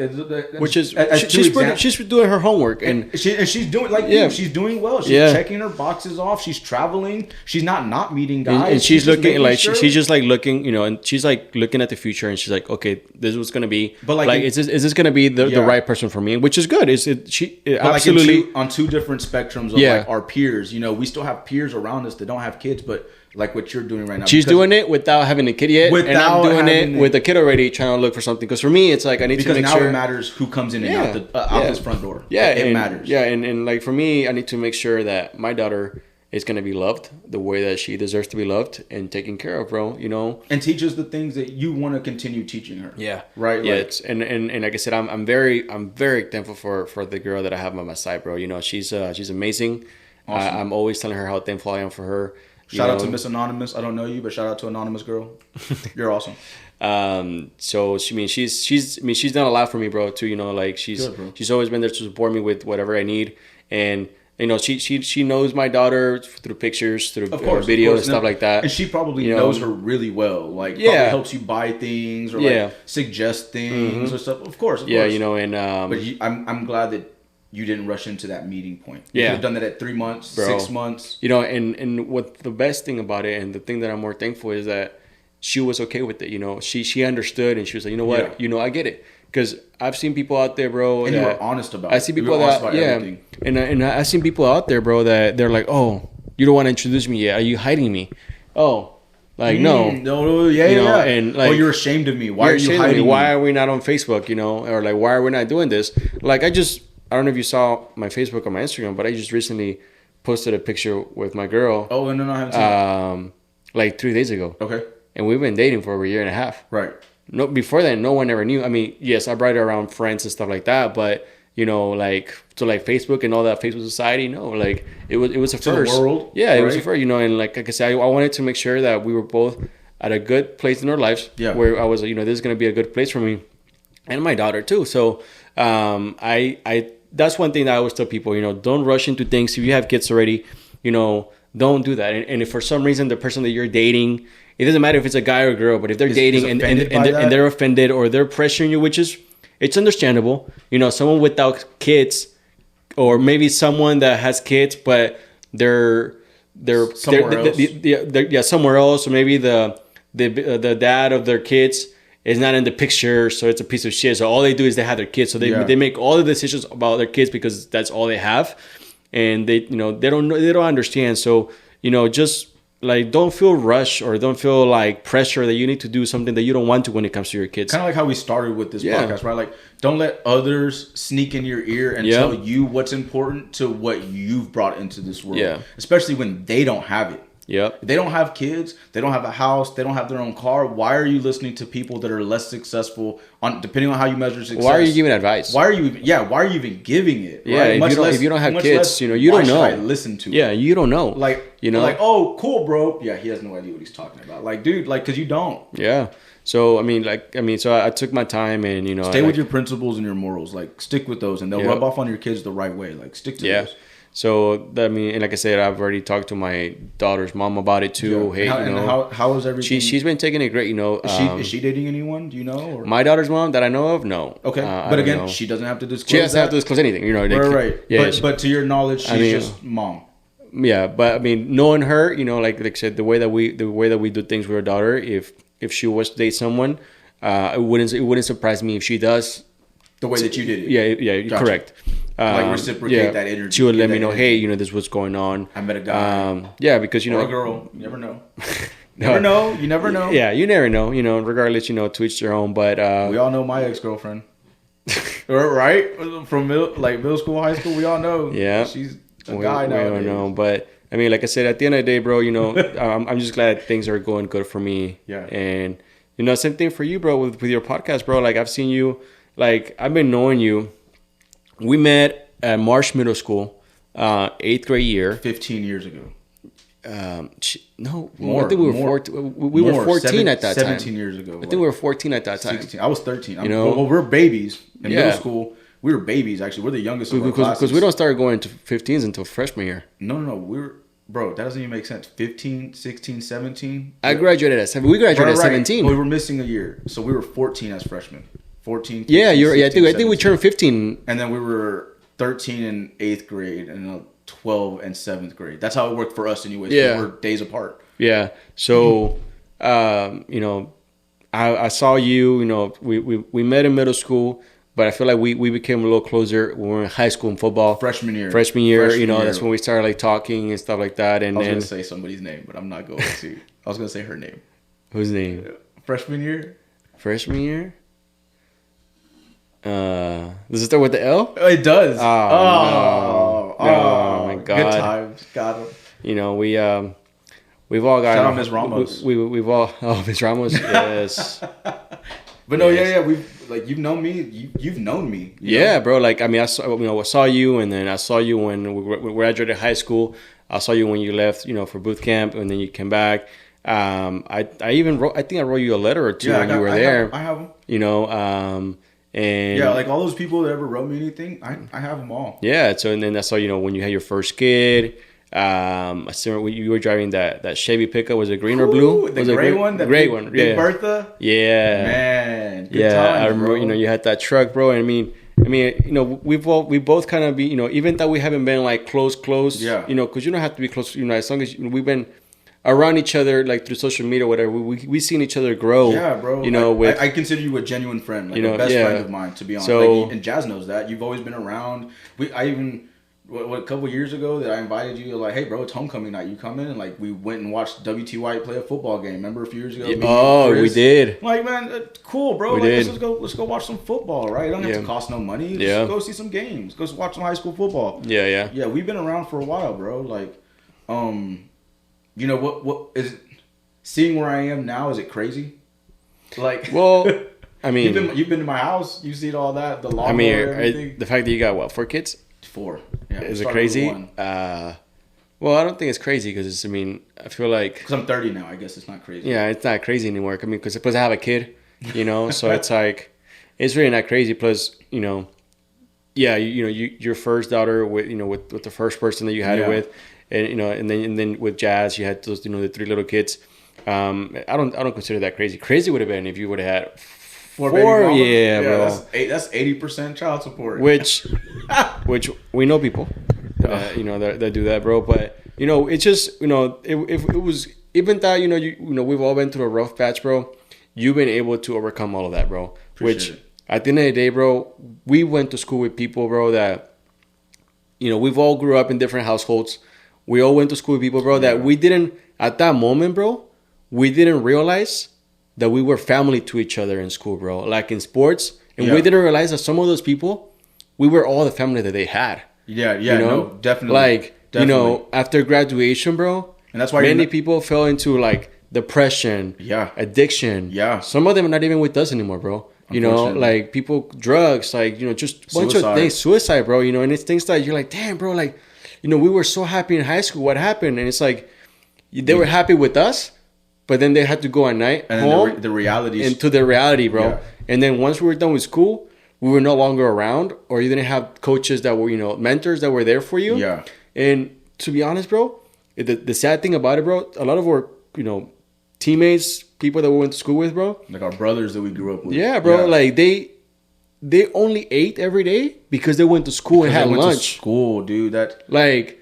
which is she's doing her homework, and she's doing she's doing well. She's checking her boxes off. She's traveling. She's not meeting guys, and she's looking like she's just like looking, and she's like looking at the future, and she's like, okay, this is what's gonna be. But like is this gonna be the right person for me? Which is good. Absolutely like on two different spectrums of like our peers. We still have peers around us that don't have kids, but like what you're doing right now. She's doing it without having a kid yet, and I'm doing it with a kid already, trying to look for something. Because for me, it's like I need to make sure. Because now it matters who comes in and out this front door. Yeah, it matters. Yeah, and like for me, I need to make sure that my daughter is going to be loved the way that she deserves to be loved and taken care of, bro. And teach us the things that you want to continue teaching her. Yeah, right. Yeah, and like I said, I'm very thankful for the girl that I have on my side, bro. She's amazing. Awesome. I'm always telling her how thankful I am for her. Shout out to Miss Anonymous. I don't know you, but shout out to Anonymous girl. You're awesome. So she's done a lot for me, bro. Too, like she's always been there to support me with whatever I need, and she knows my daughter through pictures, through videos and stuff like that. And she probably knows her really well. Like probably helps you buy things or like suggest things or stuff. Of course. Yeah, and but I'm glad that you didn't rush into that meeting point. You could have done that at 3 months, bro. 6 months. And what the best thing about it, and the thing that I'm more thankful is that she was okay with it. She understood, and she was like, you know what, I get it. Because I've seen people out there, bro. And you were honest about it. I see people and I've seen people out there, bro, that they're like, oh, you don't want to introduce me yet? Are you hiding me? Oh. Like no, and like, you're ashamed of me. Why are you hiding me? Why are we not on Facebook? Or like, why are we not doing this? Like, I don't know if you saw my Facebook or my Instagram, but I just recently posted a picture with my girl. Oh, no, I haven't seen like 3 days ago. Okay. And we've been dating for over a year and a half. Right. No, before then, no one ever knew. I mean, yes, I brought her around friends and stuff like that, but like Facebook and all that Facebook society, no, like it was a first. The world, yeah, it was a first. And like I said, I wanted to make sure that we were both at a good place in our lives. Yeah. Where I was, this is gonna be a good place for me and my daughter too. So, I that's one thing that I always tell people. Don't rush into things. If you have kids already, don't do that. And if for some reason the person that you're dating, it doesn't matter if it's a guy or a girl, but if they're dating and they're offended or they're pressuring you, which is, it's understandable. Someone without kids, or maybe someone that has kids, but they're somewhere else, or maybe the dad of their kids is not in the picture, so it's a piece of shit. So all they do is they have their kids, so they make all the decisions about their kids because that's all they have, and they don't understand. So just like, don't feel rushed or don't feel like pressure that you need to do something that you don't want to when it comes to your kids. Kind of like how we started with this podcast, right? Like, don't let others sneak in your ear and tell you what's important to what you've brought into this world. Yeah. Especially when they don't have it. Yep. They don't have kids. They don't have a house. They don't have their own car. Why are you listening to people that are less successful depending on how you measure success? Why are you giving advice? Why are you even giving it? Yeah. Right? If you don't have kids, you don't know. Why should I listen to it? Yeah, you don't know. Like, oh, cool, bro. Yeah, he has no idea what he's talking about. Like, dude, like, because you don't. Yeah. So, I took my time and, stay with your principles and your morals. Like, stick with those, and they'll rub off on your kids the right way. Like, stick to those. So, and like I said, I've already talked to my daughter's mom about it too. Yeah. Hey, how is everything? She's been taking it great, Is she dating anyone? Do you know? Or? My daughter's mom that I know of, no. Okay, but again, she doesn't have to disclose. She doesn't have to disclose anything, Right. Yeah. But to your knowledge, she's just mom. Yeah, but knowing her, like I said, the way that we do things with our daughter, if she was to date someone, it wouldn't surprise me if she does. The way that you did it. Yeah, gotcha. Correct. Like reciprocate that energy. She would let me know, hey, this is what's going on. I met a guy. Because or a girl. You never know. Never know. You never know. Yeah, you never know. Regardless, to each their own. But we all know my ex-girlfriend. Right? From middle school, high school, we all know. Yeah. She's a guy now. We all know. But like I said, at the end of the day, bro, I'm just glad things are going good for me. Yeah. And same thing for you, bro, with your podcast, bro. Like, I've seen you. Like, I've been knowing you. We met at Marsh Middle School, 8th grade year. 15 years ago. No, more. I think we were 14. We were 14 at that 17 time. 17 years ago. I think we were 14 at that time. 16. I was 13. Well, we're babies in middle school. we were babies actually. We're the youngest of our classes. Because we don't start going to 15s until freshman year. No. Bro, that doesn't even make sense. 15, 16, 17. I graduated at 7. We graduated at 17. Well, we were missing a year, so we were 14 as freshmen. 14. 15, Yeah, 16, I think we turned 15, and then we were 13 in 8th grade and 12 and 7th grade. That's how it worked for us, anyways. Yeah, we're days apart. Yeah. So, you know, I saw you. You know, we met in middle school. But I feel like we became a little closer when we were in high school in football. Freshman year, you know, that's when we started like talking and stuff like that. And I was going to say somebody's name, but I'm not going to. I was going to say her name. Whose name? Freshman year? Does it start with the L? Oh, it does. Oh my God. Good times. Got him. You know, we've all got... Shout out Ms. Ramos. We've all... Oh, Ms. Ramos? Yes. But no, yeah, you've known me. You've known me. Yeah, know? Bro. Like, I mean, I saw you, and then I saw you when we graduated high school. I saw you when you left, you know, for boot camp, and then you came back. I think I wrote you a letter or two when you were there. I have them. You know, and yeah, like all those people that ever wrote me anything, I have them all. Yeah. So and then I saw, you know, when you had your first kid. I still you were driving that Chevy pickup. Was it green or blue? The gray one. The gray one. Big Bertha. Yeah. Man. Good yeah. times, I remember. Bro. You know, you had that truck, bro. And I mean, you know, we both kind of be, you know, even though we haven't been like close. Yeah. You know, because you don't have to be close. You know, as long as we've been around each other, like through social media, or whatever. We seen each other grow. Yeah, bro. You know, I consider you a genuine friend, like you know, a best friend of mine. To be honest, so, and Jazz knows that. You've always been around. A couple years ago that I invited you, like, hey, bro, it's homecoming night. You come in, and like we went and watched W.T. White play a football game. Remember a few years ago? Yeah, we did. Like, man, cool, bro. Let's go watch some football, right? It don't have to cost no money. Just go see some games. Go watch some high school football. Yeah. We've been around for a while, bro. Like, you know what is it, seeing where I am now? Is it crazy? Like, well, I mean, you've been to my house. You've seen all that. The lawn. I mean, the fact that you got 4 kids. 4. Yeah, is it crazy? Well, I don't think it's crazy because I mean, I feel like because I'm 30 now. I guess it's not crazy. Yeah, it's not crazy anymore. I mean, because I have a kid, you know, so it's like it's really not crazy. Plus, you know, yeah, your first daughter with the first person that you had it with, and you know, and then with Jazz, you had those, you know, the 3 little kids. I don't consider that crazy. Crazy would have been if you would have had 4, yeah, bro. That's 80% child support. Which we know people, you know, that do that, bro. But you know, it's just, you know, if it was even that, you know, we've all been through a rough patch, bro. You've been able to overcome all of that, bro. Appreciate it. At the end of the day, bro, we went to school with people, bro, that, you know, we've all grew up in different households. We all went to school with people, bro, that we didn't at that moment, bro. We didn't realize that we were family to each other in school, bro. Like in sports. And we didn't realize that some of those people, we were all the family that they had. Yeah, you know? No, definitely. Like, you know, after graduation, bro, and that's why many people fell into like depression, addiction. Yeah. Some of them are not even with us anymore, bro. You know, like people, drugs, like, you know, just a bunch of things, suicide, bro, you know, and it's things that you're like, damn, bro, like, you know, we were so happy in high school. What happened? And it's like, they were happy with us. But then they had to go at night and home the reality into the reality, bro. Yeah. And then once we were done with school, we were no longer around, or you didn't have coaches that were, you know, mentors that were there for you. Yeah. And to be honest, bro, the sad thing about it, bro, a lot of our, you know, teammates, people that we went to school with, bro, like our brothers that we grew up with. Yeah, bro. Yeah. Like they only ate every day because they went to school and had lunch. To school, dude. That like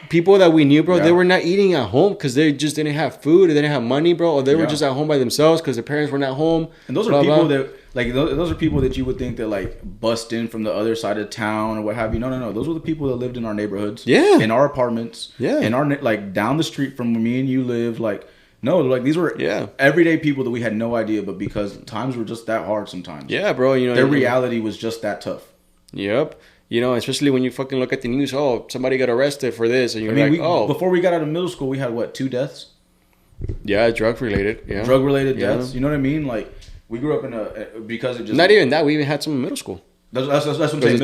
people that we knew, bro, they were not eating at home because they just didn't have food, or they didn't have money, bro, or they were just at home by themselves because their parents were not home. And those are people that, like, those are people that you would think that like bust in from the other side of town or what have you. No. Those were the people that lived in our neighborhoods, in our apartments, in our like down the street from where me and you live. Like, no, like these were everyday people that we had no idea, but because times were just that hard sometimes. Yeah, bro, you know, their reality was just that tough. Yep. You know, especially when you fucking look at the news, oh, somebody got arrested for this, and you're before we got out of middle school, we had 2 deaths? Yeah, drug-related. Yeah. Drug-related deaths. You know what I mean? Like, we grew up in because it just... Not even that, we even had some in middle school. That's what I'm saying,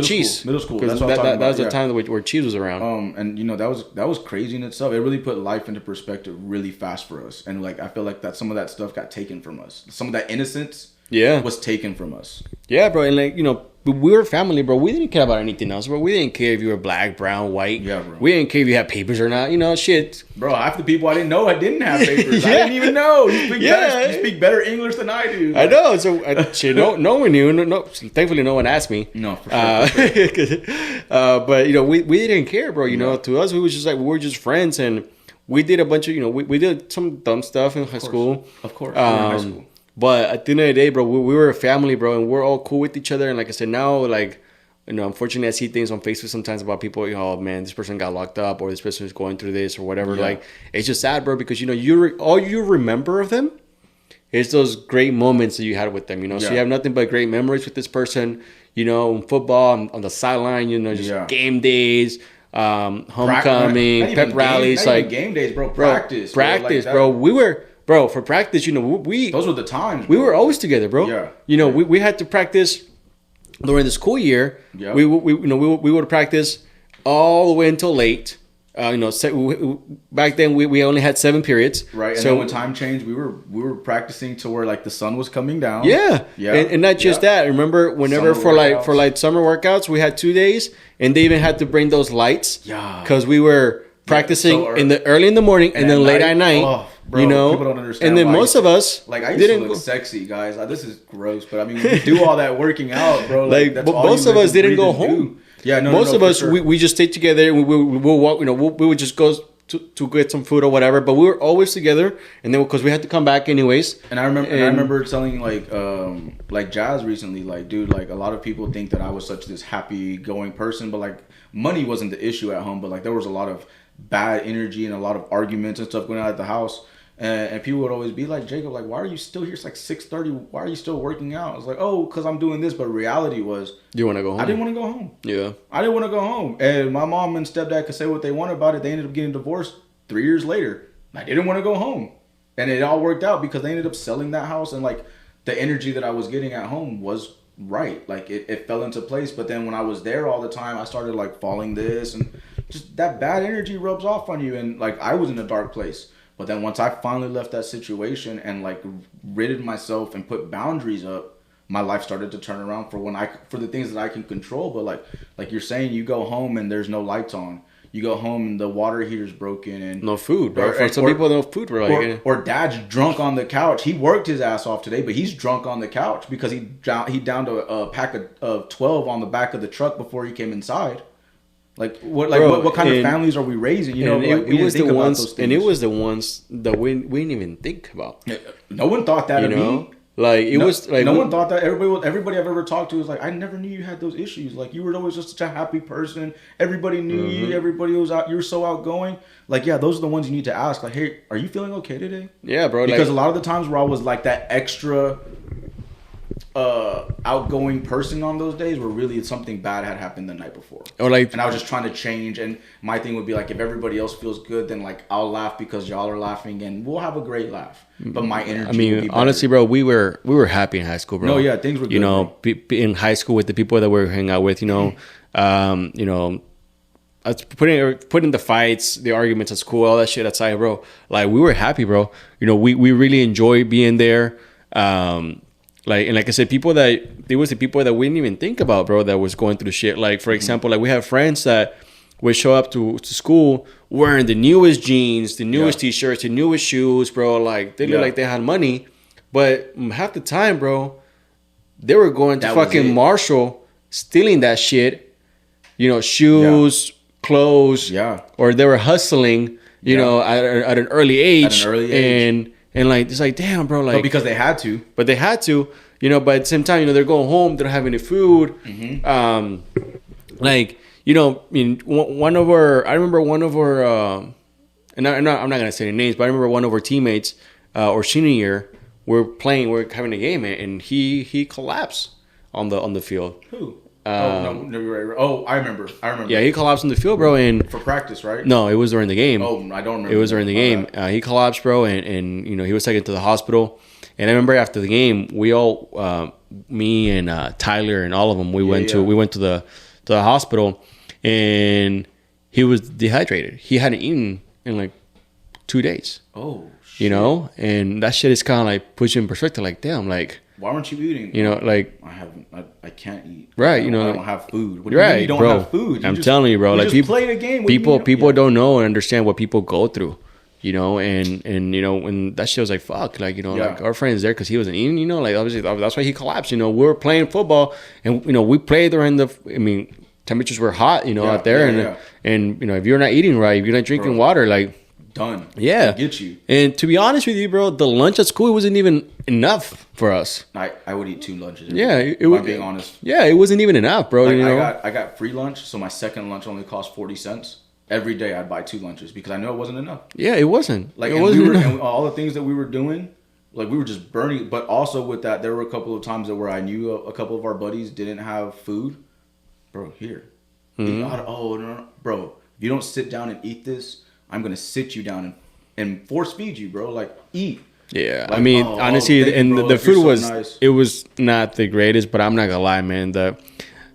middle school. That's what I'm talking about. That was the time where Cheese was around. And, you know, that was crazy in itself. It really put life into perspective really fast for us. And, like, I feel like that some of that stuff got taken from us. Some of that innocence was taken from us. Yeah, bro. And like, you know, we were family, bro. We didn't care about anything else, bro. We didn't care if you were black, brown, white. Yeah, bro. We didn't care if you had papers or not. You know, shit. Bro, half the people I didn't know I didn't have papers. I didn't even know. You speak better English than I do. I know. So, shit, no one knew. No, thankfully, no one asked me. No, for sure. But, you know, we didn't care, bro. You know, to us, we was just like, we were just friends. And we did a bunch of, you know, we did some dumb stuff in high school. Of course. In high school. But at the end of the day, bro, we were a family, bro. And we're all cool with each other. And like I said, now, like, you know, unfortunately, I see things on Facebook sometimes about people, you know, oh, man, this person got locked up or this person is going through this or whatever. Yeah. Like, it's just sad, bro, because, you know, all you remember of them is those great moments that you had with them, you know. Yeah. So you have nothing but great memories with this person, you know, football, on the sideline, you know, just game days, homecoming, pep rallies. Like game days, bro. Practice, bro. We were... Bro, for practice, you know, those were the times, bro. We were always together, bro. Yeah. You know, we had to practice during the school year. Yeah. We would practice all the way until late. You know, back then we only had 7 periods. Right. And so then when time changed, we were practicing to where like the sun was coming down. Yeah. Yeah. And not just that. Remember, whenever for summer workouts, we had 2 days, and they even had to bring those lights. Yeah. Because we were practicing early in the morning and then late at night. Oh. Bro, you know, people don't understand. And then most of us, like, I used to look sexy, guys. This is gross, but I mean, when you do all that working out, bro. Like that's all most of us didn't go home. Yeah, most of us, sure. we just stayed together. And we'll walk. You know, we would just go to get some food or whatever. But we were always together, and then because we had to come back anyways. And I remember telling like Jazz recently, like, dude, like a lot of people think that I was such this happy going person, but like money wasn't the issue at home, but like there was a lot of bad energy and a lot of arguments and stuff going on at the house. And people would always be like, Jacob, like, why are you still here? It's like 6:30. Why are you still working out? I was like, oh, because I'm doing this. But reality was, you want to go home? I didn't want to go home. Yeah. I didn't want to go home. And my mom and stepdad could say what they want about it. They ended up getting divorced 3 years later. I didn't want to go home. And it all worked out because they ended up selling that house. And like the energy that I was getting at home was right. Like it fell into place. But then when I was there all the time, I started like falling this. And just that bad energy rubs off on you. And like I was in a dark place. But then once I finally left that situation and like ridded myself and put boundaries up, my life started to turn around for the things that I can control. But like you're saying, you go home and there's no lights on. You go home and the water heater's broken and no food. Bro. For some people, no food. Bro. Or dad's drunk on the couch. He worked his ass off today, but he's drunk on the couch because he downed a pack of 12 on the back of the truck before he came inside. Like what kind of families are we raising? You know, like, it was the ones, and it was the ones that we didn't even think about. No one thought that of me. Like it was like no one thought that. Everybody I've ever talked to was like, I never knew you had those issues. Like you were always just such a happy person. Everybody knew you. Everybody was out. You were so outgoing. Like yeah, those are the ones you need to ask. Like hey, are you feeling okay today? Yeah, bro. Because a lot of the times where I was like that extra outgoing person on those days where really something bad had happened the night before. Or like, and I was just trying to change, and my thing would be like, if everybody else feels good, then like I'll laugh because y'all are laughing and we'll have a great laugh. But my energy, I mean, honestly, bro, we were happy in high school, bro. No, yeah, things were good. You know, in high school with the people that we were hanging out with, you know, you know, putting the fights, the arguments at school, all that shit aside, bro. Like we were happy, bro. You know, we really enjoyed being there. Like I said, there was the people that we didn't even think about, bro, that was going through shit. Like, for example, like we have friends that would show up to school wearing the newest jeans, the newest t-shirts, the newest shoes, bro. Like, they look like they had money. But half the time, bro, they were going to fucking Marshall, stealing that shit. You know, shoes, clothes. Yeah. Or they were hustling, you know, at an early age. And like it's like damn, bro, like but because they had to. But they had to, you know. But at the same time, you know, they're going home, they don't have any food. Like you know, I mean, I remember one of our, and I'm not gonna say any names, but I remember one of our teammates, or senior year, we're having a game, and he collapsed on the field. Who? I remember. Yeah, he collapsed in the field, bro. And for practice, right? No, it was during the game. Oh, I don't remember. It was during the game. He collapsed, bro, and you know he was taken to the hospital. And I remember after the game, we all, me and Tyler and all of them, we went to the hospital, and he was dehydrated. He hadn't eaten in like 2 days. Oh, shit. You know, and that shit is kind of like puts you in perspective. Like, damn, like. Why aren't you eating? You know, like I can't eat. Right, you know, I don't have food. What do you mean you don't have food? I'm telling you, bro. Like people play the game. People don't know and understand what people go through. You know, and you know, when that shit was like, fuck, like, you know, like our friend's there because he wasn't eating, you know, like obviously that's why he collapsed. You know, we were playing football and, you know, we played during temperatures were hot, you know, out there. And, you know, if you're not eating right, if you're not drinking water, like, done. Yeah. Get you. And to be honest with you, bro, the lunch at school wasn't even enough for us. I would eat 2 lunches. It was being honest. Yeah, it wasn't even enough, bro. Like, you know? I got free lunch, so my second lunch only cost 40 cents. Every day I'd buy 2 lunches because I knew it wasn't enough. Yeah, it wasn't. Like, it wasn't enough. And all the things that we were doing, like, we were just burning. But also with that, there were a couple of times where I knew a couple of our buddies didn't have food. Bro, here. Mm-hmm. Oh, no, bro, if you don't sit down and eat this, I'm going to sit you down and force feed you, bro. Like, eat. Yeah, like, I mean, honestly, and the food was, nice. It was not the greatest, but I'm not going to lie, man.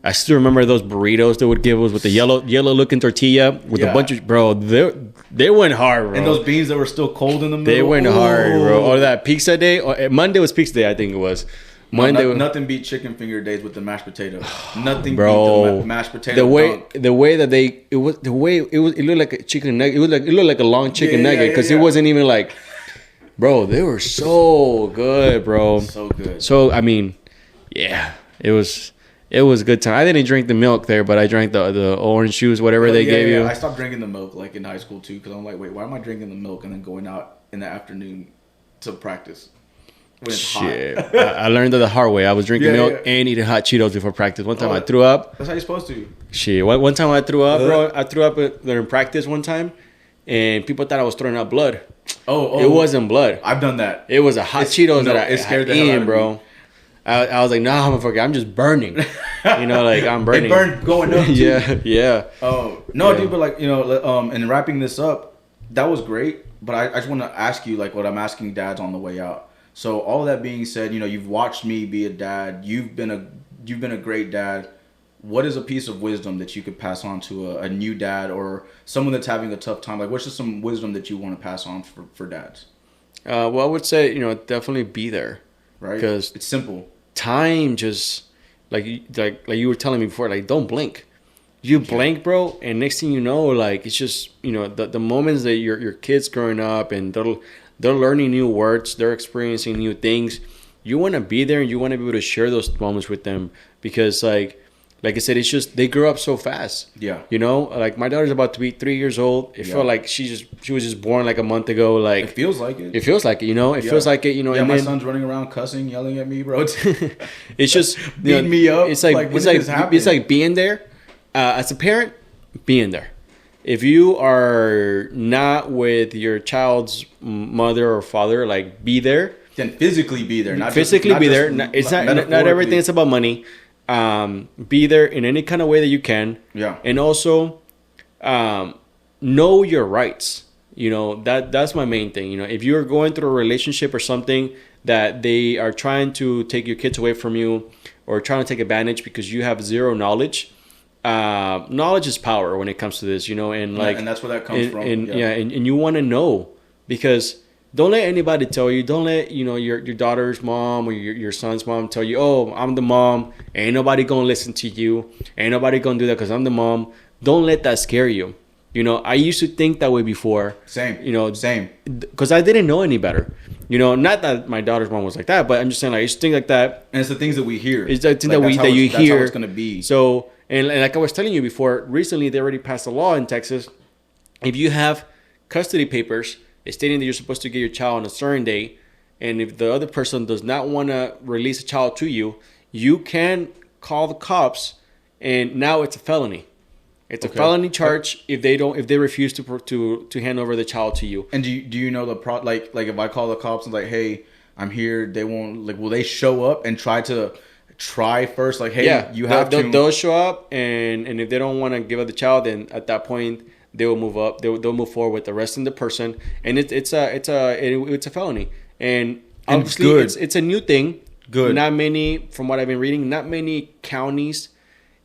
I still remember those burritos they would give us with the yellow looking tortilla with a bunch of, bro, they went hard, bro. And those beans that were still cold in the middle. They went hard, bro. Or that pizza day. Monday was pizza day, I think it was. Nothing beat chicken finger days with the mashed potato. Nothing beat the mashed potato. The way that it looked like a chicken nugget. It looked like a long chicken nugget because it wasn't even like, bro, they were so good, bro. So good. So I mean, yeah, it was a good time. I didn't drink the milk there, but I drank the orange juice, whatever they gave you. I stopped drinking the milk like in high school too because I'm like, wait, why am I drinking the milk and then going out in the afternoon to practice? Shit, I learned that the hard way. I was drinking milk and eating hot Cheetos before practice. One time I threw up. That's how you're supposed to. Shit, one time I threw up, bro. I threw up during practice one time, and people thought I was throwing up blood. Oh, it wasn't blood. I've done that. It was a hot Cheetos that I scared the hell out of bro. I was like, nah, motherfucker, I'm just burning. You know, like I'm burning. It burned going up. Yeah. Oh no, dude, but like, you know, and wrapping this up, that was great. But I just want to ask you like what I'm asking dads on the way out. So all that being said, you know, you've watched me be a dad. You've been a great dad. What is a piece of wisdom that you could pass on to a new dad or someone that's having a tough time? Like, what's just some wisdom that you want to pass on for dads? Well, I would say, you know, definitely be there, right? Because it's simple. Time just like you were telling me before, like don't blink. You blink, bro, and next thing you know, like it's just, you know, the moments that your kids growing up and they're learning new words, they're experiencing new things. You want to be there and you want to be able to share those moments with them because, like I said, it's just they grow up so fast. Yeah. You know, like my daughter's about to be 3 years old. It felt like she was just born like a month ago. Like it feels like it. It feels like it. You know, it feels like it. You know. Yeah, and my son's running around cussing, yelling at me, bro. It's just beating me up. It's like being there as a parent, being there. If you are not with your child's mother or father, like be there. Then physically be there. Not physically just, be not there. Just It's not everything is about money. Be there in any kind of way that you can. Yeah. And also, know your rights. You know, that's my main thing. You know, if you're going through a relationship or something that they are trying to take your kids away from you or trying to take advantage because you have zero knowledge. Knowledge is power when it comes to this, you know, and like, and that's where that comes from. And you want to know because don't let anybody tell you. Don't let, you know, your daughter's mom or your son's mom tell you, oh, I'm the mom. Ain't nobody gonna listen to you. Ain't nobody gonna do that because I'm the mom. Don't let that scare you. You know, I used to think that way before. Same. You know, same. Because I didn't know any better. You know, not that my daughter's mom was like that, but I'm just saying, like, I used to think like that. And it's the things that we hear. It's the things that you hear. That's how it's gonna be. So. And like I was telling you before, recently they already passed a law in Texas. If you have custody papers stating that you're supposed to get your child on a certain day, and if the other person does not want to release a child to you, you can call the cops, and now it's a felony. It's a felony charge if they refuse to hand over the child to you. And do you know like if I call the cops and like, hey, I'm here, they won't will they show up and try first, like, hey, you have to. They'll show up, and if they don't want to give up the child, then at that point they will move up. They'll move forward with arresting the person, and it's a felony. And obviously, it's a new thing. Good. Not many, from what I've been reading, not many counties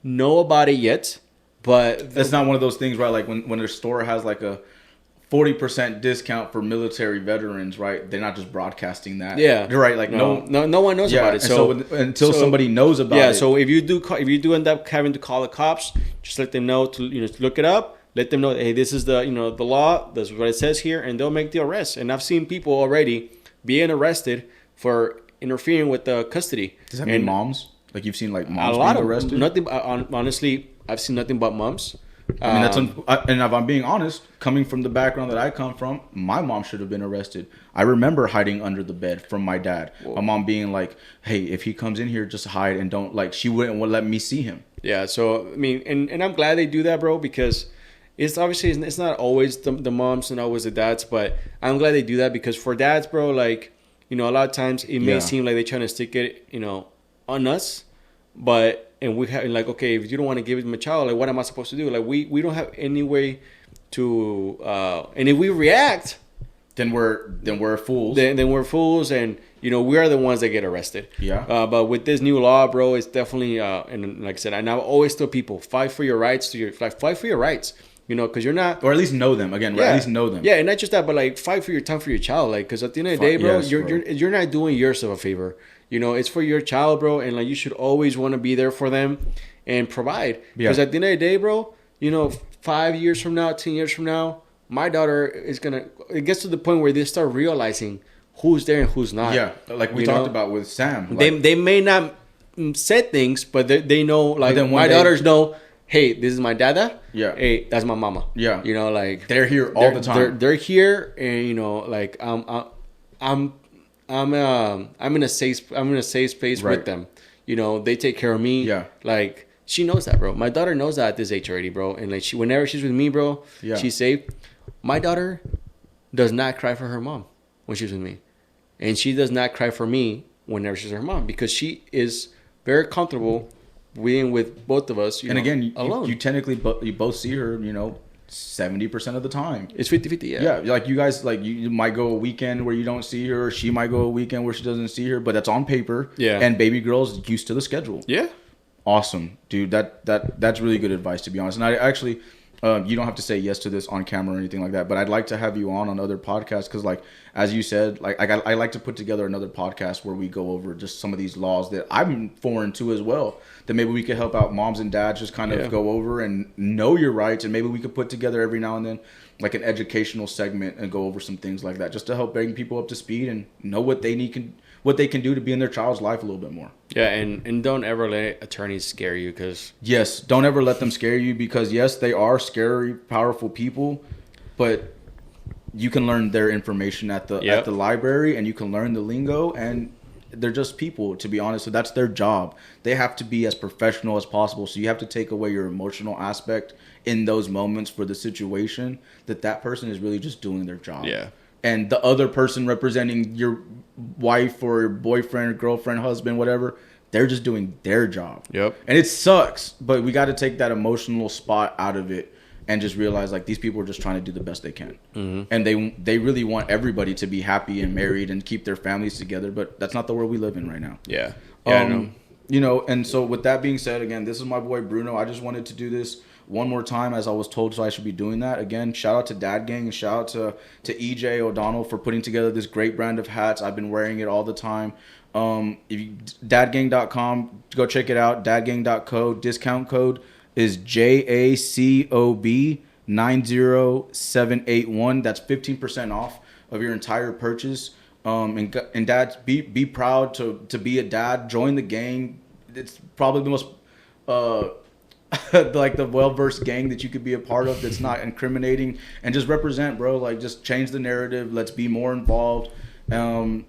know about it yet. But that's not one of those things, right? Like when a store has like a 40% discount for military veterans, right? They're not just broadcasting that. Yeah. Right. Like no one knows about it. So until somebody knows about it. Yeah. So if you do end up having to call the cops, just let them know to look it up. Let them know, hey, this is the the law. This is what it says here, and they'll make the arrest. And I've seen people already being arrested for interfering with the custody. Does that mean moms? Like you've seen like moms being arrested? Nothing. Honestly, I've seen nothing but moms. I mean, and if I'm being honest, coming from the background that I come from, my mom should have been arrested. I remember hiding under the bed from my dad. Whoa. My mom being like, "Hey, if he comes in here, just hide and don't like." She wouldn't let me see him. Yeah. So I mean, and I'm glad they do that, bro, because it's obviously it's not always the moms and always the dads, but I'm glad they do that because for dads, bro, like a lot of times it may seem like they're trying to stick it, on us, but. And we have like, okay, if you don't want to give him a child, like, what am I supposed to do? Like, we don't have any way to, and if we react, then we're fools. Then we're fools, and we are the ones that get arrested. Yeah. But with this new law, bro, it's definitely, and like I said, and I always tell people, fight for your rights fight for your rights. Because you're not, or at least know them again. Right? At least know them. Yeah, and not just that, but like fight for your time for your child. Like, because at the end of the day, bro, you're not doing yourself a favor. It's for your child, bro, and like you should always want to be there for them and provide. Because at the end of the day, bro, 5 years from now, 10 years from now, my daughter is it gets to the point where they start realizing who's there and who's not. Yeah, like we talked about with Sam. Like, they may not say things, but they know. Like my daughters know. Hey, this is my dada. Yeah. Hey, that's my mama. Yeah. Like they're here all the time. They're here, and like I'm in a safe space with them. They take care of me. Yeah. Like she knows that, bro. My daughter knows that at this age already, bro. And like whenever she's with me, bro, she's safe. My daughter does not cry for her mom when she's with me, and she does not cry for me whenever she's with her mom because she is very comfortable being with both of us. Again, alone. You technically you both see her. 70% of the time. It's 50-50, yeah. Yeah, like you guys, like you might go a weekend where you don't see her, or she might go a weekend where she doesn't see her, but that's on paper. Yeah. And baby girl's used to the schedule. Yeah. Awesome, dude. That's really good advice, to be honest. And I actually, you don't have to say yes to this on camera or anything like that, but I'd like to have you on other podcasts because, like, as you said, like I like to put together another podcast where we go over just some of these laws that I'm foreign to as well. That maybe we could help out moms and dads just kind of go over and know your rights, and maybe we could put together every now and then like an educational segment and go over some things like that just to help bring people up to speed and know what they can do to be in their child's life a little bit more. Yeah, and don't ever let attorneys scare you because... Yes, don't ever let them scare you because, yes, they are scary, powerful people, but you can learn their information at the library and you can learn the lingo, and they're just people, to be honest. So that's their job. They have to be as professional as possible. So you have to take away your emotional aspect in those moments for the situation that person is really just doing their job. Yeah. And the other person representing your wife or your boyfriend, girlfriend, husband, whatever, they're just doing their job. Yep. And it sucks, but we got to take that emotional spot out of it and just realize like these people are just trying to do the best they can. Mm-hmm. And they really want everybody to be happy and married and keep their families together, but that's not the world we live in right now. Yeah. I know. And so with that being said, again, this is my boy Bruno. I just wanted to do this one more time as I was told, so I should be doing that. Again, shout out to Dad Gang and shout out to EJ O'Donnell for putting together this great brand of hats. I've been wearing it all the time. If you dadgang.com, go check it out. Dadgang.co. Discount code is JACOB 90781. That's 15% off of your entire purchase. And dads, be proud to be a dad. Join the gang. It's probably the most like the well-versed gang that you could be a part of that's not incriminating, and just represent, bro. Like, just change the narrative. Let's be more involved. And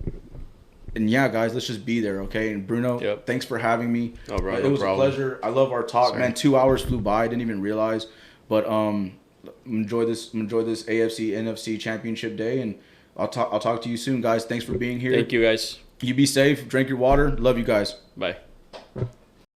yeah, guys, let's just be there, okay? And Bruno, thanks for having me. No, bro, it was a pleasure. I love our talk, man. 2 hours flew by. I didn't even realize. But enjoy this AFC NFC Championship day, and I'll talk to you soon, guys. Thanks for being here. Thank you, guys. You be safe. Drink your water. Love you guys. Bye.